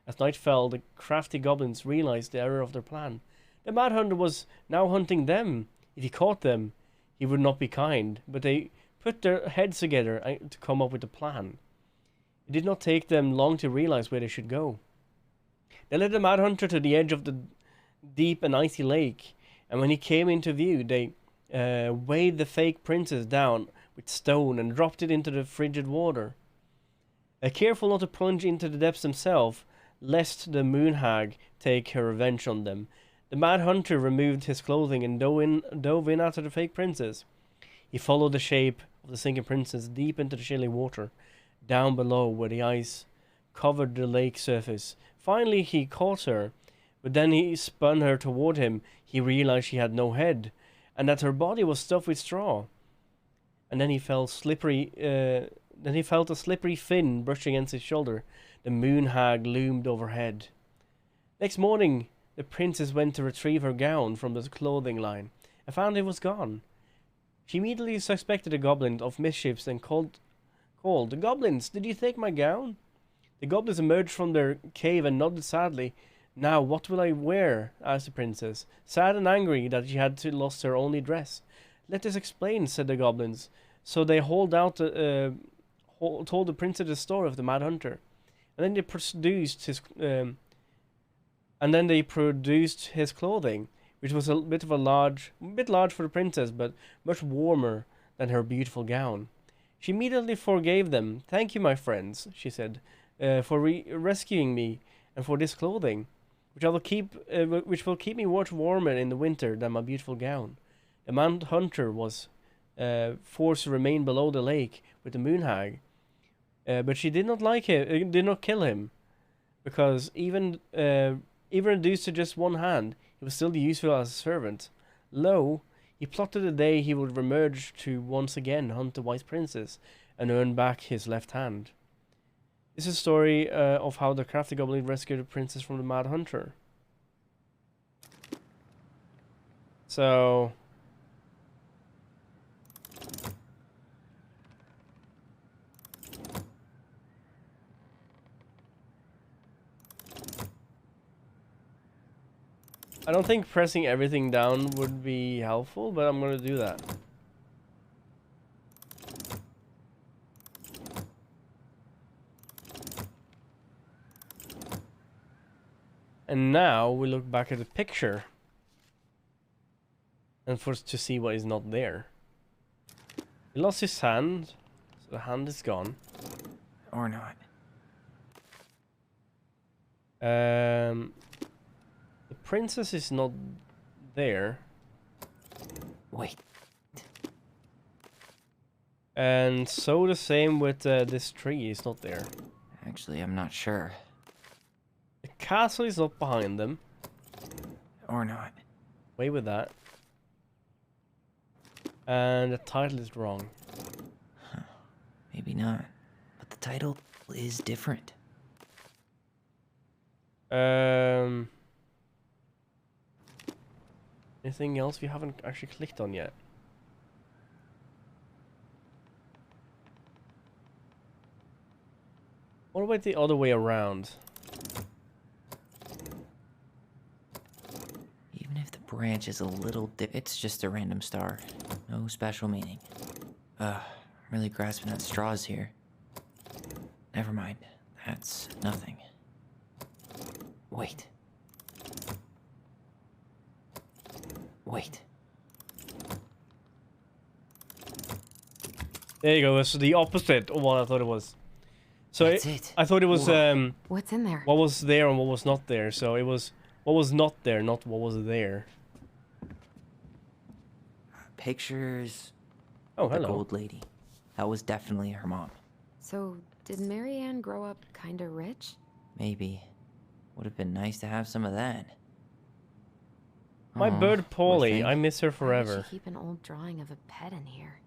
As night fell, the crafty goblins realized the error of their plan. The Mad Hunter was now hunting them. If he caught them, he would not be kind. But they put their heads together to come up with a plan. It did not take them long to realize where they should go. They led the Mad Hunter to the edge of the deep and icy lake, and when he came into view, they weighed the fake princess down with stone and dropped it into the frigid water. Careful not to plunge into the depths himself, lest the moon hag take her revenge on them, the Mad Hunter removed his clothing and dove in after the fake princess. He followed the shape of the sinking princess deep into the chilly water, down below where the ice covered the lake surface. Finally he caught her, but then he spun her toward him. He realized she had no head, and that her body was stuffed with straw. And then he felt a slippery fin brush against his shoulder. The moon hag loomed overhead. Next morning, the princess went to retrieve her gown from the clothing line and found it was gone. She immediately suspected a goblin of mischiefs and called, "The goblins, did you take my gown?" The goblins emerged from their cave and nodded sadly. Now, what will I wear? Asked the princess, sad and angry that she had lost her only dress. Let us explain, said the goblins. So they told the princess the story of the Mad Hunter, and then they produced his clothing, which was a bit large for the princess, but much warmer than her beautiful gown. She immediately forgave them. Thank you, my friends, she said, for rescuing me and for this clothing, which will keep me much warmer in the winter than my beautiful gown. The Mad Hunter was forced to remain below the lake with the moon hag, but she did not kill him, because even reduced to just one hand, he was still useful as a servant. Lo, he plotted the day he would remerge to once again hunt the White Princess and earn back his left hand. This is a story of how the crafty goblin rescued the princess from the Mad Hunter. So... I don't think pressing everything down would be helpful, but I'm gonna do that. And now we look back at the picture and to see what is not there. He lost his hand, so the hand is gone. Or not. The princess is not there. Wait. And so the same with this tree is not there. Actually, I'm not sure. The castle is not behind them. Or not. Away with that. And the title is wrong. Huh. Maybe not. But the title is different. Anything else we haven't actually clicked on yet? What about the other way around? Even if the branch is a little it's just a random star. No special meaning. I'm really grasping at straws here. Never mind. That's nothing. Wait. Wait. There you go. So the opposite of what I thought it was. So That's it. I thought it was What's in there? what was there and what was not there. So it was what was not there, not what was there. Pictures. Oh, The hello. gold lady. That was definitely her mom. So, did Marianne grow up kinda rich? Maybe. Would have been nice to have some of that. My Aw, bird poor Polly, thing. I miss her Why would forever. she keep an old drawing of a pet in here?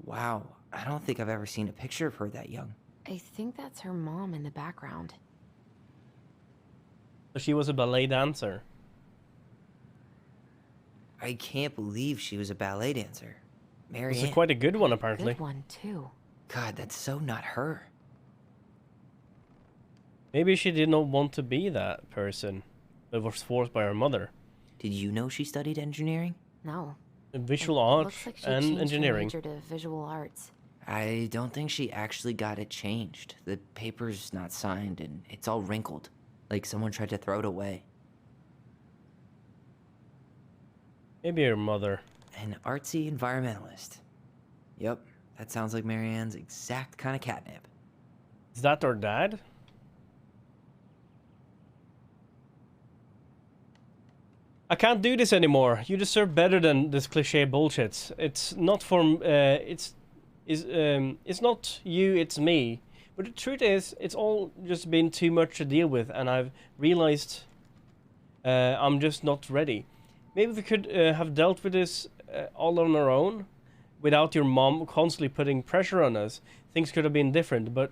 Wow, I don't think I've ever seen a picture of her that young. I think that's her mom in the background. So she was a ballet dancer. I can't believe she was a ballet dancer. This Marianne. is quite a good one, apparently. Good one, too. God, that's so not her. Maybe she did not want to be that person, but was forced by her mother. Did you know she studied engineering? No. Visual It art looks like she and changed her engineering. major to visual arts. I don't think she actually got it changed. The paper's not signed and it's all wrinkled. Like someone tried to throw it away. Maybe her mother. An artsy environmentalist. Yep, that sounds like Marianne's exact kind of catnip. Is that her dad? I can't do this anymore. You deserve better than this cliche bullshit. It's not from it's not you, it's me. But the truth is, it's all just been too much to deal with, and I've realized I'm just not ready. Maybe we could have dealt with this all on our own, without your mom constantly putting pressure on us. Things could have been different, but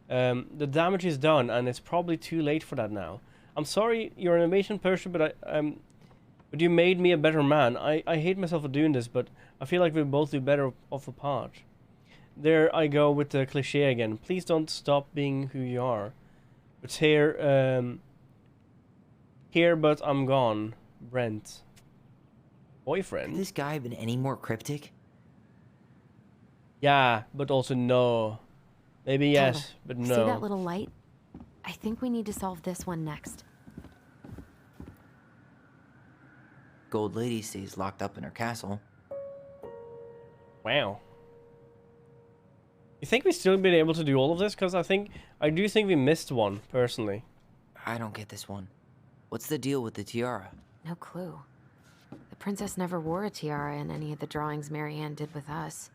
the damage is done, and it's probably too late for that now. I'm sorry, you're an amazing person, but but you made me a better man. I hate myself for doing this, but I feel like we both do better off apart. There I go with the cliche again. Please don't stop being who you are. It's here, here, but I'm gone. Brent. Boyfriend? Could this guy have been any more cryptic? Yeah, but also no. Maybe yes, but no. See that little light? I think we need to solve this one next. Gold Lady stays locked up in her castle. Wow. You think we've still been able to do all of this? Because I do think we missed one, personally. I don't get this one. What's the deal with the tiara? No clue. The princess never wore a tiara in any of the drawings Marianne did with us.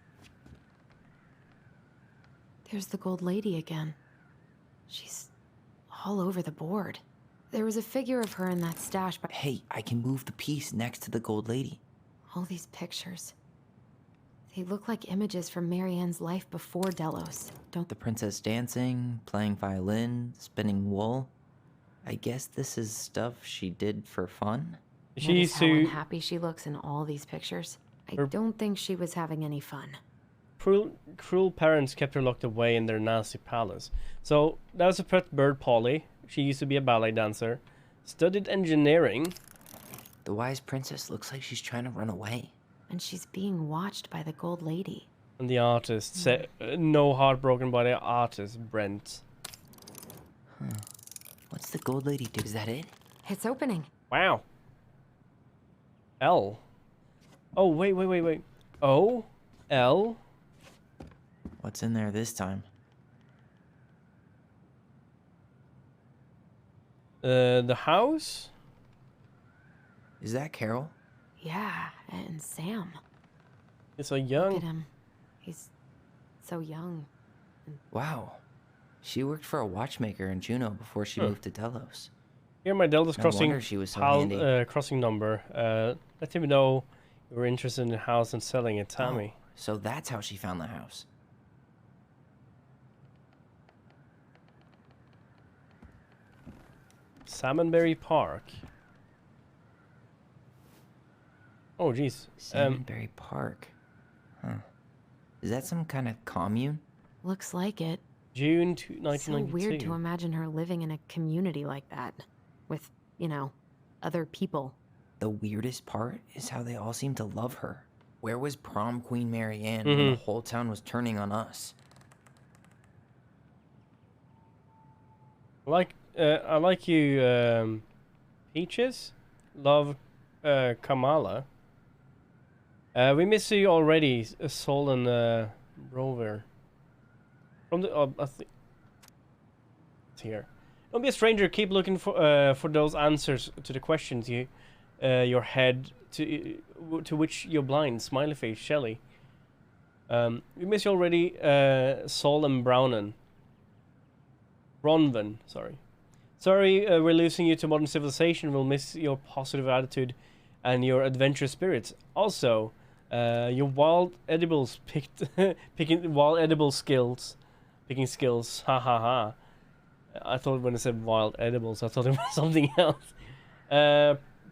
There's the Gold Lady again. She's all over the board. There was a figure of her in that stash, but hey, I can move the piece next to the Gold Lady. All these pictures. They look like images from Marianne's life before Delos. Don't the princess dancing, playing violin, spinning wool? I guess this is stuff she did for fun? Notice how unhappy she looks in all these pictures? I don't think she was having any fun. Cruel parents kept her locked away in their nasty palace. So, that was a pet bird, Polly. She used to be a ballet dancer. Studied engineering. The wise princess looks like she's trying to run away. And she's being watched by the Gold Lady. And the artist. No heart broken by the artist, Brent. Huh. What's the Gold Lady do? Is that it? It's opening. Wow. L. Oh, wait. O? L? What's in there this time? The house? Is that Carol? Yeah, and Sam. He's so young. Look at him. He's so young. Wow. She worked for a watchmaker in Juneau before she moved to Delos. Here, my Delta's No crossing wonder she was so handy. crossing number. Let him know you were interested in the house and selling it, Tammy. Oh, so that's how she found the house. Salmonberry Park. Oh, jeez. Salmonberry Park. Huh. Is that some kind of commune? Looks like it. June 1992. So weird to imagine her living in a community like that. With, you know, other people. The weirdest part is how they all seem to love her. Where was prom queen Marianne when the whole town was turning on us? I like you, Peaches. Love, Kamala. We miss you already, Sol and Rover. From the I think it's here. Don't be a stranger. Keep looking for those answers to the questions your head to which you're blind. Smiley face, Shelly. We miss you already, Sol and Bronwyn, sorry. Sorry, we're losing you to modern civilization. We'll miss your positive attitude and your adventurous spirits. Also, your wild edibles picking skills. Ha ha ha. I thought when I said wild edibles, I thought it was something else.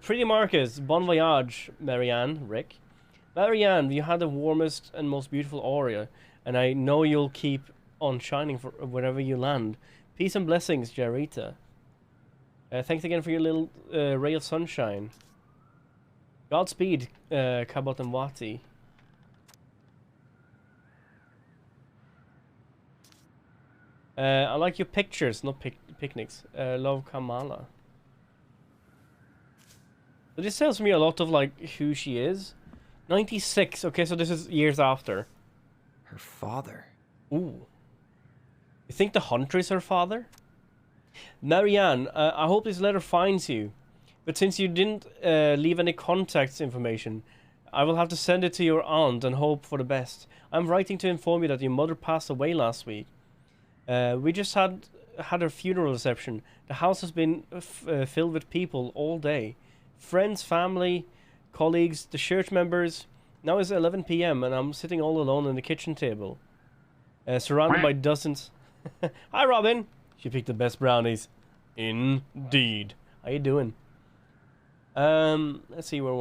Pretty Marcus, bon voyage, Marianne, Rick. Marianne, you had the warmest and most beautiful aura, and I know you'll keep on shining for wherever you land. Peace and blessings, Jarita. Thanks again for your little ray of sunshine. Godspeed, Kabot and Wati. I like your pictures, not picnics. Love, Kamala. So this tells me a lot of like who she is. 96. Okay, so this is years after. Her father. Ooh. You think the hunter is her father? Marianne, I hope this letter finds you. But since you didn't leave any contact information, I will have to send it to your aunt and hope for the best. I'm writing to inform you that your mother passed away last week. We just had her funeral reception. The house has been filled with people all day. Friends, family, colleagues, the church members. Now it's 11 p.m. and I'm sitting all alone at the kitchen table. Surrounded by dozens... Hi, Robin! She picked the best brownies. Indeed. How you doing? Let's see where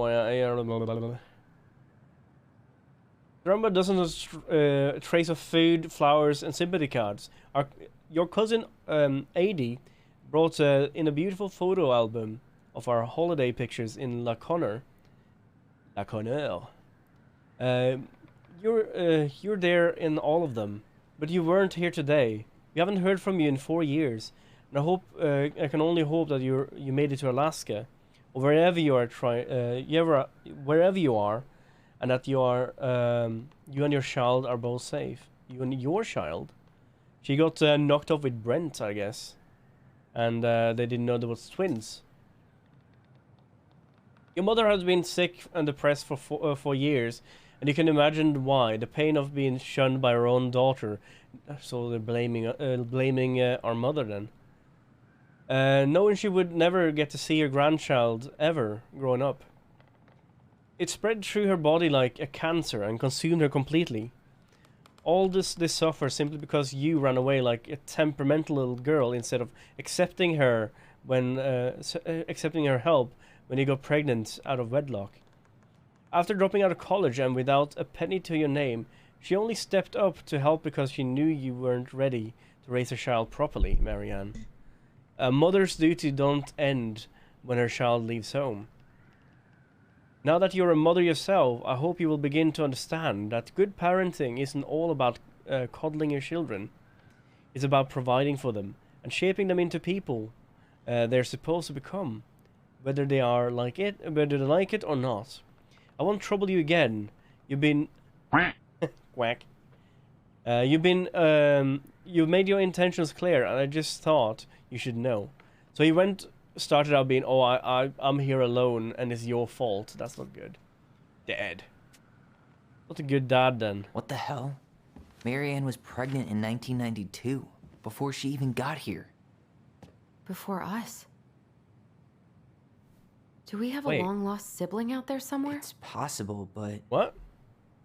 surrounded by dozens trays of food, flowers, and sympathy cards. Your cousin, Adi, brought in a beautiful photo album of our holiday pictures in La Connor. La Connor. You're there in all of them, but you weren't here today. We haven't heard from you in 4 years, and I can only hope that you made it to Alaska, or wherever you are wherever you are, and that you and your child are both safe. You and your child. She got knocked up with Brent, I guess, and they didn't know there was twins. Your mother has been sick and depressed for years, and you can imagine why. The pain of being shunned by her own daughter. So they're blaming our mother then. Knowing she would never get to see her grandchild ever growing up. It spread through her body like a cancer and consumed her completely. All this suffers simply because you ran away like a temperamental little girl instead of accepting her accepting her help when you got pregnant out of wedlock. After dropping out of college and without a penny to your name, she only stepped up to help because she knew you weren't ready to raise a child properly, Marianne. A mother's duty don't end when her child leaves home. Now that you're a mother yourself, I hope you will begin to understand that good parenting isn't all about coddling your children. It's about providing for them and shaping them into people they're supposed to become, whether they like it or not. I won't trouble you again. You've been quack. You've made your intentions clear, and I just thought you should know. So he started out being, oh, I'm here alone, and it's your fault. That's not good. Dad. Not a good dad then. What the hell? Marianne was pregnant in 1992, before she even got here. Before us? Do we have Wait. a long-lost sibling out there somewhere? It's possible, but... What?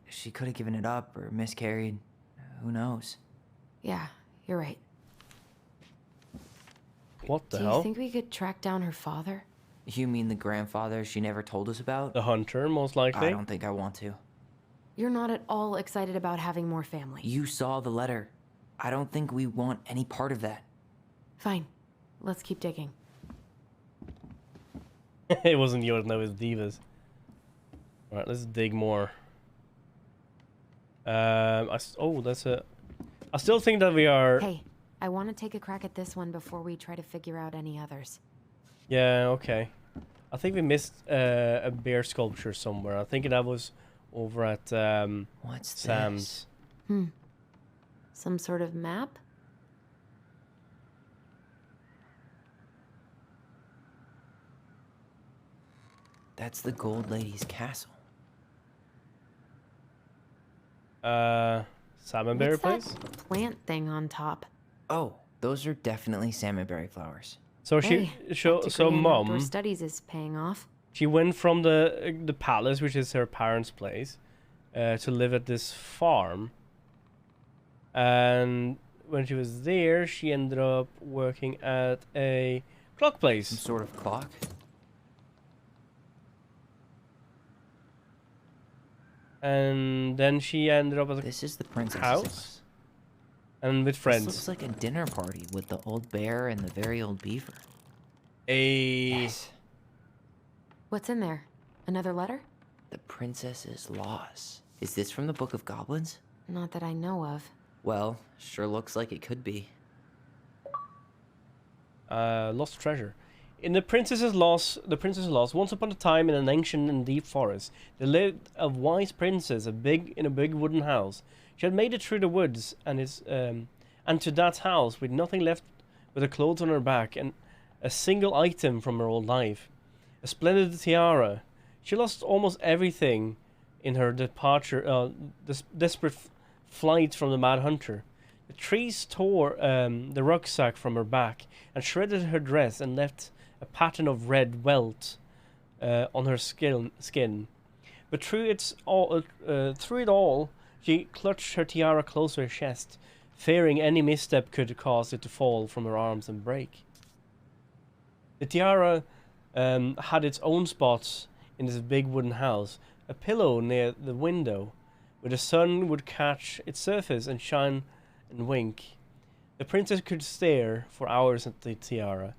She could have given it up or miscarried. Who knows? Yeah, you're right. What the Do hell? you think we could track down her father? You mean the grandfather she never told us about? The hunter, most likely? I don't think I want to. You're not at all excited about having more family. You saw the letter. I don't think we want any part of that. Fine. Let's keep digging. It wasn't yours, no, it was Diva's. Alright, let's dig more. I still think that we are... Hey, I want to take a crack at this one before we try to figure out any others. Yeah, okay. I think we missed a bear sculpture somewhere. I think that was over at What's Sam's. This? Some sort of map? That's the Gold Lady's castle. Salmonberry What's place? that plant thing on top? Oh, those are definitely salmonberry flowers. So Hey, so degree in outdoor mom, studies is paying off. she went from the palace, which is her parents' place, to live at this farm. And when she was there, she ended up working at a clock place. Some sort of clock? And then she ended up at This is the princess's house. And with friends. This looks like a dinner party with the old bear and the very old beaver. Yes. What's in there? Another letter? The princess's loss. Is this from the Book of Goblins? Not that I know of. Well, sure looks like it could be. Lost treasure. In the princess's loss, once upon a time in an ancient and deep forest, there lived a wise princess, in a big wooden house. She had made it through the woods, and to that house with nothing left but her clothes on her back and a single item from her old life, a splendid tiara. She lost almost everything in her departure, desperate flight from the Mad Hunter. The trees tore the rucksack from her back and shredded her dress and left a pattern of red welt on her skin. But through it all, she clutched her tiara close to her chest, fearing any misstep could cause it to fall from her arms and break. The tiara had its own spots in this big wooden house, a pillow near the window, where the sun would catch its surface and shine and wink. The princess could stare for hours at the tiara,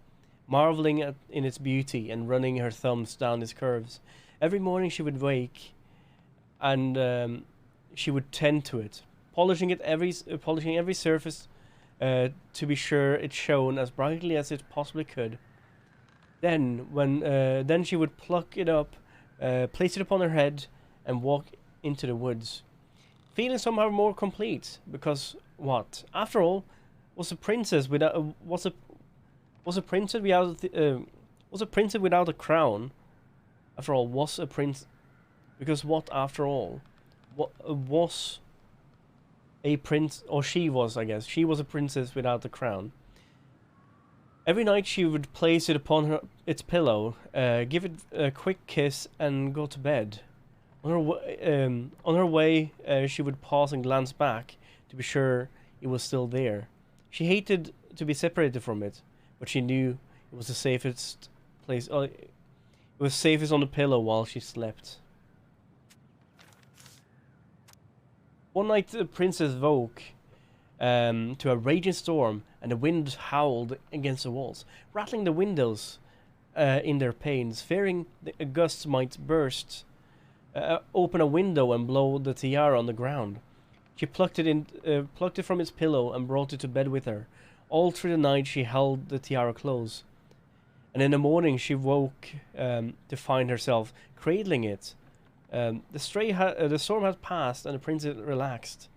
marveling in its beauty and running her thumbs down its curves. Every morning she would wake, and she would tend to it, polishing every surface to be sure it shone as brightly as it possibly could. Then she would pluck it up, place it upon her head, and walk into the woods, feeling somehow more complete. Because what, after all, was a princess without was a princess without a crown? After all, was a prince? Because what, after all, what was a prince? Or she was, I guess, she was a princess without a crown. Every night she would place it upon its pillow, give it a quick kiss, and go to bed. On her way, she would pause and glance back to be sure it was still there. She hated to be separated from it, but she knew it was the safest place. It was safest on the pillow while she slept. One night, the princess woke to a raging storm, and the wind howled against the walls, rattling the windows in their panes, fearing the gusts might burst open a window and blow the tiara on the ground. She plucked it from its pillow and brought it to bed with her. All through the night she held the tiara close, and in the morning she woke to find herself cradling it. The storm had passed, and the princess relaxed.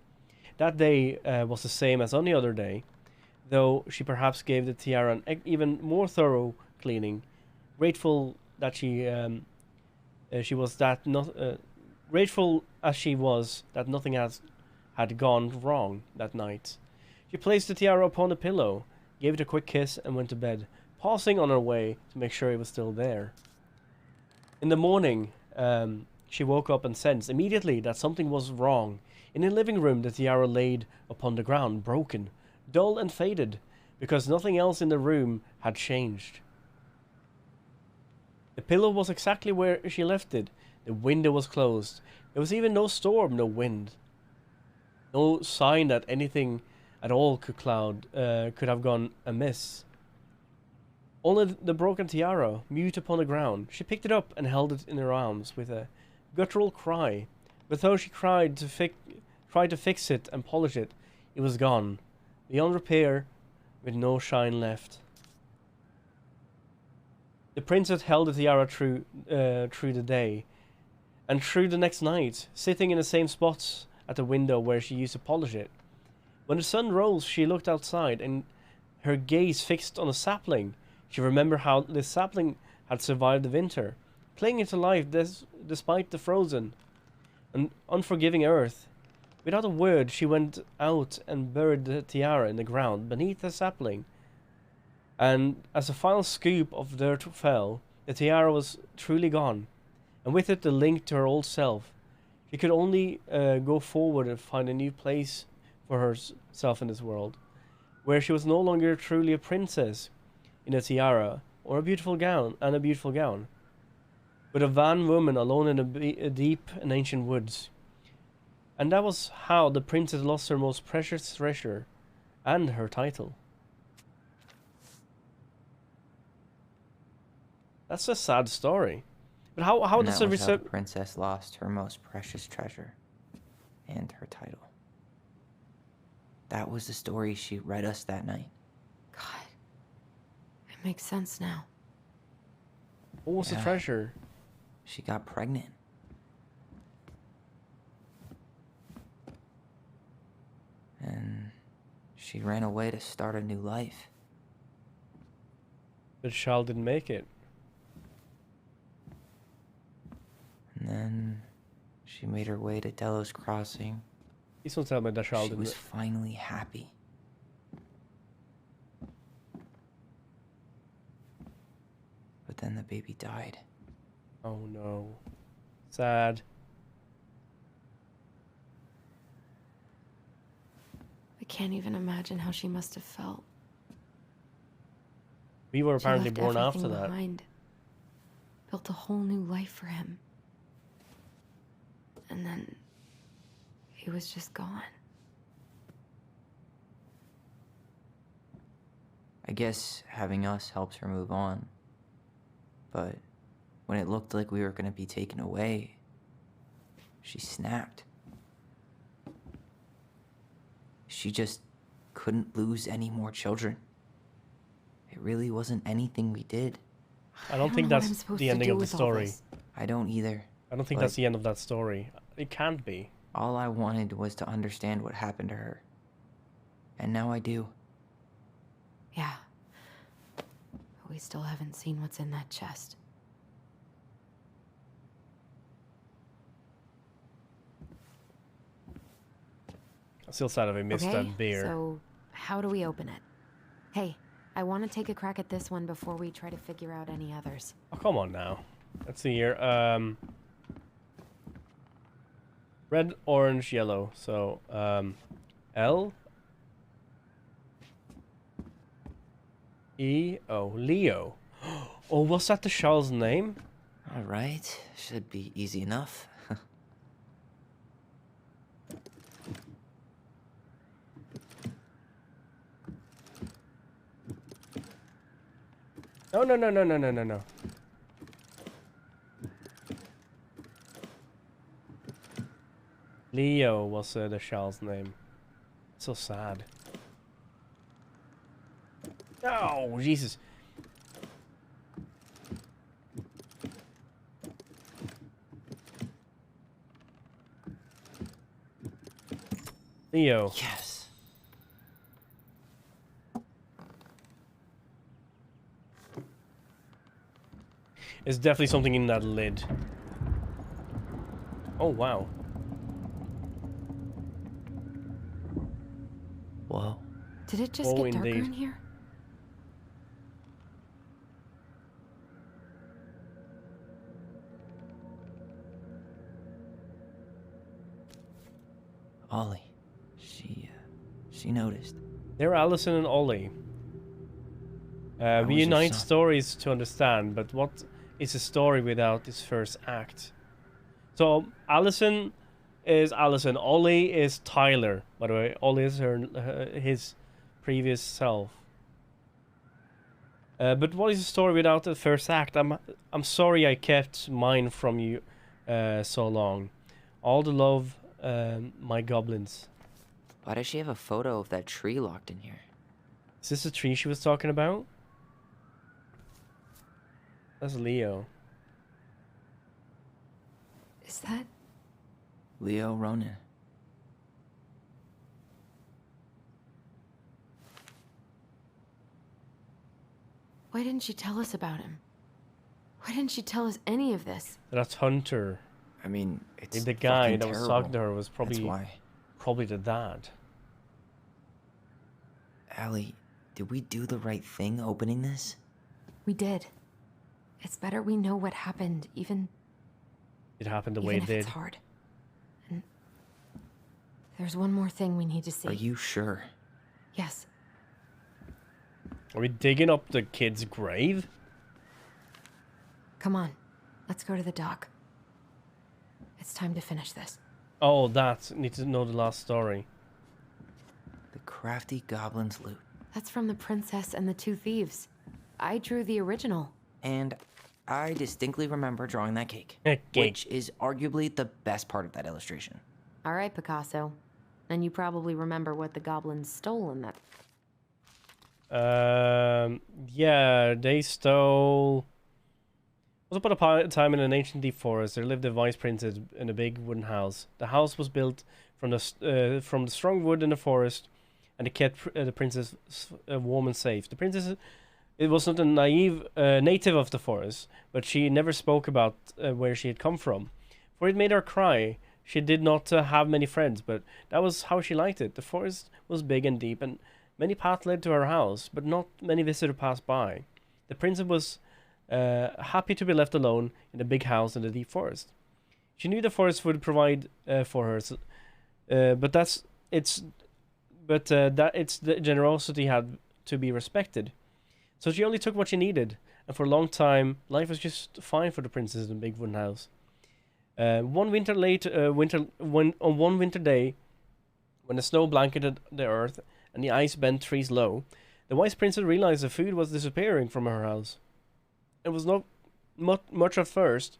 That day was the same as any other day, though she perhaps gave the tiara an even more thorough cleaning, grateful that grateful as she was that nothing had gone wrong that night. She placed the tiara upon the pillow, gave it a quick kiss, and went to bed, pausing on her way to make sure it was still there. In the morning, she woke up and sensed immediately that something was wrong. In the living room, the tiara laid upon the ground, broken, dull and faded, because nothing else in the room had changed. The pillow was exactly where she left it. The window was closed. There was even no storm, no wind. No sign that anything at all could have gone amiss. Only the broken tiara, mute upon the ground. She picked it up and held it in her arms with a guttural cry. But though she tried to fix it and polish it, it was gone, beyond repair, with no shine left. The princess held the tiara through the day, and through the next night, sitting in the same spot at the window where she used to polish it. When the sun rose, she looked outside, and her gaze fixed on a sapling. She remembered how this sapling had survived the winter, clinging to life despite the frozen and unforgiving earth. Without a word, she went out and buried the tiara in the ground beneath the sapling. And as a final scoop of dirt fell, the tiara was truly gone, and with it the link to her old self. She could only go forward and find a new place for herself in this world, where she was no longer truly a princess in a tiara or a beautiful gown, but a van woman alone in a deep and ancient woods. And that was how the princess lost her most precious treasure and her title. That's a sad story. But how does the princess lost her most precious treasure and her title? That was the story she read us that night. God, it makes sense now. What was the treasure? She got pregnant. And she ran away to start a new life. The child didn't make it. And then she made her way to Delos Crossing. Please don't tell me the child didn't. She was finally happy. But then the baby died. Oh no. Sad. I can't even imagine how she must have felt. We were apparently She left born after everything that. behind, built a whole new life for him. And then he was just gone. I guess having us helps her move on. But when it looked like we were gonna be taken away, she snapped. She just couldn't lose any more children. It really wasn't anything we did. I don't think that's the ending of the story. I don't either. I don't think that's the end of that story. It can't be. All I wanted was to understand what happened to her. And now I do. Yeah. But we still haven't seen what's in that chest. I'm still sad if I missed that beer. So, how do we open it? Hey, I want to take a crack at this one before we try to figure out any others. Oh, come on now. Let's see here. Red, orange, yellow. So, L. E. O. Leo. Oh, was that the Charles' name? Alright, should be easy enough. No, no, no, no, no, no, no, no. Leo was the Charles' name. So sad. Oh, Jesus. Leo. Yes. There's definitely something in that lid. Oh, wow. Whoa. Did it just get darker in here? Ollie. She noticed. They're Allison and Ollie. We unite stories to understand, but what is a story without its first act? So, Allison is Allison. Ollie is Tyler, by the way. Ollie is his previous self. But what is a story without the first act? I'm sorry I kept mine from you so long. All the love, my goblins. Why does she have a photo of that tree locked in here? Is this the tree she was talking about? That's Leo. Is that Leo Ronan? Why didn't she tell us about him? Why didn't she tell us any of this? That's Hunter. I mean, it's the guy that terrible. was talking to her was That's why. probably the dad. Allie, did we do the right thing opening this? We did. It's better we know what happened, even It happened the way it if did. it's hard. And there's one more thing we need to see. Are you sure? Yes. Are we digging up the kid's grave? Come on. Let's go to the dock. It's time to finish this. Oh, that. Need to know the last story. The crafty goblin's loot. That's from the princess and the two thieves. I drew the original. And I distinctly remember drawing that cake. Cake. Which is arguably the best part of that illustration. All right, Picasso. And you probably remember what the goblins stole in that. Yeah, they stole... Once upon a time in an ancient deep forest, there lived a vice princess in a big wooden house. The house was built from the strong wood in the forest, and it kept the princess warm and safe. The princess, it was not a naive native of the forest, but she never spoke about where she had come from, for it made her cry. She did not have many friends, but that was how she liked it. The forest was big and deep, and many paths led to her house, but not many visitors passed by. The princess was happy to be left alone in a big house in the deep forest. She knew the forest would provide for her, but its generosity had to be respected. So she only took what she needed, and for a long time, life was just fine for the princess in the big wooden house. One winter day, when the snow blanketed the earth and the ice bent trees low, The wise princess realized the food was disappearing from her house. It was not much at first.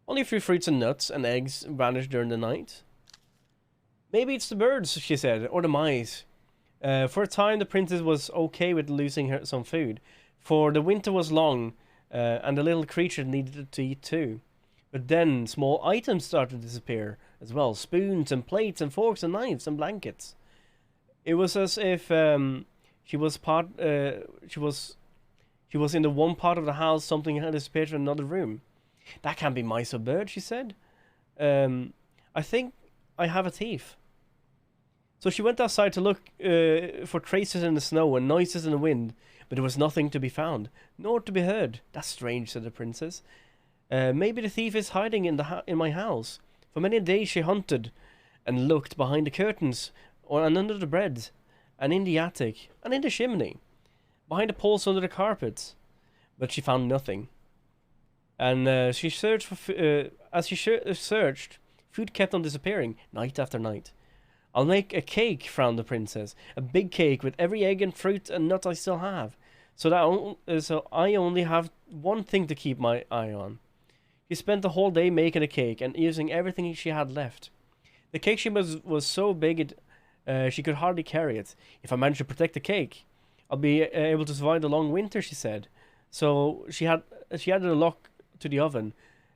Only a few fruits and nuts and eggs vanished during the night. Maybe it's the birds, she said, or the mice. For a time, the princess was okay with losing some food, for the winter was long, and the little creature needed to eat too. But then small items started to disappear as well: spoons and plates and forks and knives and blankets. It was as if she was in the one part of the house something had disappeared from another room. That can't be mice or birds, she said. I think I have a thief. So she went outside to look for traces in the snow and noises in the wind, but there was nothing to be found, nor to be heard. That's strange, said the princess. Maybe the thief is hiding in my house. For many days she hunted and looked behind the curtains, and under the bed, and in the attic, and in the chimney, behind the poles under the carpets, but she found nothing. And she searched for as she searched, food kept on disappearing night after night. I'll make a cake, frowned the princess. A big cake with every egg and fruit and nut I still have. So I only have one thing to keep my eye on. She spent the whole day making a cake and using everything she had left. The cake was so big she could hardly carry it. If I manage to protect the cake, I'll be able to survive the long winter, she said. So she added a lock to the oven,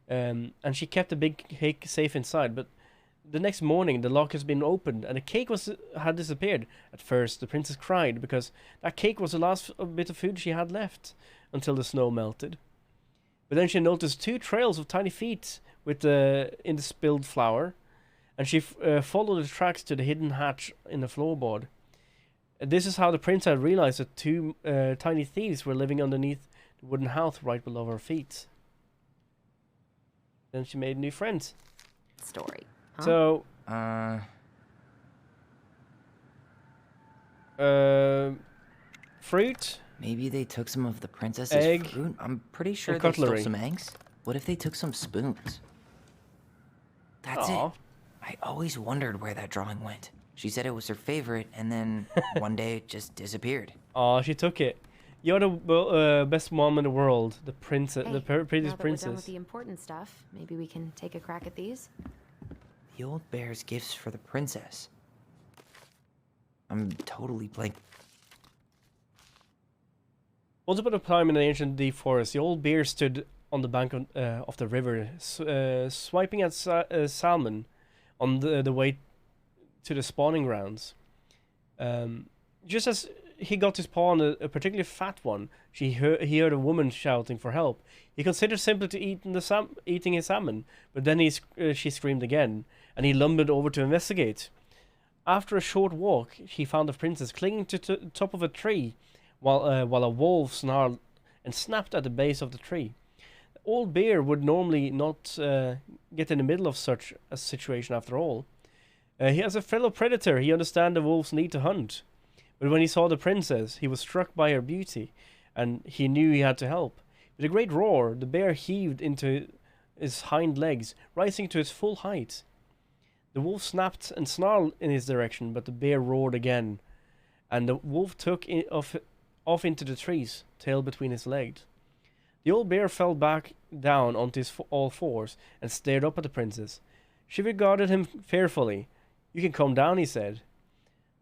and she kept the big cake safe inside. But the next morning, the lock has been opened, and the cake had disappeared. At first, the princess cried because that cake was the last bit of food she had left until the snow melted. But then she noticed 2 trails of tiny feet in the spilled flour, and she followed the tracks to the hidden hatch in the floorboard. This is how the princess had realized that 2 tiny thieves were living underneath the wooden house right below her feet. Then she made new friends. Story. Huh? So, fruit. Maybe they took some of the princess's egg, fruit. I'm pretty sure and they stole cutlery. some eggs. What if they took some spoons? That's Aw. it. I always wondered where that drawing went. She said it was her favorite, and then one day it just disappeared. Oh, she took it. You're the best mom in the world. The princess, Hey, the prettiest now that we're done with princess. the important stuff, maybe we can take a crack at these. The old bear's gifts for the princess. I'm totally blank. Once upon a time in the ancient deep forest, the old bear stood on the bank of the river, swiping at salmon on the way to the spawning grounds. Just as he got his paw on a particularly fat one, he heard a woman shouting for help. He considered simply to eating his salmon, but then she screamed again, and he lumbered over to investigate. After a short walk, he found the princess clinging to the top of a tree, while a wolf snarled and snapped at the base of the tree. The old bear would normally not get in the middle of such a situation after all. He has a fellow predator. He understands the wolf's need to hunt. But when he saw the princess, he was struck by her beauty, and he knew he had to help. With a great roar, the bear heaved into his hind legs, rising to its full height. The wolf snapped and snarled in his direction, but the bear roared again, and the wolf took off into the trees, tail between his legs. The old bear fell back down onto his all fours and stared up at the princess. She regarded him fearfully. "You can calm down," he said.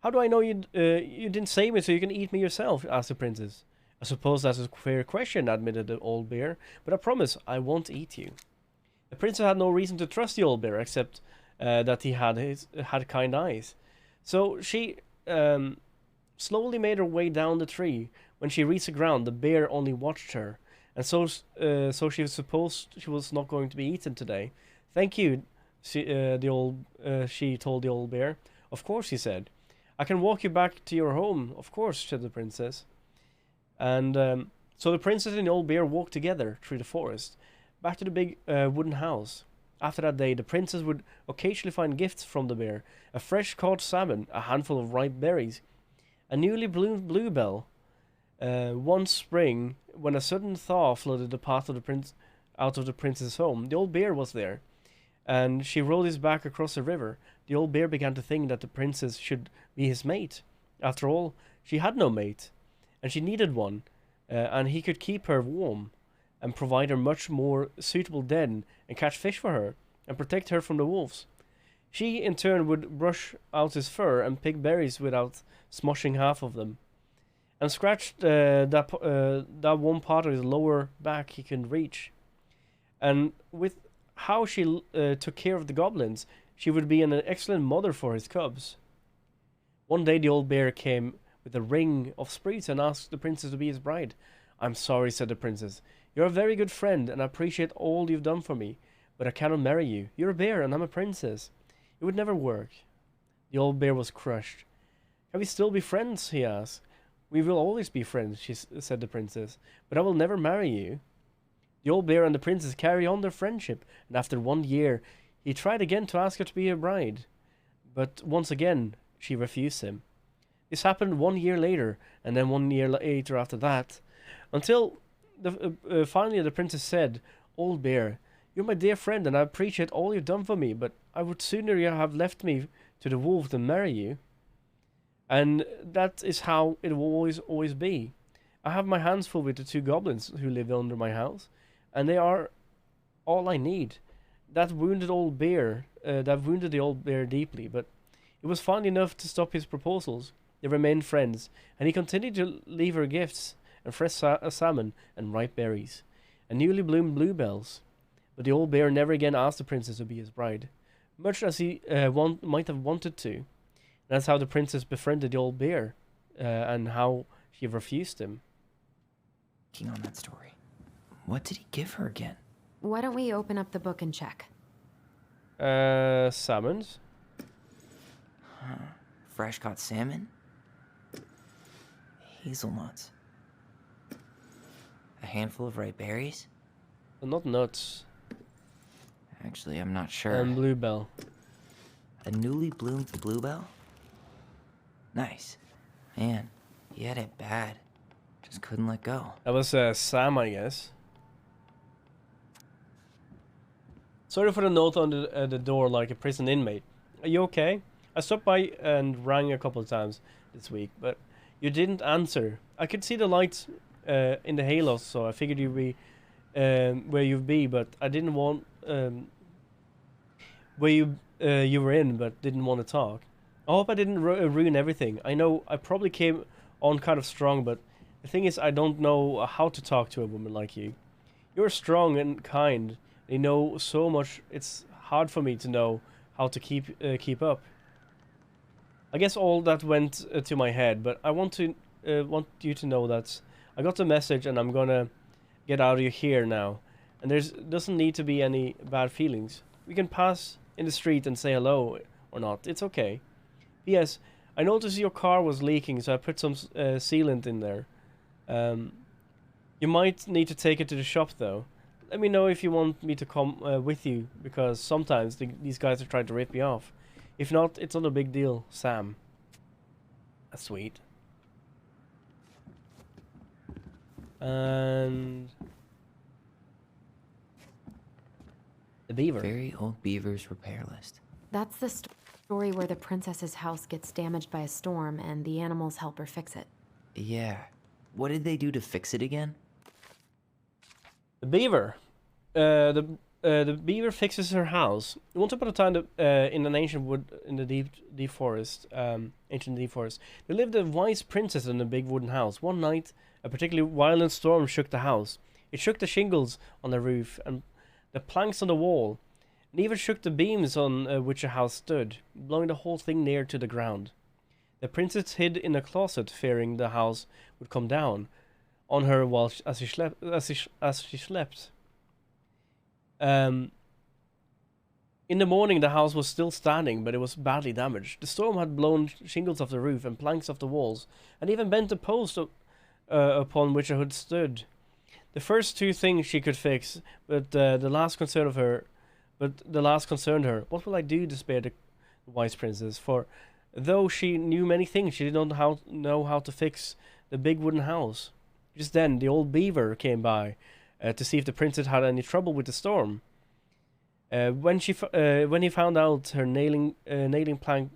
"How do I know you didn't save me so you can eat me yourself?" asked the princess. "I suppose that's a fair question," admitted the old bear, "but I promise I won't eat you." The princess had no reason to trust the old bear except that he had kind eyes. So she slowly made her way down the tree. When she reached the ground, the bear only watched her, and so she supposed she was not going to be eaten today. "Thank you," she told the old bear. "Of course," he said. "I can walk you back to your home, of course," said the princess. And so the princess and the old bear walked together through the forest, back to the big wooden house. After that day, the princess would occasionally find gifts from the bear: a fresh caught salmon, a handful of ripe berries, a newly bloomed bluebell. One spring, when a sudden thaw flooded the path of out of the princess's home, the old bear was there, and she rode his back across the river. The old bear began to think that the princess should be his mate. After all, She had no mate, and she needed one, and he could keep her warm and provide her much more suitable den and catch fish for her and protect her from the wolves. She, in turn, would brush out his fur and pick berries without smoshing half of them, and scratch that one part of his lower back he couldn't reach. And with how she took care of the goblins, she would be an excellent mother for his cubs. One day the old bear came with a ring of sprees and asked the princess to be his bride. "I'm sorry," said the princess. "You're a very good friend, and I appreciate all you've done for me, but I cannot marry you. You're a bear, and I'm a princess. It would never work." The old bear was crushed. "Can we still be friends?" he asked. "We will always be friends," said the princess, "but I will never marry you." The old bear and the princess carried on their friendship, and after 1 year, he tried again to ask her to be a bride, but once again, she refused him. This happened 1 year later, and then 1 year later after that, until finally the princess said, "Old bear, you're my dear friend, and I appreciate all you've done for me, but I would sooner you have left me to the wolf than marry you. And that is how it will always be. I have my hands full with the 2 goblins who live under my house, and they are all I need. That wounded the old bear deeply, but it was fine enough to stop his proposals. They remained friends, and he continued to leave her gifts and fresh salmon and ripe berries and newly bloomed bluebells. But the old bear never again asked the princess to be his bride, much as he might have wanted to. And that's how the princess befriended the old bear, and how she refused him. On that story, what did he give her again? Why don't we open up the book and check? Salmons? Fresh caught salmon? Hazelnuts? A handful of ripe berries? Not nuts. Actually, I'm not sure. And bluebell. A newly bloomed bluebell? Nice. Man, he had it bad. Just couldn't let go. That was Sam, I guess. Sorry for the note on the door like a prison inmate. Are you okay? I stopped by and rang a couple of times this week, but you didn't answer. I could see the lights in the halos, so I figured you'd be where you'd be, but I didn't want where you were in, but didn't want to talk. I hope I didn't ruin everything. I know I probably came on kind of strong, but the thing is, I don't know how to talk to a woman like you. You're strong and kind. You know so much. It's hard for me to know how to keep up. I guess all that went to my head, but I want you to know that I got the message, and I'm gonna get out of here now. And doesn't need to be any bad feelings. We can pass in the street and say hello or not. It's okay. P.S. I noticed your car was leaking, so I put some sealant in there. You might need to take it to the shop, though. Let me know if you want me to come with you, because sometimes these guys are trying to rip me off. If not, it's not a big deal, Sam. That's sweet. And the beaver. Very old beaver's repair list. That's the story where the princess's house gets damaged by a storm and the animals help her fix it. Yeah. What did they do to fix it again? The beaver. The beaver fixes her house. Once upon a time, in an ancient deep forest, there lived a wise princess in a big wooden house. One night, a particularly violent storm shook the house. It shook the shingles on the roof and the planks on the wall, and even shook the beams on which the house stood, blowing the whole thing near to the ground. The princess hid in a closet, fearing the house would come down on her as she slept. In the morning, the house was still standing, but it was badly damaged. The storm had blown shingles off the roof and planks off the walls, and even bent the post upon which it had stood. The first 2 things she could fix, but the last concerned her. What will I do? Despaired the wise princess. For though she knew many things, she did not know how to fix the big wooden house. Just then, the old beaver came by to see if the princess had any trouble with the storm. When he found out her nailing plank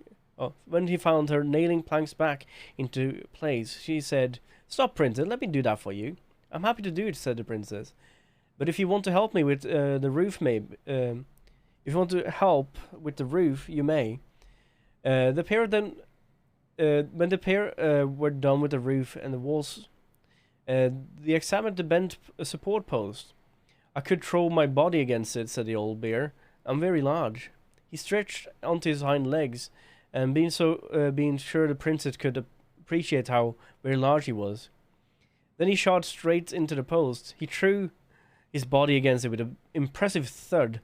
when he found her nailing planks back into place, she said, "Stop, princess, let me do that for you." "I'm happy to do it," said the princess. "But if you want to help me with the roof, if you want to help with the roof, you may." The pair then, when the pair were done with the roof and the walls, they examined the bent support post. "I could throw my body against it," said the old bear. "I'm very large." He stretched onto his hind legs, and being sure the princess could appreciate how very large he was. Then he shot straight into the post. He threw his body against it with an impressive thud.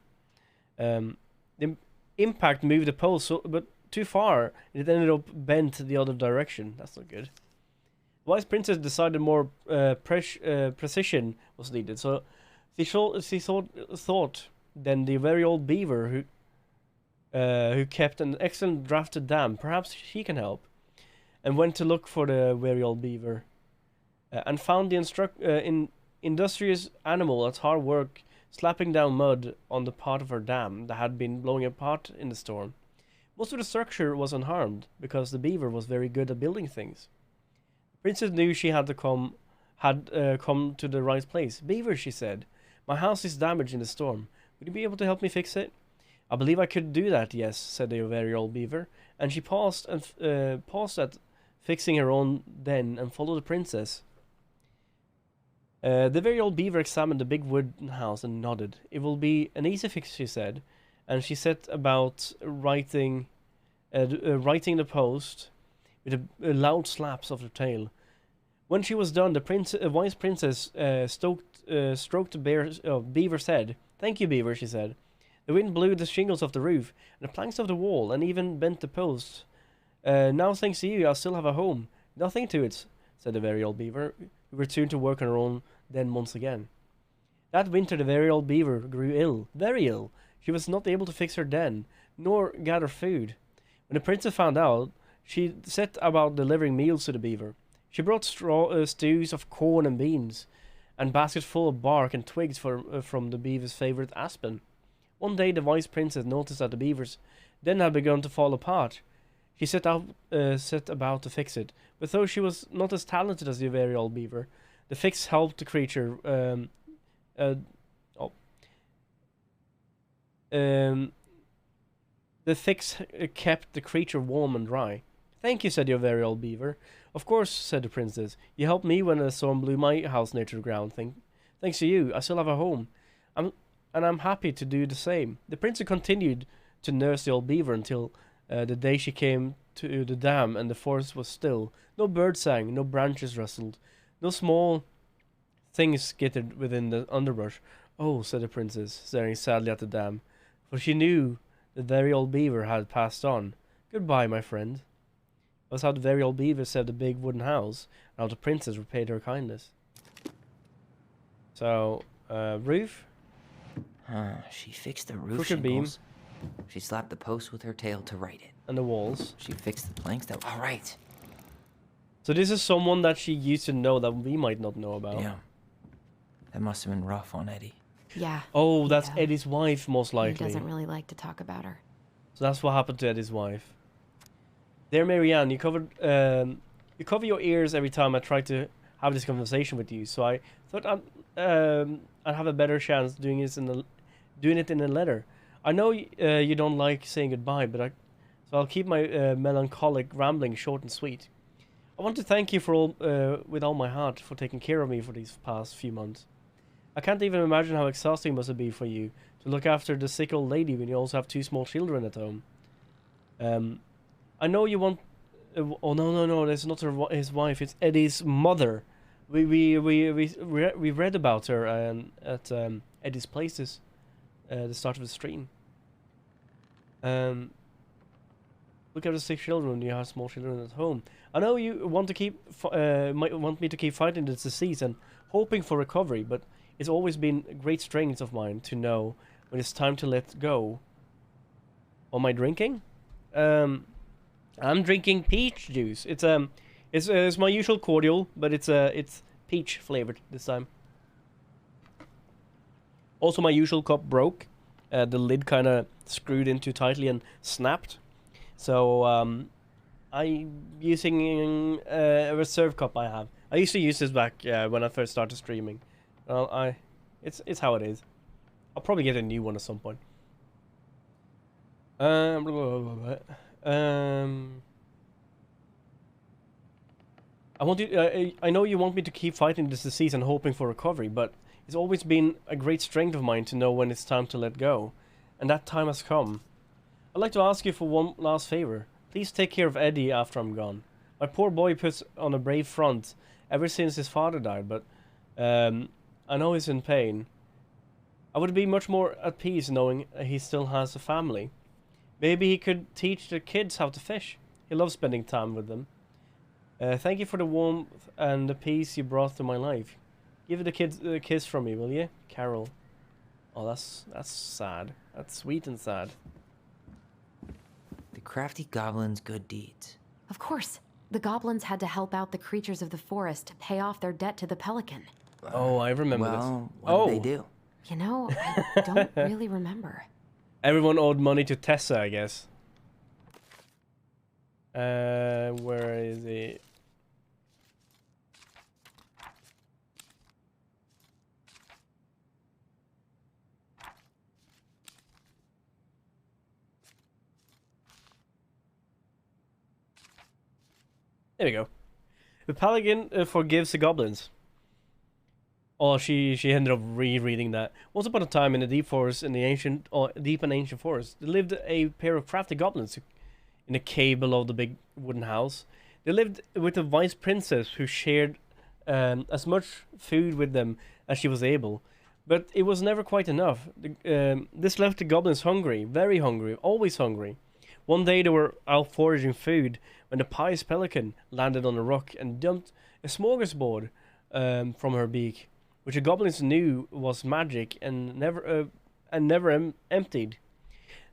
The impact moved the post, but too far. It ended up bent the other direction. That's not good. The wise princess decided more precision was needed, so she thought then the very old beaver who kept an excellent drafted dam, perhaps she can help, and went to look for the very old beaver, and found the industrious animal at hard work slapping down mud on the part of her dam that had been blowing apart in the storm. Most of the structure was unharmed, because the beaver was very good at building things. The princess knew she had come to the right place. "Beaver," she said, "my house is damaged in the storm. Would you be able to help me fix it?" "I believe I could do that, yes," said the very old beaver, and she paused at fixing her own den and followed the princess. The very old beaver examined the big wooden house and nodded. "It will be an easy fix," she said, and she set about writing the post with a loud slaps of her tail. When she was done, the wise princess stroked the beaver's head. "Thank you, beaver," she said. "The wind blew the shingles off the roof and the planks of the wall, and even bent the posts. Now, thanks to you, I still have a home." "Nothing to it," said the very old beaver, who returned to work on her own den once again. That winter, the very old beaver grew ill, very ill. She was not able to fix her den, nor gather food. When the princess found out, she set about delivering meals to the beaver. She brought stews of corn and beans, and baskets full of bark and twigs from the beaver's favorite aspen. One day, the wise princess noticed that the beaver's den had begun to fall apart. She set about to fix it, but though she was not as talented as the very old beaver, the fix helped the creature. The fix kept the creature warm and dry. "Thank you," said your very old beaver. "Of course," said the princess. "You helped me when a storm blew my house near to the ground. Thanks to you, I still have a home. I'm happy to do the same." The princess continued to nurse the old beaver until the day she came to the dam and the forest was still. No birds sang, no branches rustled, no small things skittered within the underbrush. "Oh," said the princess, staring sadly at the dam, for she knew the very old beaver had passed on. "Goodbye, my friend." That was how the very old beaver saved the big wooden house, and how the princess repaid her kindness. So, roof? She fixed the roof Crooked beam. shingles. She slapped the post with her tail to write it. And the walls. She fixed the planks that... All right. So this is someone that she used to know that we might not know about. Yeah. That must have been rough on Eddie. Yeah. Oh, that's Eddie's wife, most likely. He doesn't really like to talk about her. So that's what happened to Eddie's wife. There, Marianne, you cover your ears every time I try to have this conversation with you. So I thought I'd have a better chance doing it in a letter. I know you don't like saying goodbye, but so I'll keep my melancholic rambling short and sweet. I want to thank you with all my heart for taking care of me for these past few months. I can't even imagine how exhausting it must be for you to look after the sick old lady when you also have 2 small children at home. I know you want. Oh no! That's not his wife. It's Eddie's mother. We read about her at Eddie's places, the start of the stream. Look at the 6 children when you have small children at home. I know you want to might want me to keep fighting this disease and hoping for recovery, but it's always been a great strength of mine to know when it's time to let go. Am I drinking? I'm drinking peach juice. It's my usual cordial, but it's peach flavored this time. Also, my usual cup broke. The lid kind of screwed in too tightly and snapped. So I'm using a reserve cup I have. I used to use this back when I first started streaming. Well, it's how it is. I'll probably get a new one at some point. Blah, blah, blah, blah. I know you want me to keep fighting this disease and hoping for recovery, but it's always been a great strength of mine to know when it's time to let go, and that time has come. I'd like to ask you for one last favor. Please take care of Eddie after I'm gone. My poor boy puts on a brave front ever since his father died, but I know he's in pain. I would be much more at peace knowing he still has a family. Maybe he could teach the kids how to fish. He loves spending time with them. Thank you for the warmth and the peace you brought to my life. Give the kids a kiss from me, will you? Carol. Oh, that's sad. That's sweet and sad. The crafty goblin's good deeds. Of course. The goblins had to help out the creatures of the forest to pay off their debt to the pelican. Oh, I remember this. What did they do? You know, I don't really remember. Everyone owed money to Tessa, I guess. Where is it? There we go. The Paladin forgives the goblins. Oh, she ended up rereading that. Once upon a time, in the deep forest, in the deep and ancient forest, there lived a pair of crafty goblins in a cave below the big wooden house. They lived with a vice princess who shared as much food with them as she was able, but it was never quite enough. This left the goblins hungry, very hungry, always hungry. One day they were out foraging food when the pious pelican landed on a rock and dumped a smorgasbord from her beak, which the goblins knew was magic and never emptied.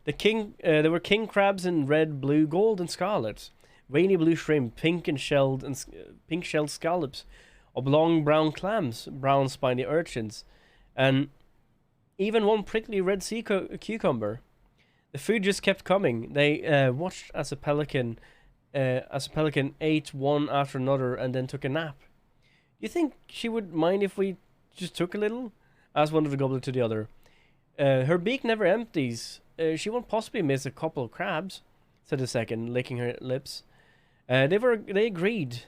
There were king crabs in red, blue, gold, and scarlet, rainy blue shrimp, pink shelled scallops, oblong brown clams, brown spiny urchins, and even one prickly red sea cucumber. The food just kept coming. They watched as a pelican ate one after another and then took a nap. You think she would mind if we just took a little? Asked one of the goblins to the other. Her beak never empties. She won't possibly miss a couple of crabs, said the second, licking her lips. They agreed,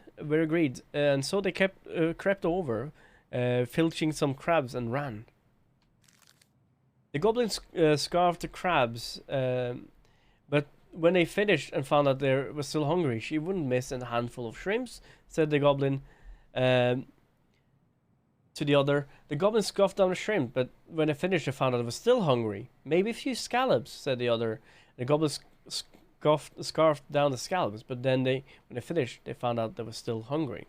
and so they crept over, filching some crabs and ran. The goblins scarfed the crabs, but when they finished and found out they were still hungry, she wouldn't miss a handful of shrimps, said the goblin to the other. The goblin scoffed down the shrimp, but when they finished they found out they were still hungry. Maybe a few scallops, said the other. The goblin scarfed down the scallops, but then when they finished they found out they were still hungry.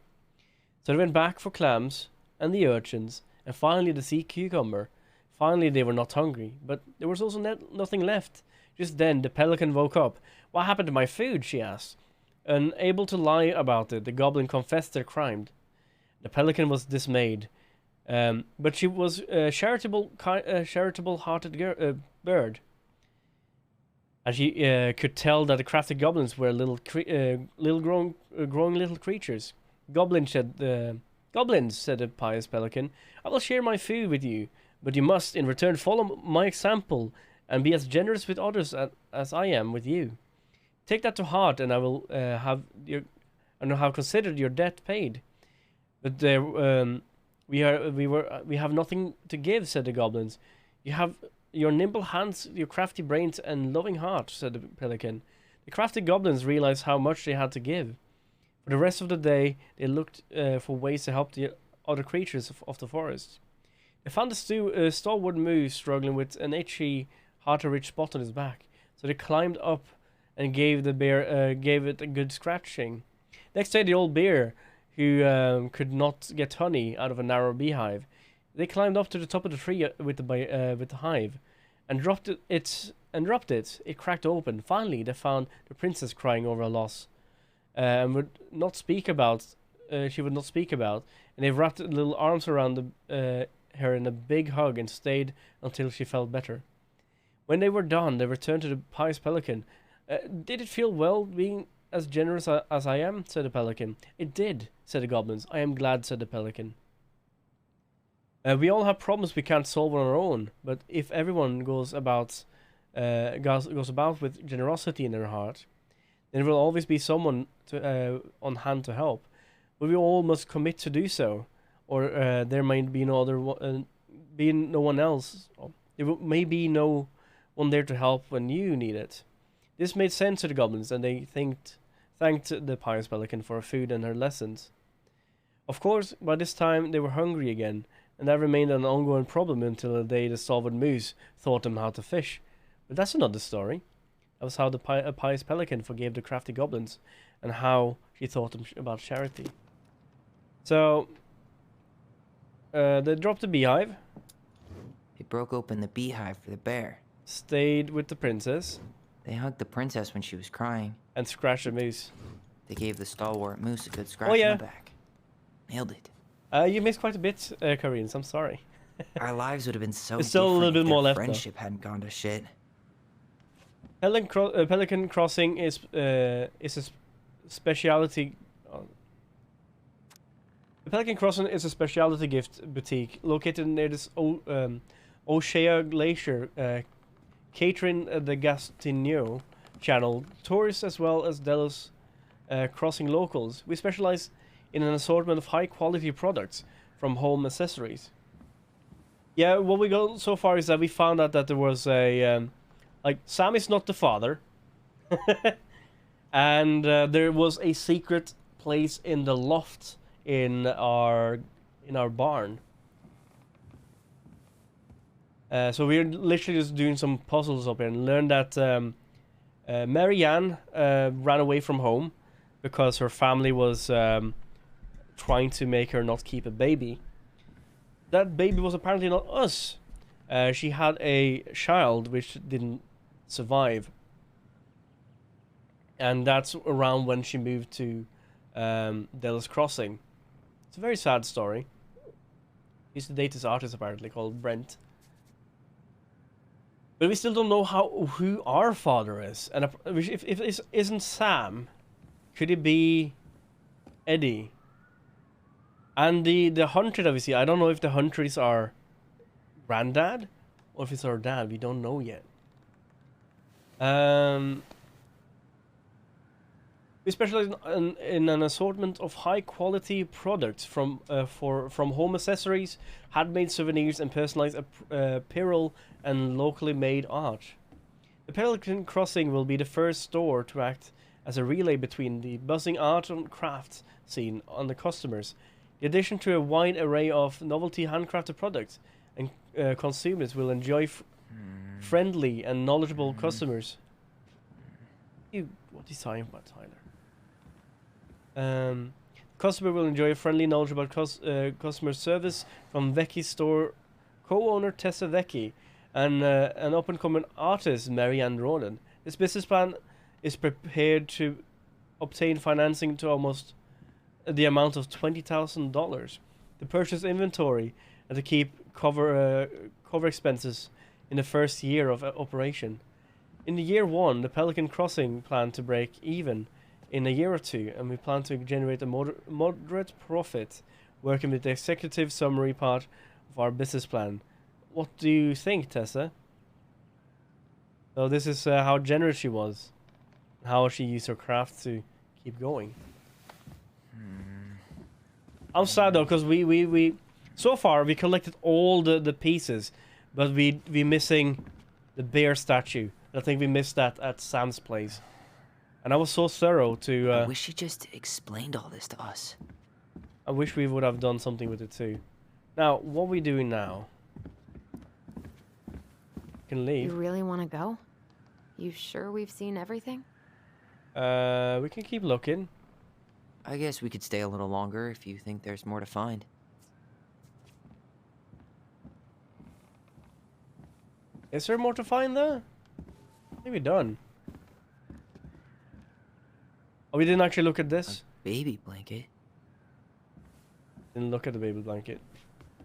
So they went back for clams and the urchins, and finally the sea cucumber. Finally, they were not hungry, but there was also nothing left. Just then, the pelican woke up. What happened to my food, she asked. Unable to lie about it, the goblin confessed their crime. The pelican was dismayed, but she was a charitable-hearted bird. And she could tell that the crafty goblins were growing little creatures. Goblins, said the pious pelican. I will share my food with you. But you must, in return, follow my example and be as generous with others as I am with you. Take that to heart, and I will have considered your debt paid. But we have nothing to give," said the goblins. "You have your nimble hands, your crafty brains, and loving heart," said the pelican. The crafty goblins realized how much they had to give. For the rest of the day, they looked for ways to help the other creatures of the forest. They found a stalwart moose struggling with an itchy, heart-rich spot on his back, so they climbed up and gave it a good scratching. Next day, the old bear, who could not get honey out of a narrow beehive, they climbed up to the top of the tree with the hive, and dropped it. It cracked open. Finally, they found the princess crying over her loss, and would not speak about. She would not speak about, and they wrapped little arms around her in a big hug and stayed until she felt better. When they were done, they returned to the pious pelican Did it feel well being as generous as I am? Said the pelican. It did, said the goblins. I am glad, said the pelican. We all have problems we can't solve on our own, but if everyone goes about with generosity in their heart, then there will always be someone on hand to help. But we all must commit to do so, or there might be no other be no one else. There may be no one there to help when you need it. This made sense to the goblins, and they thanked the pious pelican for her food and her lessons. Of course, by this time they were hungry again, and that remained an ongoing problem until the day the stalwart moose taught them how to fish. But that's another story. That was how the pious pelican forgave the crafty goblins, and how she taught them about charity. So, they dropped the beehive. They broke open the beehive for the bear. Stayed with the princess. They hugged the princess when she was crying. And scratched the moose. They gave the stalwart moose a good scratch in the back. Nailed it. You missed quite a bit, Karines. I'm sorry. Our lives would have been so There's still a little bit more left. Friendship hadn't gone to shit. Pelican Crossing is a specialty. The Pelican Crossing is a specialty gift boutique located near this O'Shea Glacier, catering the Gastineau Channel tourists as well as Delos Crossing locals. We specialize in an assortment of high-quality products from home accessories. Yeah, what we got so far is that we found out that there was a Sam is not the father, and there was a secret place in the loft in our barn. So we're literally just doing some puzzles up here and learned that Marianne ran away from home because her family was trying to make her not keep a baby. That baby was apparently not us. She had a child which didn't survive. And that's around when she moved to Delos Crossing. It's a very sad story. He used to date this artist apparently called Brent. But we still don't know who our father is. And if it isn't Sam, could it be Eddie? And the hunter that we see, I don't know if the hunter is our granddad or if it's our dad. We don't know yet. We specialize in an assortment of high-quality products from home accessories, handmade souvenirs, and personalized apparel and locally made art. The Pelican Crossing will be the first store to act as a relay between the buzzing art and crafts scene and the customers. In addition to a wide array of novelty handcrafted products, and consumers will enjoy friendly and knowledgeable customers. What are you talking about, Tyler? Customer will enjoy a friendly, knowledgeable customer service from Vecchi's store co-owner Tessa Vecchi and an up-and-coming artist, Marianne Roden. This business plan is prepared to obtain financing to almost the amount of $20,000 to purchase inventory and to keep cover expenses in the first year of operation. In the year one, the Pelican Crossing planned to break even in a year or two, and we plan to generate a moderate profit working with the executive summary part of our business plan. What do you think, Tessa? So this is how generous she was, how she used her craft to keep going. I'm sad though, because we so far we collected all the pieces, but we missing the bear statue. I think we missed that at Sam's place, and I was so thorough to. I wish she just explained all this to us. I wish we would have done something with it too. Now, what are we doing now? We can leave. You really want to go? You sure we've seen everything? We can keep looking. I guess we could stay a little longer if you think there's more to find. Is there more to find there? I think we're done. Oh, we didn't actually look at this? A baby blanket? Didn't look at the baby blanket.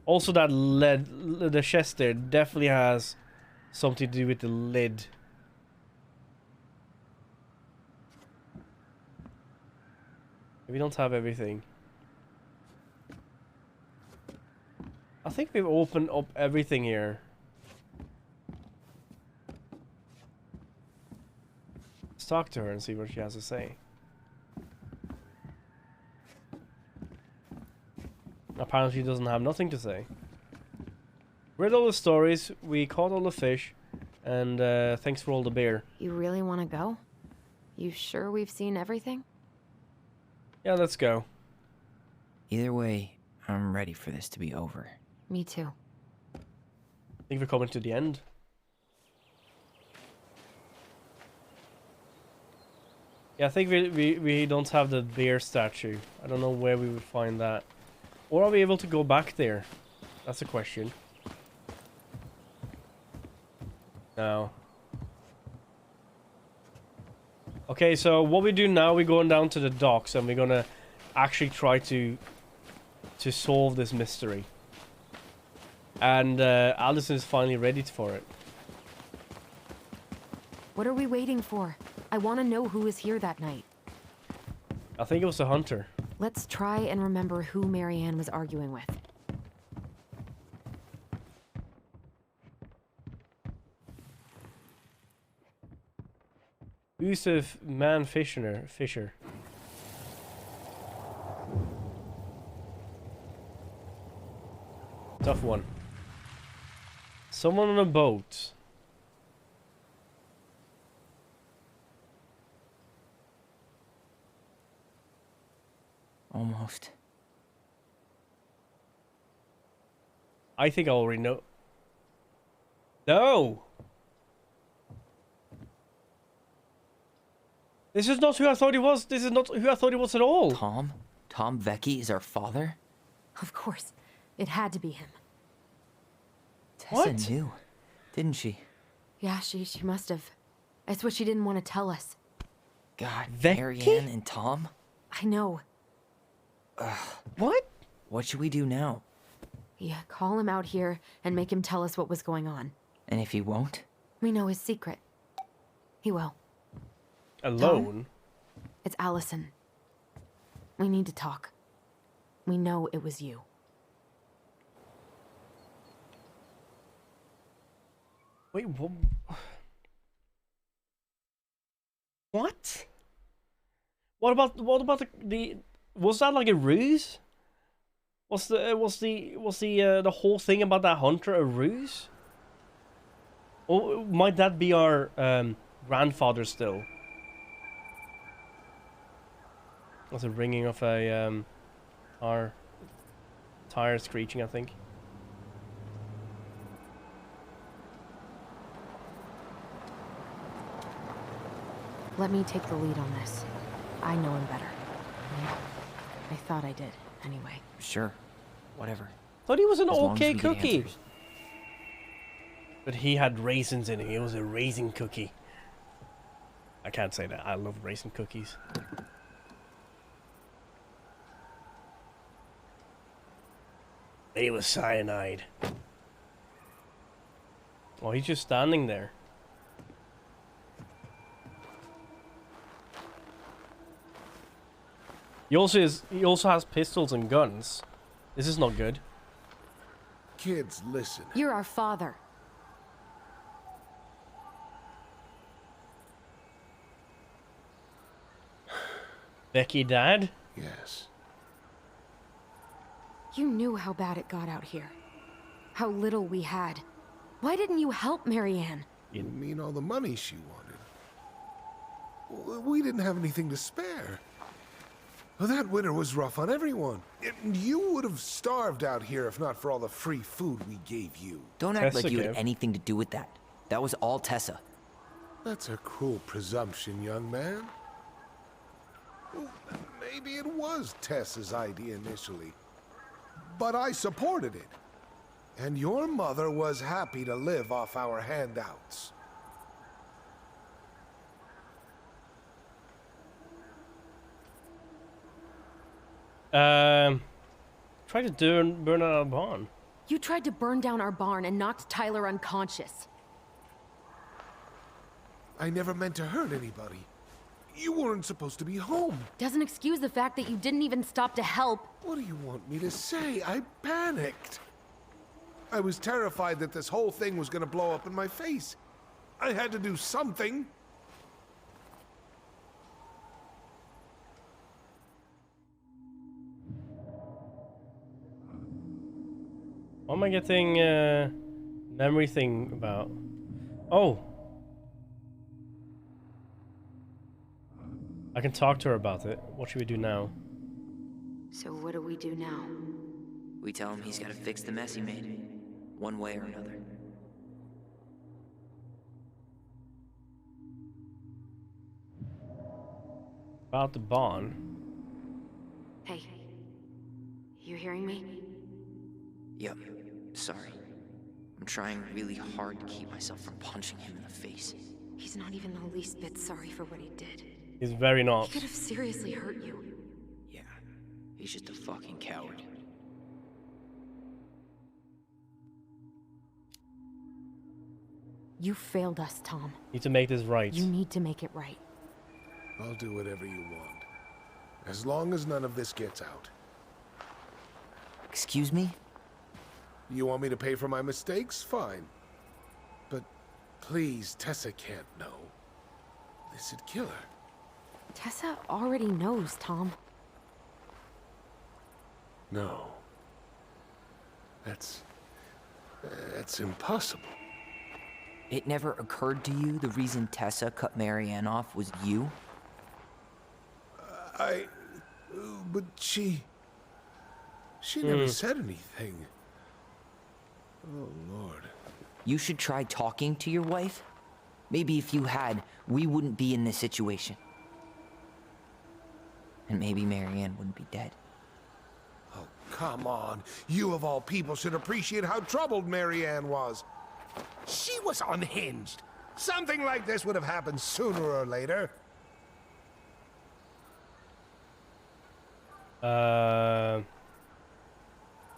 Also, that lid, the chest there, definitely has something to do with the lid. We don't have everything. I think we've opened up everything here. Let's talk to her and see what she has to say. Apparently she doesn't have nothing to say. Read all the stories, we caught all the fish, and thanks for all the beer. You really want to go? You sure we've seen everything? Yeah, let's go. Either way, I'm ready for this to be over. Me too. I think we're coming to the end. Yeah, I think we don't have the bear statue. I don't know where we would find that. Or are we able to go back there? That's a question. No. Okay, so what we do now, we're going down to the docks and we're gonna actually try to solve this mystery. And Allison is finally ready for it. What are we waiting for? I want to know who was here that night. I think it was a hunter. Let's try and remember who Marianne was arguing with. Yusuf Man Fisher. Tough one. Someone on a boat. Almost. I think I already know. No! This is not who I thought he was. This is not who I thought he was at all. Tom? Tom Vecchi is our father? Of course. It had to be him. Tessa knew, didn't she? Yeah, she must have. It's what she didn't want to tell us. God, Vecchi? Marianne and Tom? I know. What? What should we do now? Yeah, call him out here and make him tell us what was going on. And if he won't? We know his secret. He will. Alone? Tom, it's Allison. We need to talk. We know it was you. Wait, what? What? What about the was that like a ruse? Was the whole thing about that hunter a ruse? Or might that be our grandfather still? That's a ringing of a our tire screeching, I think. Let me take the lead on this. I know him better. I thought I did, anyway. Sure. Whatever. Thought he was an As long as okay we get cookie. answers. But he had raisins in him. He was a raisin cookie. I can't say that. I love raisin cookies. He was cyanide. Oh, he's just standing there. He also has pistols and guns. This is not good. Kids, listen. You're our father. Becky, Dad? Yes. You knew how bad it got out here. How little we had. Why didn't you help Marianne? You mean all the money she wanted? We didn't have anything to spare. Well, that winter was rough on everyone. You would have starved out here if not for all the free food we gave you. Don't act like you had anything to do with that. That was all Tessa. That's a cruel presumption, young man. Well, maybe it was Tessa's idea initially. But I supported it. And your mother was happy to live off our handouts. Try to burn out our barn. You tried to burn down our barn and knocked Tyler unconscious. I never meant to hurt anybody. You weren't supposed to be home. Doesn't excuse the fact that you didn't even stop to help. What do you want me to say? I panicked. I was terrified that this whole thing was gonna blow up in my face. I had to do something. What am I getting memory thing about? Oh. I can talk to her about it. What should we do now? So what do we do now? We tell him he's got to fix the mess he made, one way or another. About the bond. Hey, you hearing me? Yep, sorry. I'm trying really hard to keep myself from punching him in the face. He's not even the least bit sorry for what he did. He's very not. He could have seriously hurt you. Yeah, he's just a fucking coward. You failed us, Tom. Need to make this right. You need to make it right. I'll do whatever you want. As long as none of this gets out. Excuse me? You want me to pay for my mistakes? Fine. But please, Tessa can't know. This'd kill her. Tessa already knows, Tom. No. That's impossible. It never occurred to you the reason Tessa cut Marianne off was you? But she never said anything. Oh, Lord. You should try talking to your wife. Maybe if you had, we wouldn't be in this situation. And maybe Marianne wouldn't be dead. Oh, come on. You of all people should appreciate how troubled Marianne was. She was unhinged. Something like this would have happened sooner or later.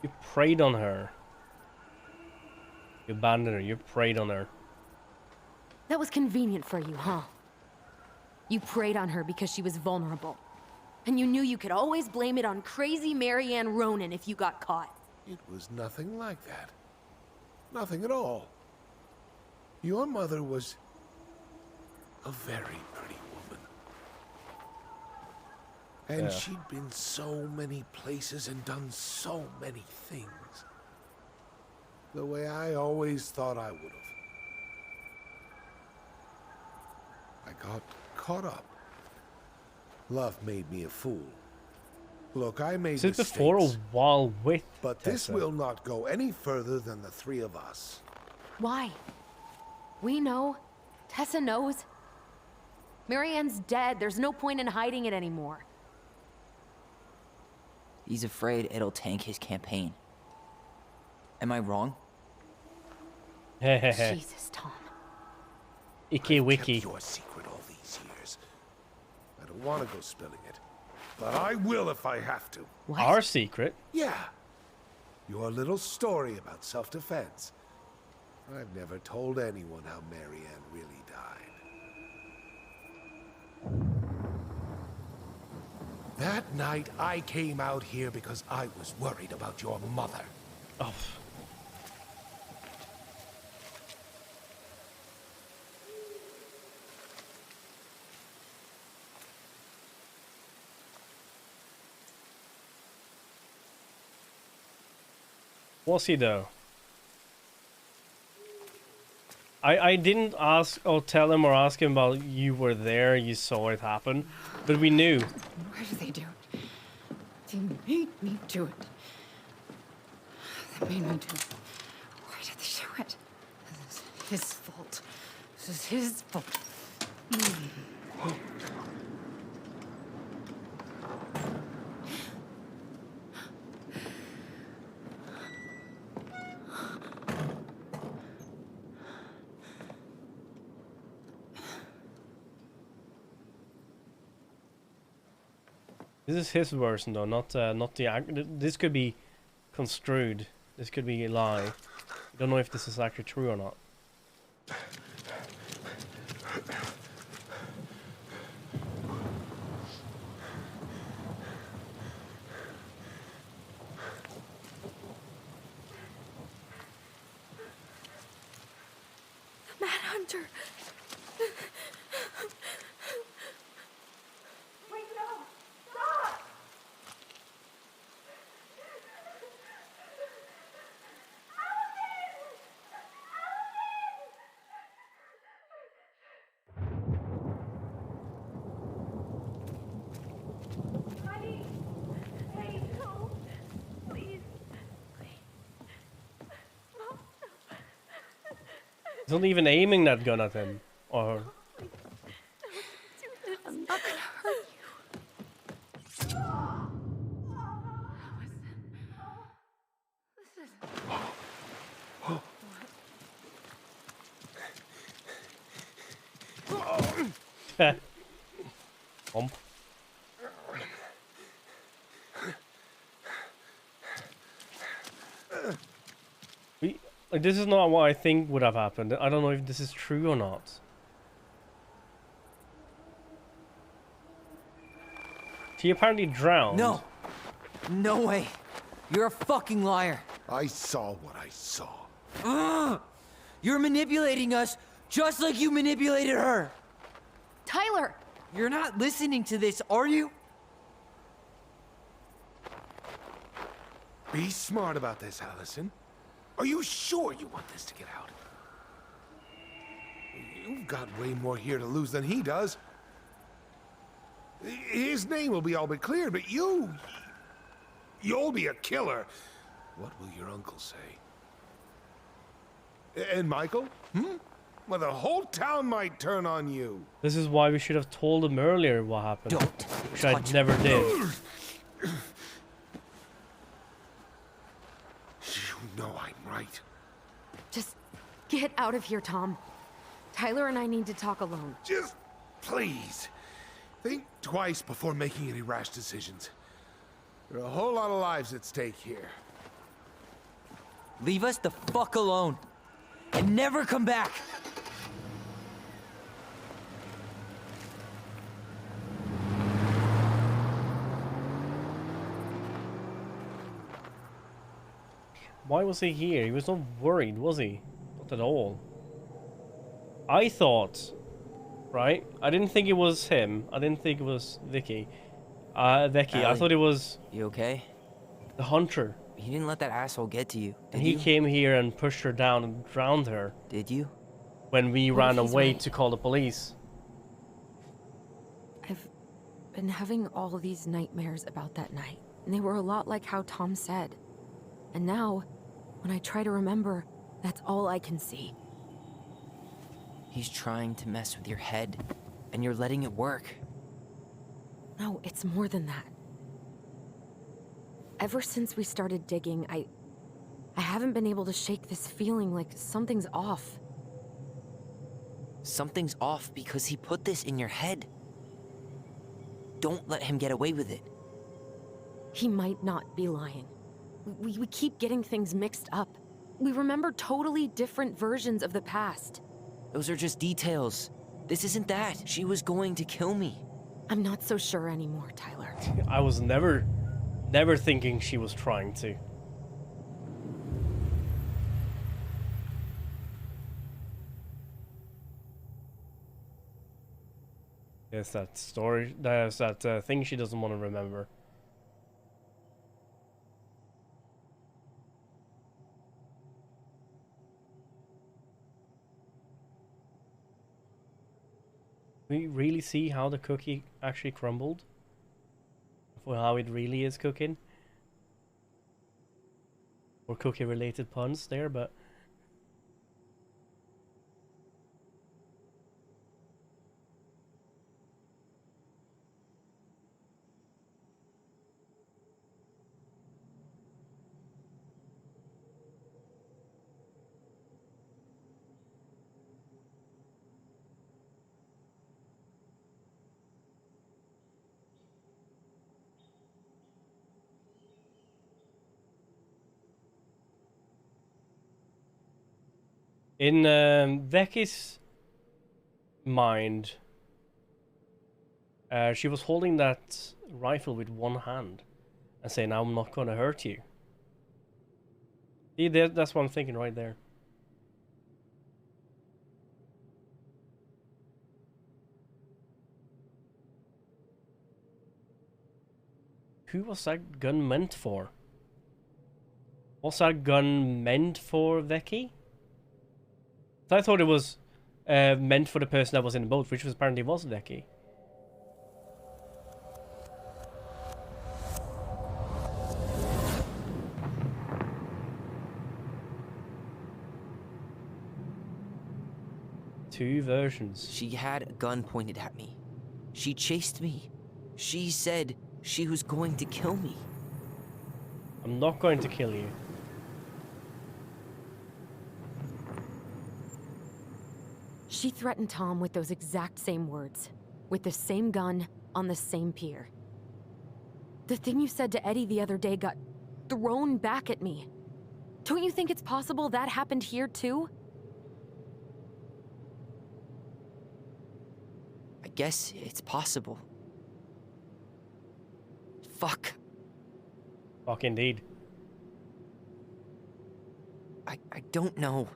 You preyed on her. You abandoned her. You preyed on her. That was convenient for you, huh? You preyed on her because she was vulnerable. And you knew you could always blame it on crazy Marianne Ronan if you got caught. It was nothing like that. Nothing at all. Your mother was a very pretty woman. And Yeah. she'd been so many places and done so many things. The way I always thought I would have. I got caught up. Love made me a fool. Look, I made Is it mistakes. before or while with But this Tessa? will not go any further than the three of us. Why? We know. Tessa knows. Marianne's dead. There's no point in hiding it anymore. He's afraid it'll tank his campaign. Am I wrong? Jesus, Tom. Icky wiki. Kept your secret all these years. I don't want to go spilling it, but I will if I have to. What? Our secret? Yeah. Your little story about self-defense. I've never told anyone how Marianne really died. That night, I came out here because I was worried about your mother. Oh. Was he though? I didn't ask or tell him or ask him about you were there, you saw it happen, but we knew. Why did they do it? They made me do it. They made me do it. Why did they do it? This is his fault. This is his fault. This is his version though, not the this could be construed. This could be a lie. I don't know if this is actually true or not. Hunter. Wait, no! Stop! Honey! Hey, no! Please. He's not even aiming that gun at him. Or... I'm not gonna hurt you. Bump. Like, this is not what I think would have happened. I don't know if this is true or not. She apparently drowned. No! No way! You're a fucking liar! I saw what I saw. Ugh! You're manipulating us just like you manipulated her! Tyler! You're not listening to this, are you? Be smart about this, Allison. Are you sure you want this to get out? You've got way more here to lose than he does. His name will be all but cleared, but you'll be a killer. What will your uncle say? And Michael? Well, the whole town might turn on you. This is why we should have told him earlier what happened. Don't which I never did. You know I'm right. Just get out of here, Tom. Tyler and I need to talk alone. Just please. Think twice before making any rash decisions. There are a whole lot of lives at stake here. Leave us the fuck alone. And never come back! Why was he here? He was not worried, was he? Not at all. I thought, right? I didn't think it was him. I didn't think it was Vicky. Vicky. I thought it was... You okay? The hunter. He didn't let that asshole get to you, did And he you? came here and pushed her down and drowned her. Did you? When we What ran if he's away right? to call the police. I've been having all these nightmares about that night, and they were a lot like how Tom said. And now, when I try to remember, that's all I can see. He's trying to mess with your head, and you're letting it work. No, it's more than that. Ever since we started digging, I haven't been able to shake this feeling like something's off. Something's off because he put this in your head. Don't let him get away with it. He might not be lying. We keep getting things mixed up. We remember totally different versions of the past. Those are just details. This isn't that. She was going to kill me. I'm not so sure anymore, Tyler. I was never thinking she was trying to. There's that story. There's that thing she doesn't want to remember. We really see how the cookie actually crumbled? For how it really is cooking? Or cookie related puns there, but... In Becky's mind, she was holding that rifle with one hand and saying, "I'm not gonna hurt you." See, that's what I'm thinking right there. Who was that gun meant for? Was that gun meant for Vicky? I thought it was meant for the person that was in the boat, which was apparently was Vicky. Two versions. She had a gun pointed at me. She chased me. She said she was going to kill me. I'm not going to kill you. She threatened Tom with those exact same words, with the same gun, on the same pier. The thing you said to Eddie the other day got thrown back at me. Don't you think it's possible that happened here too? I guess it's possible. Fuck. Fuck indeed. I don't know.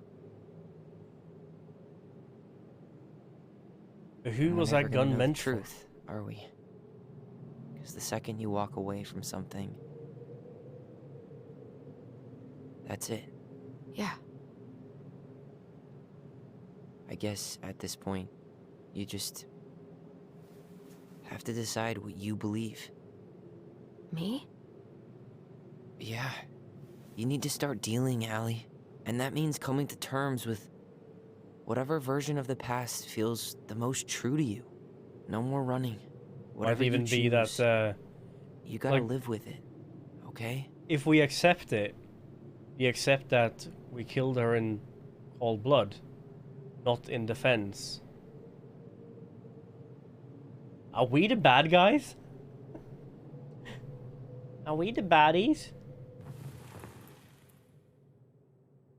Who was that gun meant for? Truth, are we? Because the second you walk away from something, that's it. Yeah. I guess at this point, you just have to decide what you believe. Me? Yeah. You need to start dealing, Allie. And that means coming to terms with whatever version of the past feels the most true to you. No more running. Whatever Might even you be choose, that you gotta like, live with it, okay? if we accept it, we accept that we killed her in cold blood, not in defense. Are we the bad guys? Are we the baddies?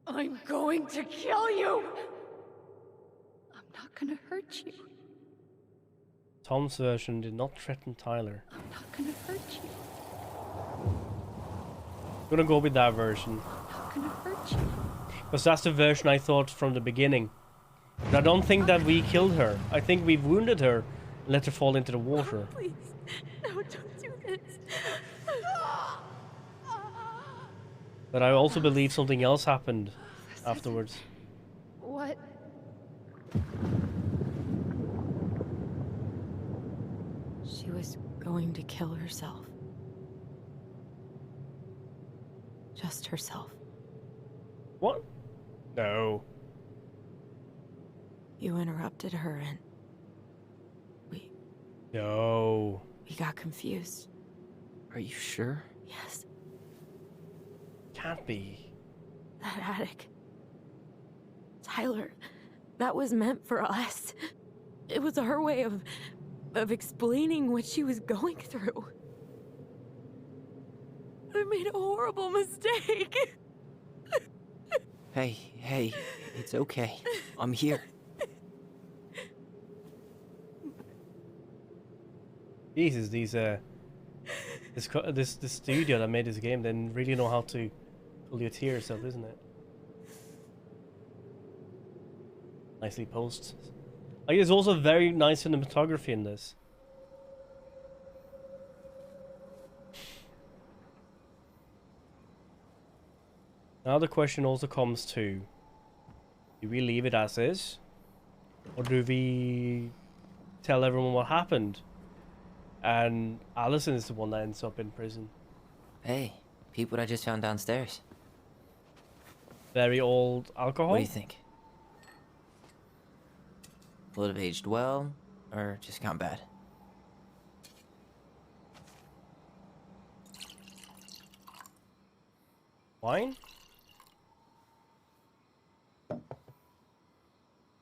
I'm going to kill you! I'm not gonna hurt you. Tom's version did not threaten Tyler. I'm not gonna hurt you. I'm gonna go with that version. I'm not gonna hurt you. Because that's the version I thought from the beginning. But I don't think that we killed her. I think we wounded her and let her fall into the water. Please, no, don't do this. But I also believe something else happened afterwards. What? She was going to kill herself. Just herself. What? No. You interrupted her and No. we got confused. Are you sure? Yes, Can't be. that attic. Tyler, that was meant for us. It was her way of explaining what she was going through. I made a horrible mistake. Hey, it's okay. I'm here. Jesus, these this studio that made this game didn't really know how to pull your tears up, isn't it? Nicely posted. Like, there's also very nice cinematography in this. Now the question also comes to, do we leave it as is? Or do we tell everyone what happened? And Allison is the one that ends up in prison. Hey, peep what I just found downstairs. Very old alcohol? What do you think? Would have aged well, or just gone bad? Wine?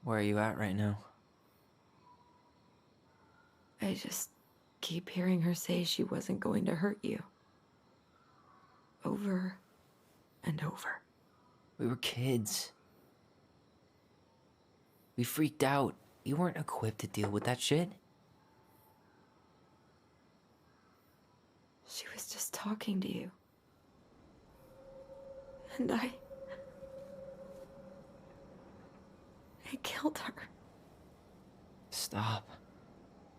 Where are you at right now? I just keep hearing her say she wasn't going to hurt you. Over and over. We were kids. We freaked out. You weren't equipped to deal with that shit. She was just talking to you. And I killed her. Stop.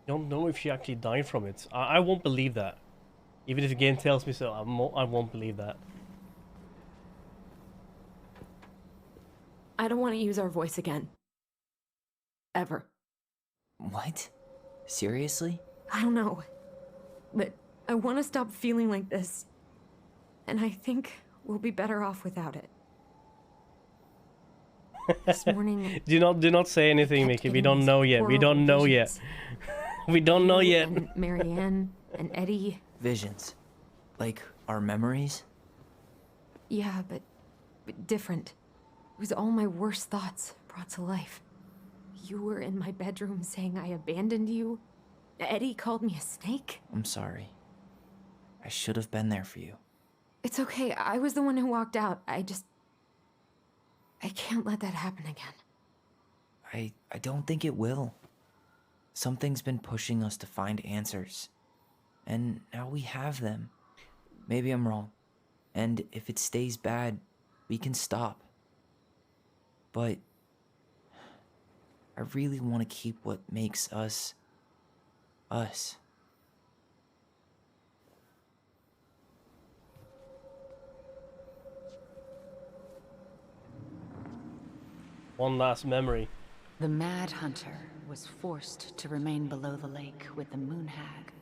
Don't know if she actually died from it. I won't believe that. Even if the game tells me so, I won't believe that. I don't want to use our voice again. Ever. What? Seriously? I don't know. But I want to stop feeling like this. And I think we'll be better off without it. This morning... do not say anything, Mickey. We don't know yet. We don't know yet. We don't know yet. And Marianne and Eddie. Visions. Like our memories? Yeah, but different. It was all my worst thoughts brought to life. You were in my bedroom saying I abandoned you. Eddie called me a snake. I'm sorry. I should have been there for you. It's okay. I was the one who walked out. I can't let that happen again. I don't think it will. Something's been pushing us to find answers. And now we have them. Maybe I'm wrong. And if it stays bad, we can stop. But I really want to keep what makes us, us. One last memory. The Mad Hunter was forced to remain below the lake with the Moon Hag,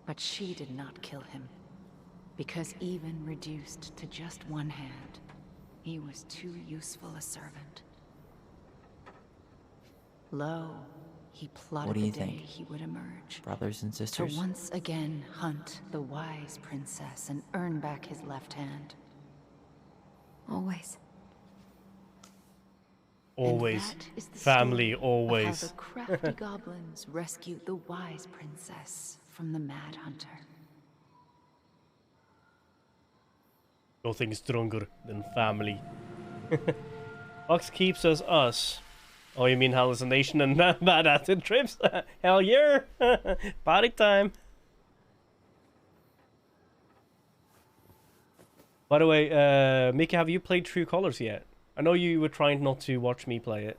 but she did not kill him, because even reduced to just one hand, he was too useful a servant. Lo, he plotted What do you the day think? he would emerge. Brothers and sisters? To once again hunt the wise princess and earn back his left hand. Always. Always. And that is the Family, story always. of how the crafty goblins rescued the wise princess from the Mad Hunter. Nothing stronger than family. Fox keeps us. Oh, you mean hallucination and bad acid trips? Hell yeah! Party time! By the way, Mickey, have you played True Colors yet? I know you were trying not to watch me play it.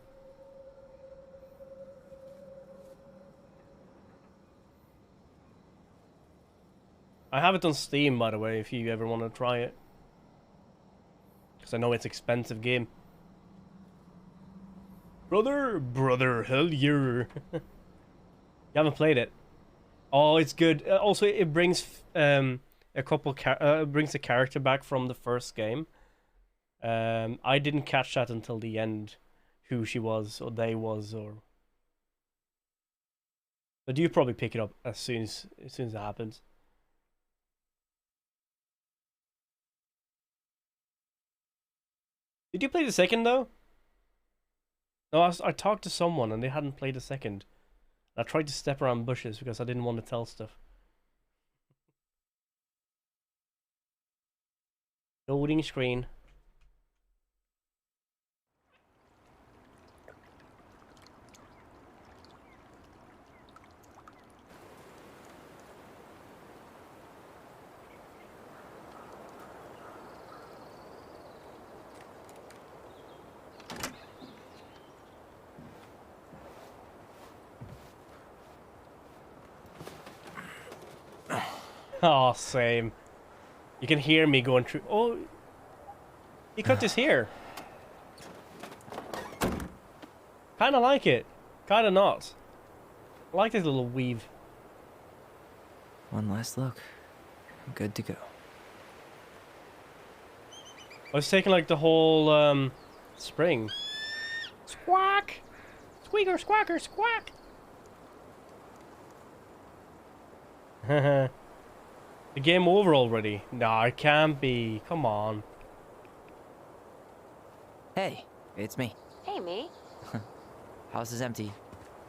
I have it on Steam, by the way, if you ever want to try it. Because I know it's an expensive game. Brother, hell yeah. You haven't played it. Oh, it's good. Also, it brings a character back from the first game. I didn't catch that until the end, who she was or they was, or. But you probably pick it up as soon as it happens. Did you play the second though? No, I talked to someone and they hadn't played the second. I tried to step around bushes because I didn't want to tell stuff. Loading screen. Oh, same. You can hear me going through. Oh, he cut his hair. Kinda like it. Kinda not. I like this little weave. One last look. I'm good to go. I was taking like the whole spring. Squawk! Squeaker, squawker, squawk! The game over already? Nah, it can't be. Come on. Hey, it's me. Hey, me. House is empty.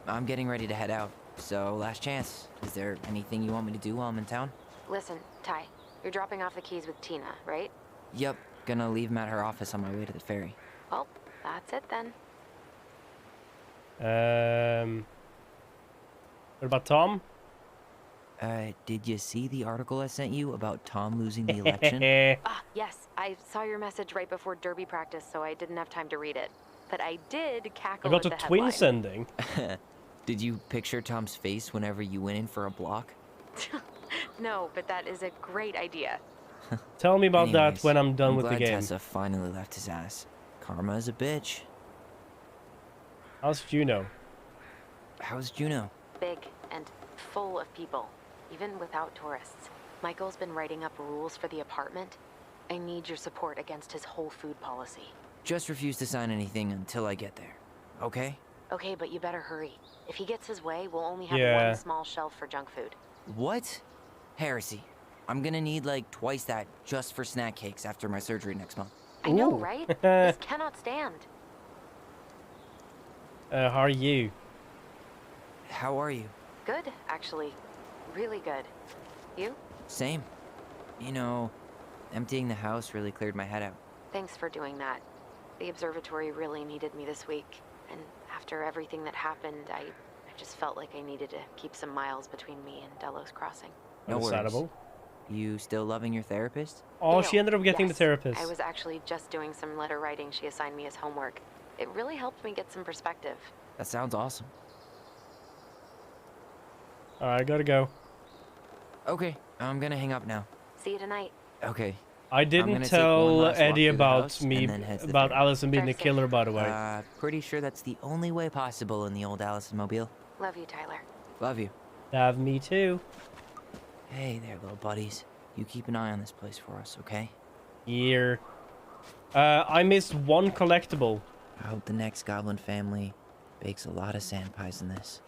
I'm getting ready to head out. So, last chance. Is there anything you want me to do while I'm in town? Listen, Ty, you're dropping off the keys with Tina, right? Yep, gonna leave them at her office on my way to the ferry. Well, that's it then. What about Tom? Did you see the article I sent you about Tom losing the election? Yes, I saw your message right before derby practice, so I didn't have time to read it. But I did cackle I got at the the twin headline. sending. Did you picture Tom's face whenever you went in for a block? No, but that is a great idea. Tell me about that Anyways, when I'm done I'm with the glad game. Tessa finally left his ass. Karma is a bitch. How's Juno? How's Juno? Big and full of people, even without tourists. Michael's been writing up rules for the apartment. I need your support against his whole food policy. Just refuse to sign anything until I get there. Okay? Okay, but you better hurry. If he gets his way, we'll only have Yeah. one small shelf for junk food. What? Heresy. I'm gonna need like twice that just for snack cakes after my surgery next month. I know, Ooh. right? This cannot stand. How are you? How are you? Good, actually. Really good. You? Same. You know, emptying the house really cleared my head out. Thanks for doing that. The observatory really needed me this week. And after everything that happened, I just felt like I needed to keep some miles between me and Delos Crossing. No worries. Understandable. You still loving your therapist? Oh, Dale, she ended up getting the yes. therapist. I was actually just doing some letter writing she assigned me as homework. It really helped me get some perspective. That sounds awesome. Alright, gotta go. Okay, I'm gonna hang up now. See you tonight. Okay. I I'm didn't gonna take one tell last walk Eddie through the about house me, and then head to the about therapy. Allison being the Drive safe. killer, by the way. Pretty sure that's the only way possible in the old Allison mobile. Love you, Tyler. Love you. Have me too. Hey there, little buddies. You keep an eye on this place for us, okay? Here. I missed one collectible. I hope the next goblin family bakes a lot of sand pies in this.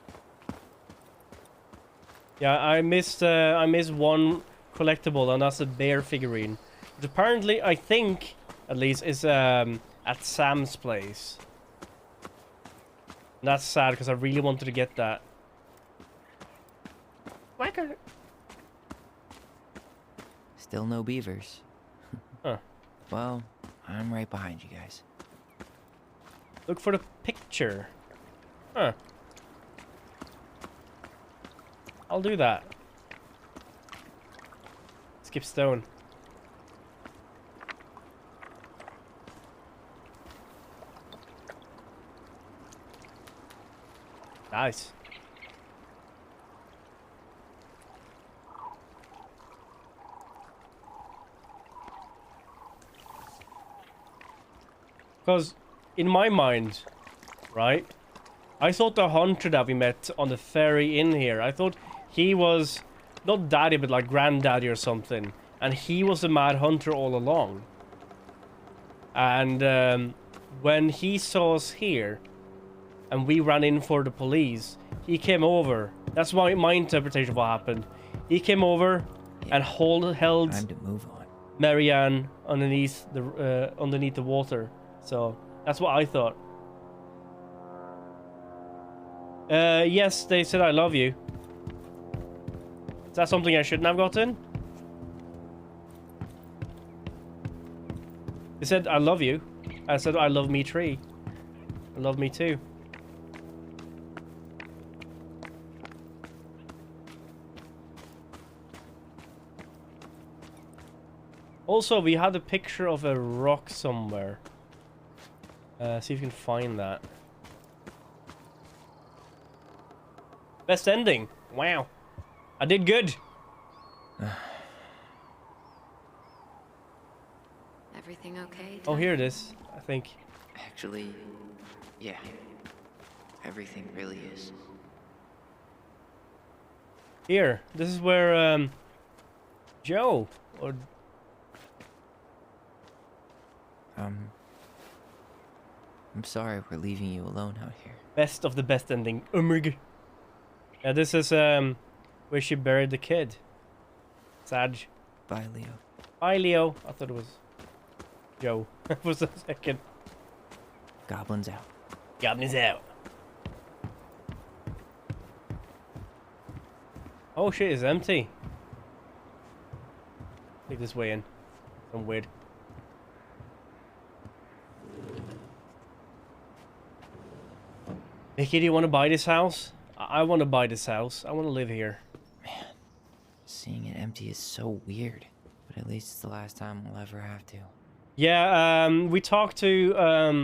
Yeah, I missed one collectible, and that's a bear figurine. Which apparently, I think, at least, is at Sam's place. And that's sad, because I really wanted to get that. Whacker. Still no beavers. Huh. Well, I'm right behind you guys. Look for the picture. Huh. I'll do that. Skip stone. Nice. Because in my mind, right, I thought the hunter that we met on the ferry in here, I thought he was not daddy but like granddaddy or something, and he was the mad hunter all along. And when he saw us here and we ran in for the police, he came over. That's my interpretation of what happened. He came over and held Time to move on. Marianne underneath the water. So that's what I thought. Yes, they said I love you. Is that something I shouldn't have gotten? They said I love you. I said I love me tree. I love me too. Also, we had a picture of a rock somewhere. See if you can find that. Best ending. Wow. I did good. Everything okay? Oh, here it is, I think. Actually, yeah. Everything really is. Here. This is where, Joe, or... I'm sorry we're leaving you alone out here. Best of the best ending. Umrig. Yeah, this is, where she buried the kid. Sad. Bye, Leo. Bye, Leo. I thought it was Joe. For a second. Goblins out. Goblins out. Oh shit, it's empty. Take this way in. I'm weird. Mickey, do you want to buy this house? I want to buy this house. I want to live here. Man, seeing it empty is so weird. But at least it's the last time we'll ever have to. Yeah, we talked to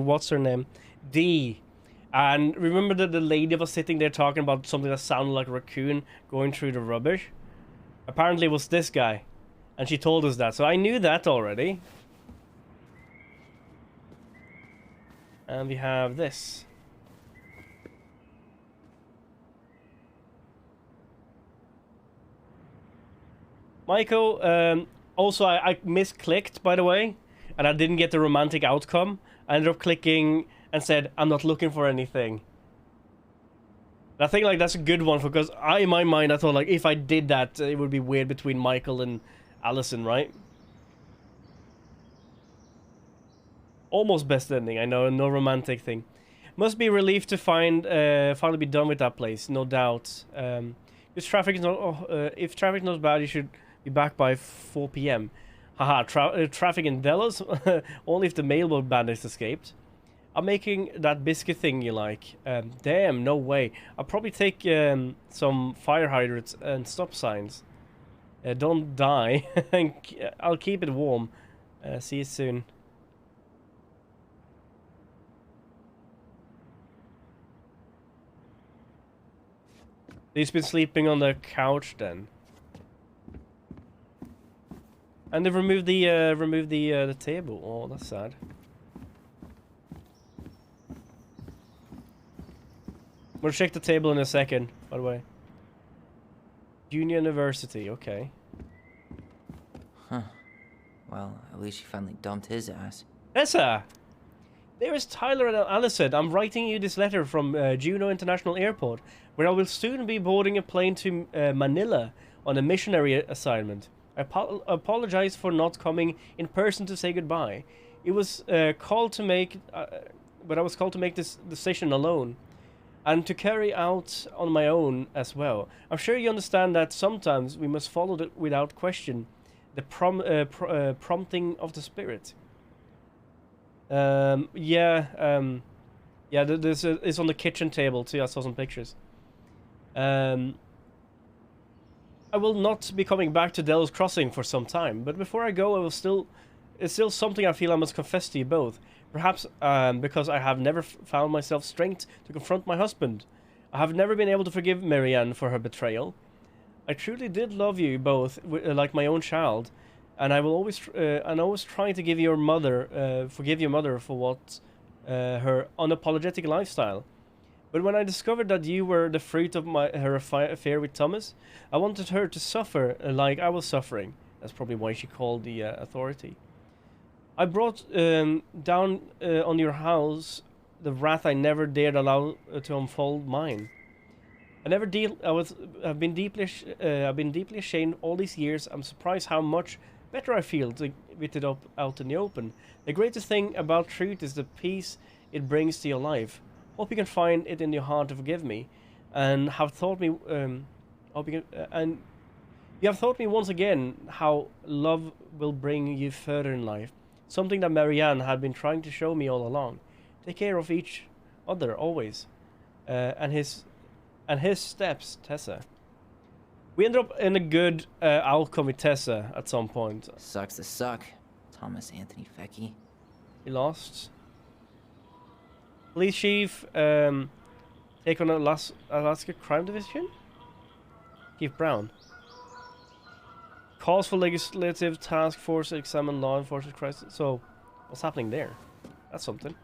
what's her name? Dee. And remember that the lady was sitting there talking about something that sounded like a raccoon going through the rubbish? Apparently it was this guy. And she told us that, so I knew that already. And we have this. Michael, also I misclicked, by the way, and I didn't get the romantic outcome. I ended up clicking and said, I'm not looking for anything. And I think like that's a good one, because in my mind, I thought like if I did that, it would be weird between Michael and Allison, right? Almost best ending, I know, no romantic thing. Must be relieved to finally be done with that place, no doubt. If traffic is not bad, you should be back by 4 p.m. Haha, traffic in Delos? Only if the mailboat bandits escaped. I'm making that biscuit thing you like. Damn, no way. I'll probably take some fire hydrants and stop signs. Don't die. I'll keep it warm. See you soon. He's been sleeping on the couch then. And they've removed the table. Oh, that's sad. We'll check the table in a second, by the way. Junior University, okay. Huh. Well, at least she finally dumped his ass. Tessa! There is Tyler and Allison. I'm writing you this letter from Juneau International Airport, where I will soon be boarding a plane to Manila on a missionary assignment. I apologize for not coming in person to say goodbye. It was called to make, but I was called to make this decision alone, and to carry out on my own as well. I'm sure you understand that sometimes we must follow without question the prompting of the spirit. Yeah, this is on the kitchen table too. I saw some pictures. I will not be coming back to Delos Crossing for some time, but before I go, it's still something I feel I must confess to you both. Perhaps because I have never found myself strength to confront my husband. I have never been able to forgive Marianne for her betrayal. I truly did love you both like my own child, and I will always try to forgive your mother for what her unapologetic lifestyle. But when I discovered that you were the fruit of her affair with Thomas, I wanted her to suffer like I was suffering. That's probably why she called the authority. I brought down on your house the wrath I never dared allow to unfold mine. I've been deeply ashamed all these years. I'm surprised how much better I feel with it out in the open. The greatest thing about truth is the peace it brings to your life. Hope you can find it in your heart to forgive me, and have taught me. You have taught me once again how love will bring you further in life. Something that Marianne had been trying to show me all along. Take care of each other always, and his steps, Tessa. We ended up in a good outcome with Tessa at some point. Sucks to suck, Thomas Anthony Fecky. He lost. Police chief, take on Alaska Crime Division? Keith Brown. Calls for legislative task force to examine law enforcement crisis. So, what's happening there? That's something.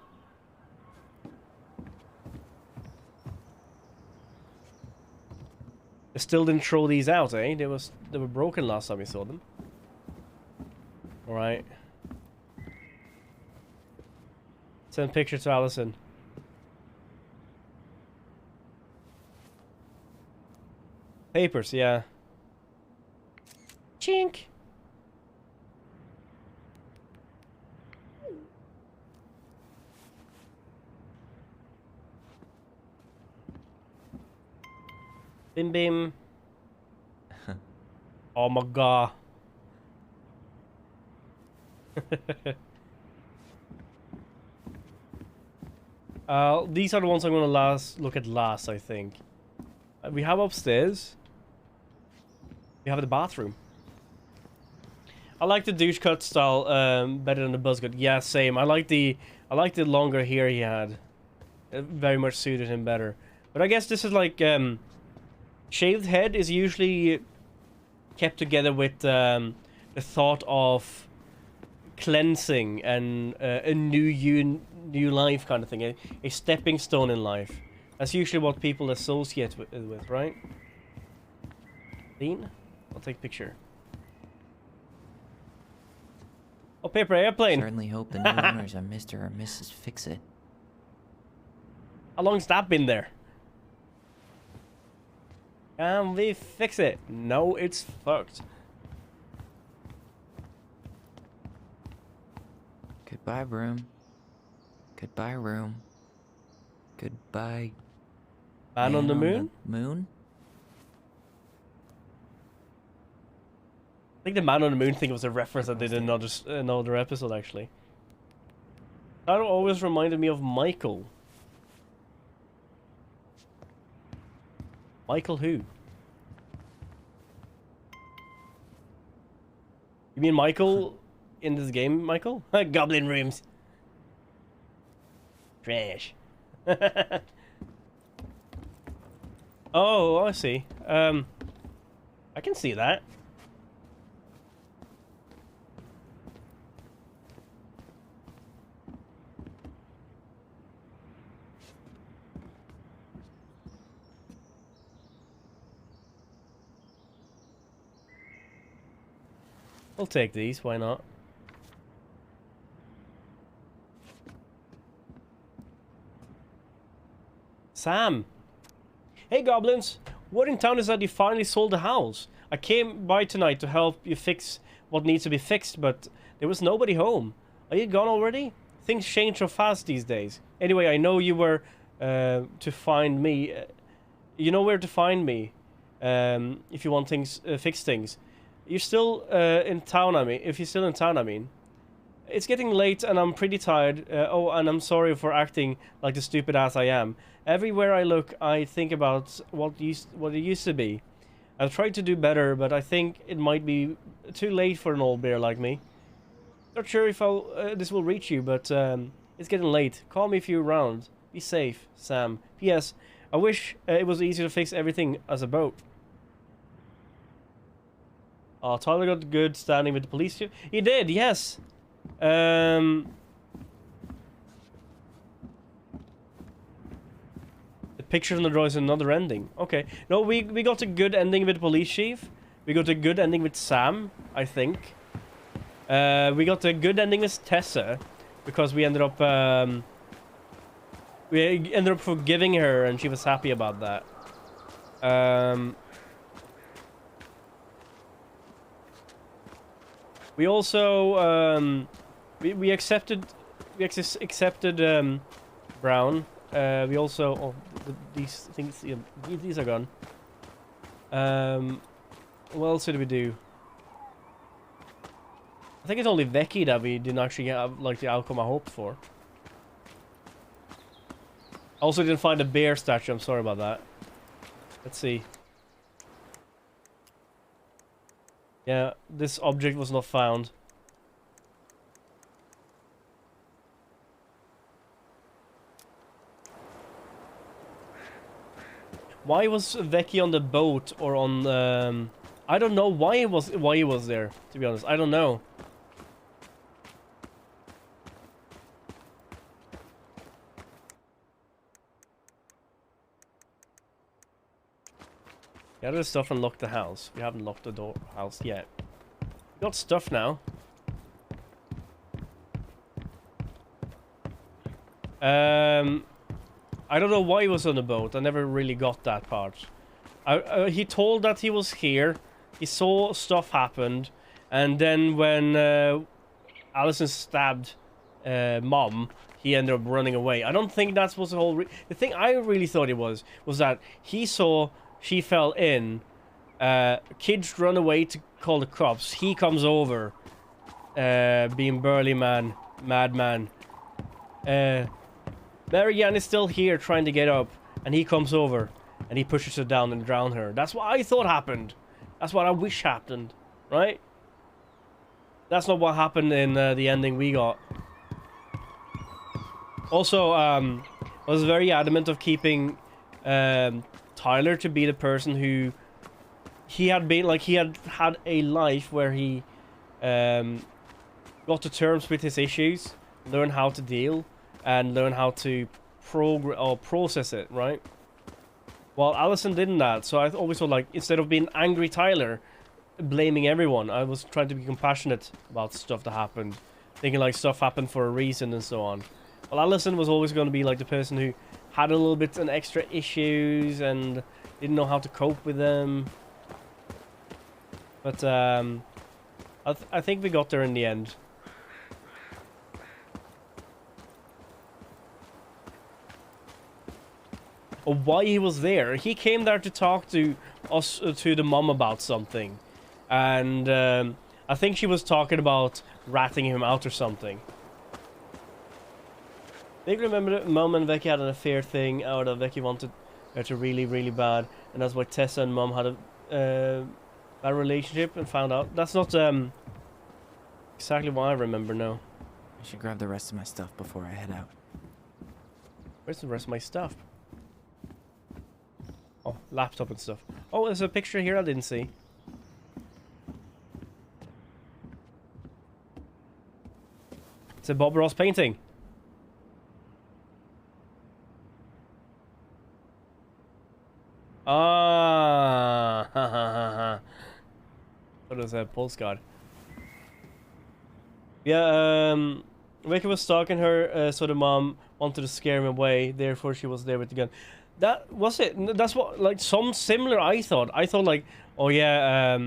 They still didn't throw these out, eh? They were broken last time we saw them. Alright. Send picture to Allison. Papers, yeah. Chink. Bim bim. Oh my god. These are the ones I'm gonna look at last, I think. We have upstairs. We have the bathroom. I like the douche cut style better than the buzz cut. Yeah, same. I like the longer hair he had. very much suited him better. But I guess this is like shaved head is usually kept together with the thought of cleansing and a new life kind of thing, a stepping stone in life. That's usually what people associate with, right? Dean, I'll take a picture. Oh, paper airplane. Certainly hope the new owners are Mr. or Mrs. Fix-It. How long's that been there? Can we fix it? No, it's fucked. Goodbye, room. Goodbye, room. Goodbye. Man on the moon? Moon? I think the man on the moon thing was a reference I did in another episode, actually. That always reminded me of Michael. Michael who? You mean Michael in this game, Michael? Goblin rooms. Trash. Oh, I see. I can see that. We'll take these, why not? Sam! Hey goblins! Word in town is that you finally sold the house. I came by tonight to help you fix what needs to be fixed, but there was nobody home. Are you gone already? Things change so fast these days. Anyway, I know you were to find me. You know where to find me if you want things fix things. You're still in town, I mean. If you're still in town, I mean. It's getting late and I'm pretty tired. Oh, and I'm sorry for acting like the stupid ass I am. Everywhere I look, I think about what it used to be. I've tried to do better, but I think it might be too late for an old bear like me. Not sure if this will reach you, but it's getting late. Call me if you're around. Be safe, Sam. P.S. I wish it was easier to fix everything as a boat. Oh, Tyler got good standing with the police chief. He did, yes. The picture on the draw is another ending. Okay. No, we got a good ending with the police chief. We got a good ending with Sam, I think. We got a good ending with Tessa because we ended up forgiving her and she was happy about that. We also we accepted Brown. We also these things, yeah, these are gone. What else did we do? I think it's only Becky that we didn't actually have like the outcome I hoped for. I also didn't find a bear statue. I'm sorry about that. Let's see. Yeah, this object was not found. Why was Vecchi on the boat or on I don't know why he was there, to be honest. I don't know. Gather the stuff and lock the house. We haven't locked the house yet. We got stuff now. I don't know why he was on the boat. I never really got that part. He told that he was here. He saw stuff happened. And then when Allison stabbed Mom, he ended up running away. I don't think that's what the whole... The thing I really thought it was that he saw... She fell in. Kids run away to call the cops. He comes over, being burly man, madman. Marianne is still here trying to get up, and he comes over, and he pushes her down and drowns her. That's what I thought happened. That's what I wish happened, right? That's not what happened in the ending we got. Also, was very adamant of keeping Tyler to be the person who he had been, like, he had had a life where he got to terms with his issues, learn how to deal, and learn how to process it, right? Well, Allison didn't that, so I always thought, like, instead of being angry Tyler, blaming everyone, I was trying to be compassionate about stuff that happened, thinking like stuff happened for a reason and so on. Well, Allison was always going to be like the person who had a little bit of extra issues and didn't know how to cope with them. But I think we got there in the end. Or why he was there? He came there to talk to us, to the mom about something, and I think she was talking about ratting him out or something. They remember the moment Becky had an affair thing out of Becky wanted her to really, really bad, and that's why Tessa and Mom had a bad relationship and found out. That's not exactly what I remember now. I should grab the rest of my stuff before I head out. Where's the rest of my stuff? Oh, laptop and stuff. Oh, there's a picture here I didn't see. It's a Bob Ross painting. Ah, ha ha ha ha. What was a postcard? Yeah, Vicky was stalking her, so the mom wanted to scare him away. Therefore, she was there with the gun. That was it. That's what, like, some similar. I thought like, oh yeah,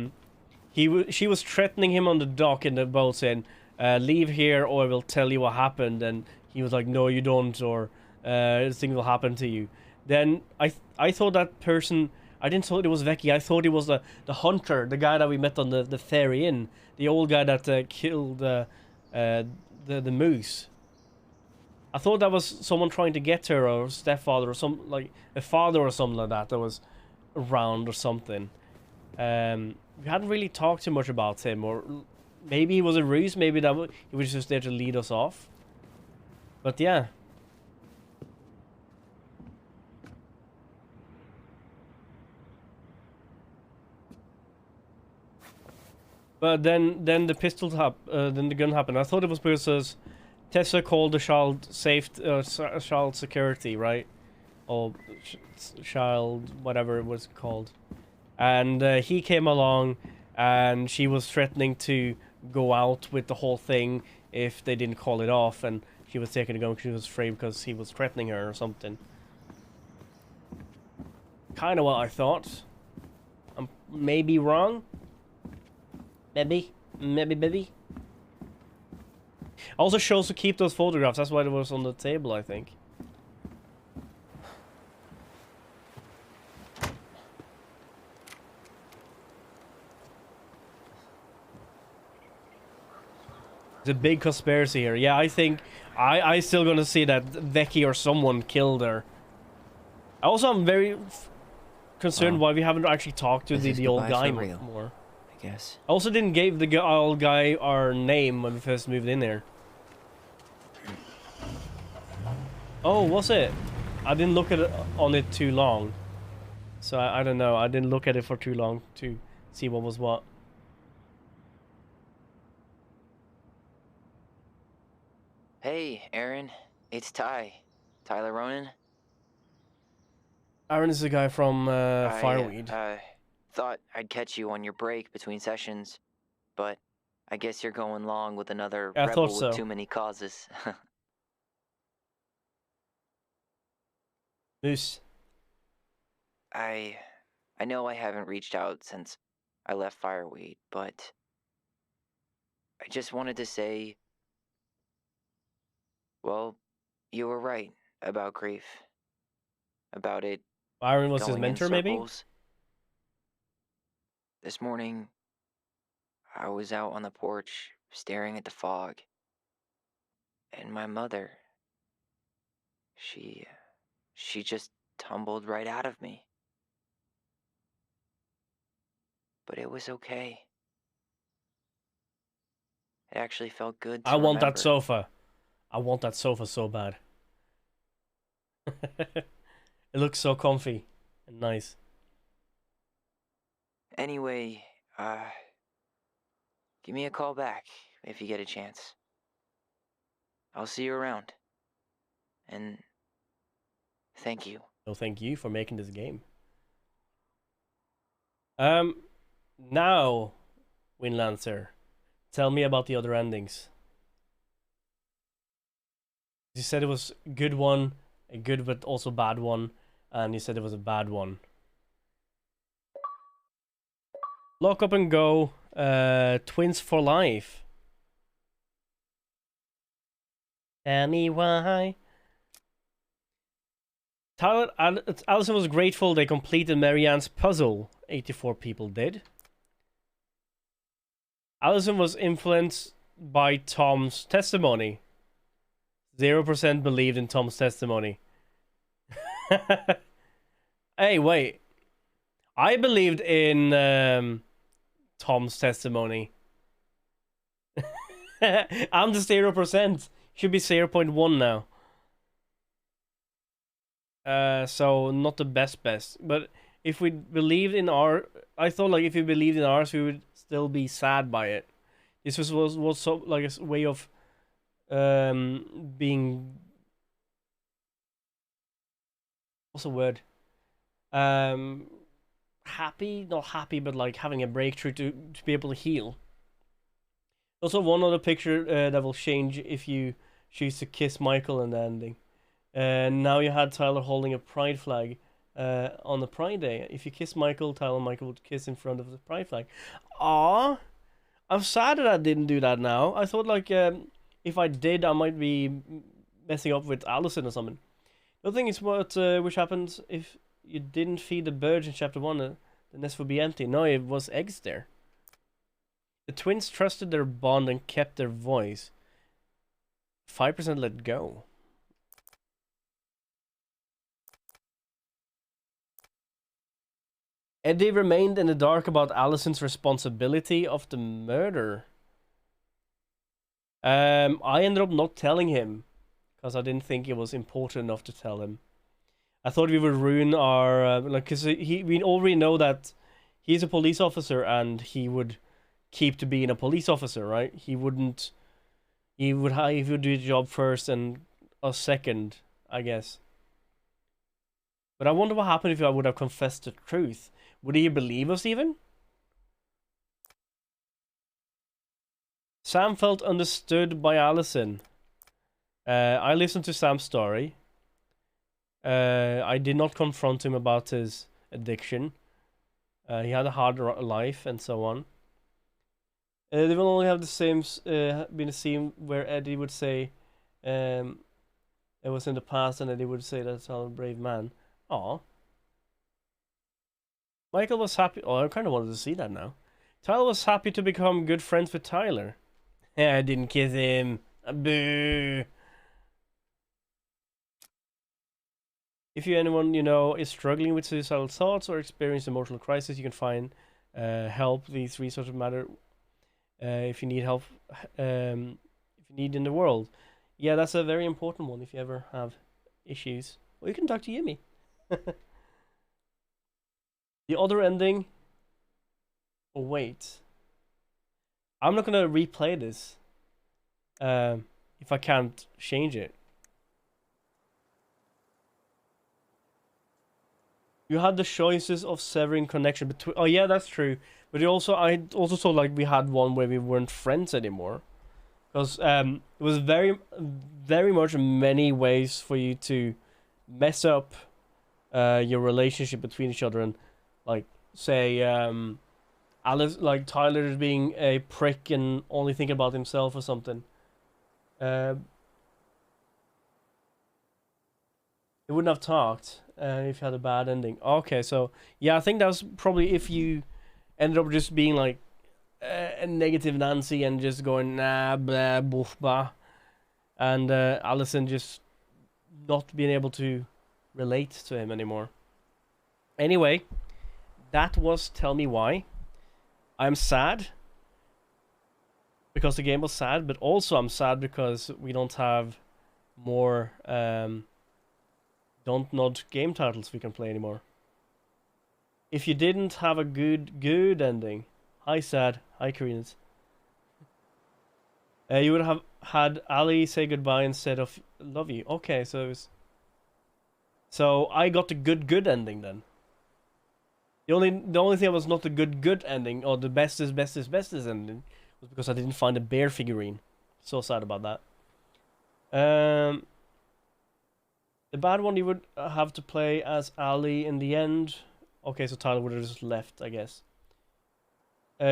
she was threatening him on the dock in the boat, saying, "Leave here, or I will tell you what happened." And he was like, "No, you don't, or this thing will happen to you." Then I thought that person. I didn't thought it was Vicky. I thought it was the hunter, the guy that we met on the ferry inn, the old guy that killed the moose. I thought that was someone trying to get her, or stepfather, or some, like a father or something like that was around or something. We hadn't really talked too much about him, or maybe he was a ruse. Maybe he was just there to lead us off. But yeah. But then the pistol then the gun happened. I thought it was because Tessa called the child child security, right? Or child, whatever it was called. And he came along, and she was threatening to go out with the whole thing if they didn't call it off, and she was taking a gun because she was afraid because he was threatening her or something. Kind of what I thought. I'm maybe wrong. Maybe. Also shows to keep those photographs. That's why it was on the table, I think. It's a big conspiracy here. Yeah, I think I still gonna see that Becky or someone killed her. Also, I'm very concerned why we haven't actually talked to the old guy more. I guess. I also didn't give the old guy our name when we first moved in there. Oh, was it? I didn't look at it on it too long. So I don't know. I didn't look at it for too long to see what was what. Hey, Aaron. It's Tyler Ronan. Aaron is the guy from Fireweed. I thought I'd catch you on your break between sessions, but I guess you're going long with another I rebel thought so. with too many causes. Moose. I know I haven't reached out since I left Fireweed, but I just wanted to say, well, you were right about grief. About it. Aaron was his going in mentor, maybe? circles. This morning, I was out on the porch staring at the fog, and my mother, she just tumbled right out of me. But it was okay. It actually felt good to I want that remember. sofa. I want that sofa so bad. It looks so comfy and nice. Anyway, give me a call back if you get a chance. I'll see you around. And thank you. So thank you for making this game. Now, Winlancer, tell me about the other endings. You said it was a good one, a good but also bad one, and you said it was a bad one. Lock up and go, twins for life. Anyway. Tyler, Allison was grateful they completed Marianne's puzzle. 84 people did. Allison was influenced by Tom's testimony. 0% believed in Tom's testimony. Hey, wait. I believed in Tom's testimony. I'm the 0%. Should be 0.1 now. So not the best, but if we believed in I thought like if we believed in ours, we would still be sad by it. This was so like a way of being, what's the word? Happy, not happy, but like having a breakthrough to be able to heal. Also, one other picture that will change if you choose to kiss Michael in the ending. Now you had Tyler holding a pride flag on the Pride Day. If you kiss Michael, Michael would kiss in front of the pride flag. Aww, I'm sad that I didn't do that now. I thought like if I did, I might be messing up with Allison or something. The thing is what which happens if you didn't feed the birds in chapter 1, the nest would be empty. No, it was eggs there. The twins trusted their bond and kept their voice. 5% let go. Eddie remained in the dark about Allison's responsibility of the murder. I ended up not telling him because I didn't think it was important enough to tell him. I thought we would ruin our because we already know that he's a police officer and he would keep to being a police officer, right? He would do his job first and us second, I guess. But I wonder what happened if I would have confessed the truth. Would he believe us even? Sam felt understood by Allison. I listened to Sam's story. I did not confront him about his addiction. He had a hard life and so on. They will only have the same been a scene where Eddie would say it was in the past and Eddie would say that's I'm a brave man. Aw. Michael was happy. Oh, I kind of wanted to see that now. Tyler was happy to become good friends with Tyler. I didn't kiss him. Boo. If anyone you know is struggling with suicidal thoughts or experiencing emotional crisis, you can find help. These resources matter if you need help. If you need in the world, yeah, that's a very important one. If you ever have issues, well, you can talk to Yumi. The other ending. Oh wait, I'm not gonna replay this. If I can't change it. You had the choices of severing connection between. Oh yeah, that's true. But I also saw like we had one where we weren't friends anymore, because it was very, very much many ways for you to mess up your relationship between each other, and like say Alice, like Tyler is being a prick and only thinking about himself or something. They wouldn't have talked if you had a bad ending. Okay, so yeah, I think that was probably if you ended up just being like a negative Nancy and just going nah blah boof bah, and Allison just not being able to relate to him anymore. Anyway, that was Tell Me Why. I'm sad because the game was sad, but also I'm sad because we don't have more don't nod game titles we can play anymore. If you didn't have a good ending, hi Sad, hi Koreans. You would have had Ali say goodbye instead of love you. Okay, so it was... So I got the good ending then. The only thing that was not the good ending, or the bestest ending, was because I didn't find a bear figurine. So sad about that. The bad one, you would have to play as Ali in the end. Okay, so Tyler would have just left, I guess.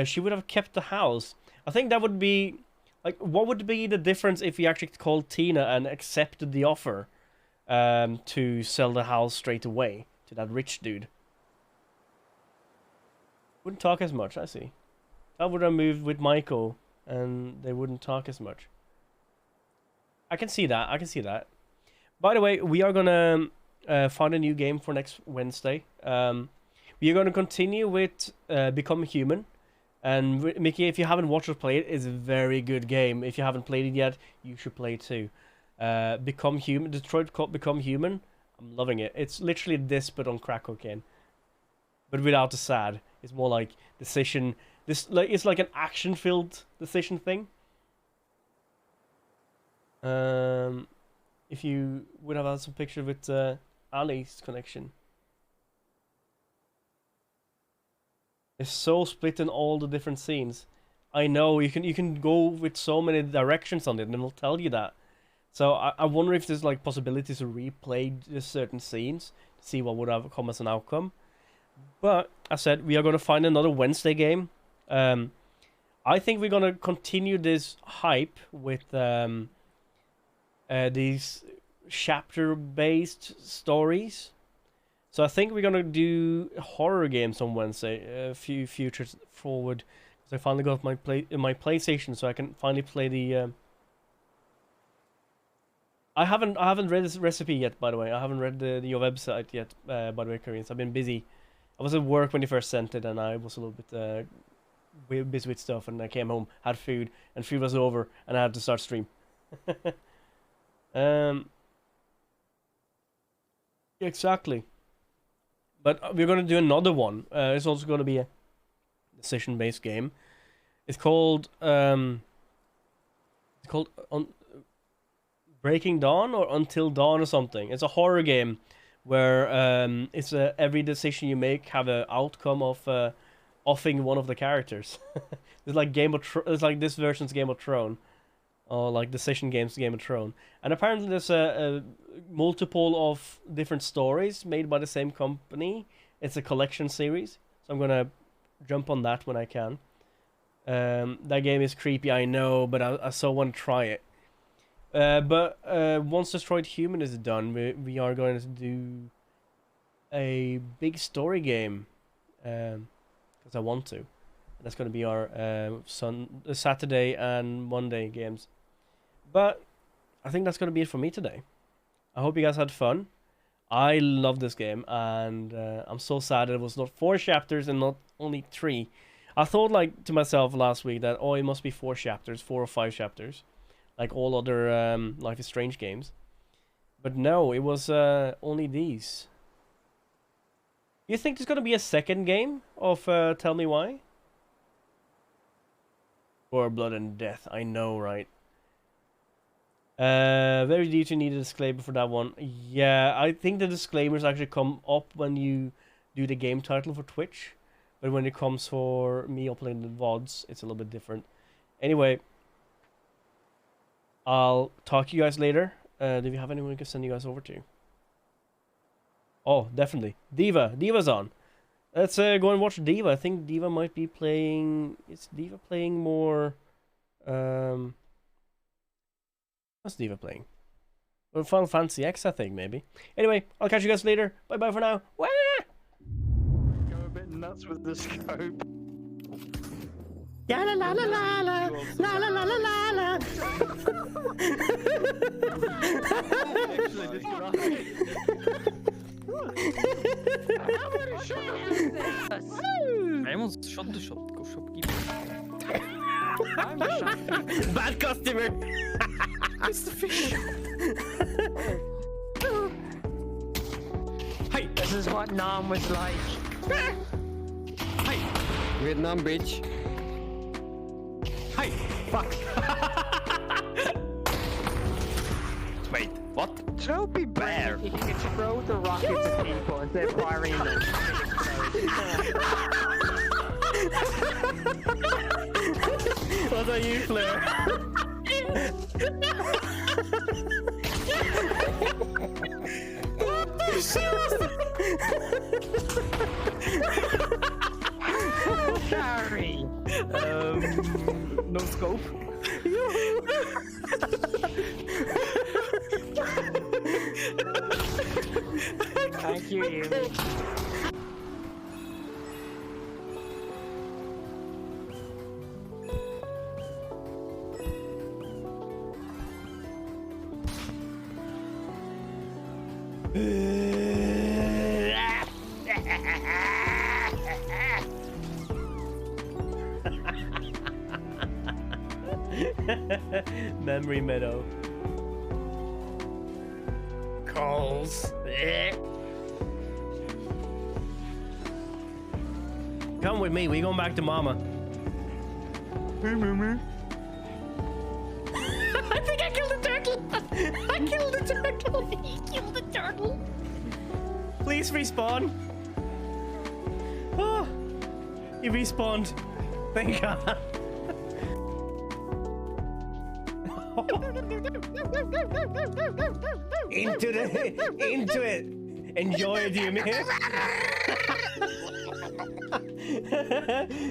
She would have kept the house. I think that would be... Like, what would be the difference if he actually called Tina and accepted the offer to sell the house straight away to that rich dude? Wouldn't talk as much, I see. I would have moved with Michael and they wouldn't talk as much. I can see that, I can see that. By the way, we are gonna find a new game for next Wednesday. We are gonna continue with Become Human. And Mickey, if you haven't watched or played it, it's a very good game. If you haven't played it yet, you should play it too. Become Human, Detroit Become Human. I'm loving it. It's literally this, but on crack cocaine. But without the sad. It's more like decision. It's like an action-filled decision thing. If you would have had some picture with Ali's connection. It's so split in all the different scenes. I know you can go with so many directions on it, and it'll tell you that. So I wonder if there's like possibilities to replay certain scenes to see what would have come as an outcome. But I said we are gonna find another Wednesday game. I think we're gonna continue this hype with these chapter-based stories. So I think we're gonna do horror games on Wednesday, a few futures forward, because I finally got my PlayStation, so I can finally play the. I haven't read this recipe yet, by the way. I haven't read your website yet, by the way, Koreans. I've been busy. I was at work when you first sent it, and I was a little bit busy with stuff, and I came home, had food, and food was over, and I had to start stream. Exactly. But we're gonna do another one. It's also gonna be a decision-based game. It's called Breaking Dawn or Until Dawn or something. It's a horror game where it's every decision you make have an outcome of offing one of the characters. It's like it's like this version's Game of Thrones, or like Decision Games Game of Thrones. And apparently there's a multiple of different stories made by the same company. It's a collection series, so I'm gonna jump on that when I can. That game is creepy, I know, but I so want to try it. But once Destroyed Human is done, we are going to do a big story game, because I want to. That's going to be our Saturday and Monday games. But I think that's going to be it for me today. I hope you guys had fun. I love this game, and I'm so sad that it was not 4 chapters and not only 3. I thought like to myself last week that, oh, it must be 4 chapters, 4 or 5 chapters, like all other Life is Strange games. But no, it was only these. You think there's going to be a second game of Tell Me Why? For Blood and Death, I know, right? Very deep, you need a disclaimer for that one. Yeah, I think the disclaimers actually come up when you do the game title for Twitch. But when it comes for me uploading the VODs, it's a little bit different. Anyway, I'll talk to you guys later. Do you have anyone I can send you guys over to? Oh, definitely. Diva's on. Let's go and watch Diva. I think Diva might be playing... Is Diva playing more... What's Diva playing? Well, Final Fantasy X, I think, maybe. Anyway, I'll catch you guys later. Bye-bye for now. Wah! Go a bit nuts with the scope. La la la la la la la la la la la la. Actually, this Raymond's shot the shop. Go shopkeeper. I'm the shopkeeper. Bad customer. It's the fish. This is what Nam was like. Hi. Vietnam bitch. Hi. Fuck. Wait, what? Don't be bad. If you can throw the rockets at people instead of firing them. What are you, Claire? Sorry. No scope. Thank you, Yumi. Memory Meadow. Calls. Come with me, we going back to Mama. Hey, Mama. I think I killed the turtle. I killed the turtle. He killed the turtle. Please respawn. Oh, he respawned. Thank God. into it. Enjoy it, you mean?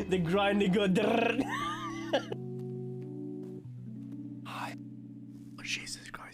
The grinding good. Hi. Oh, Jesus.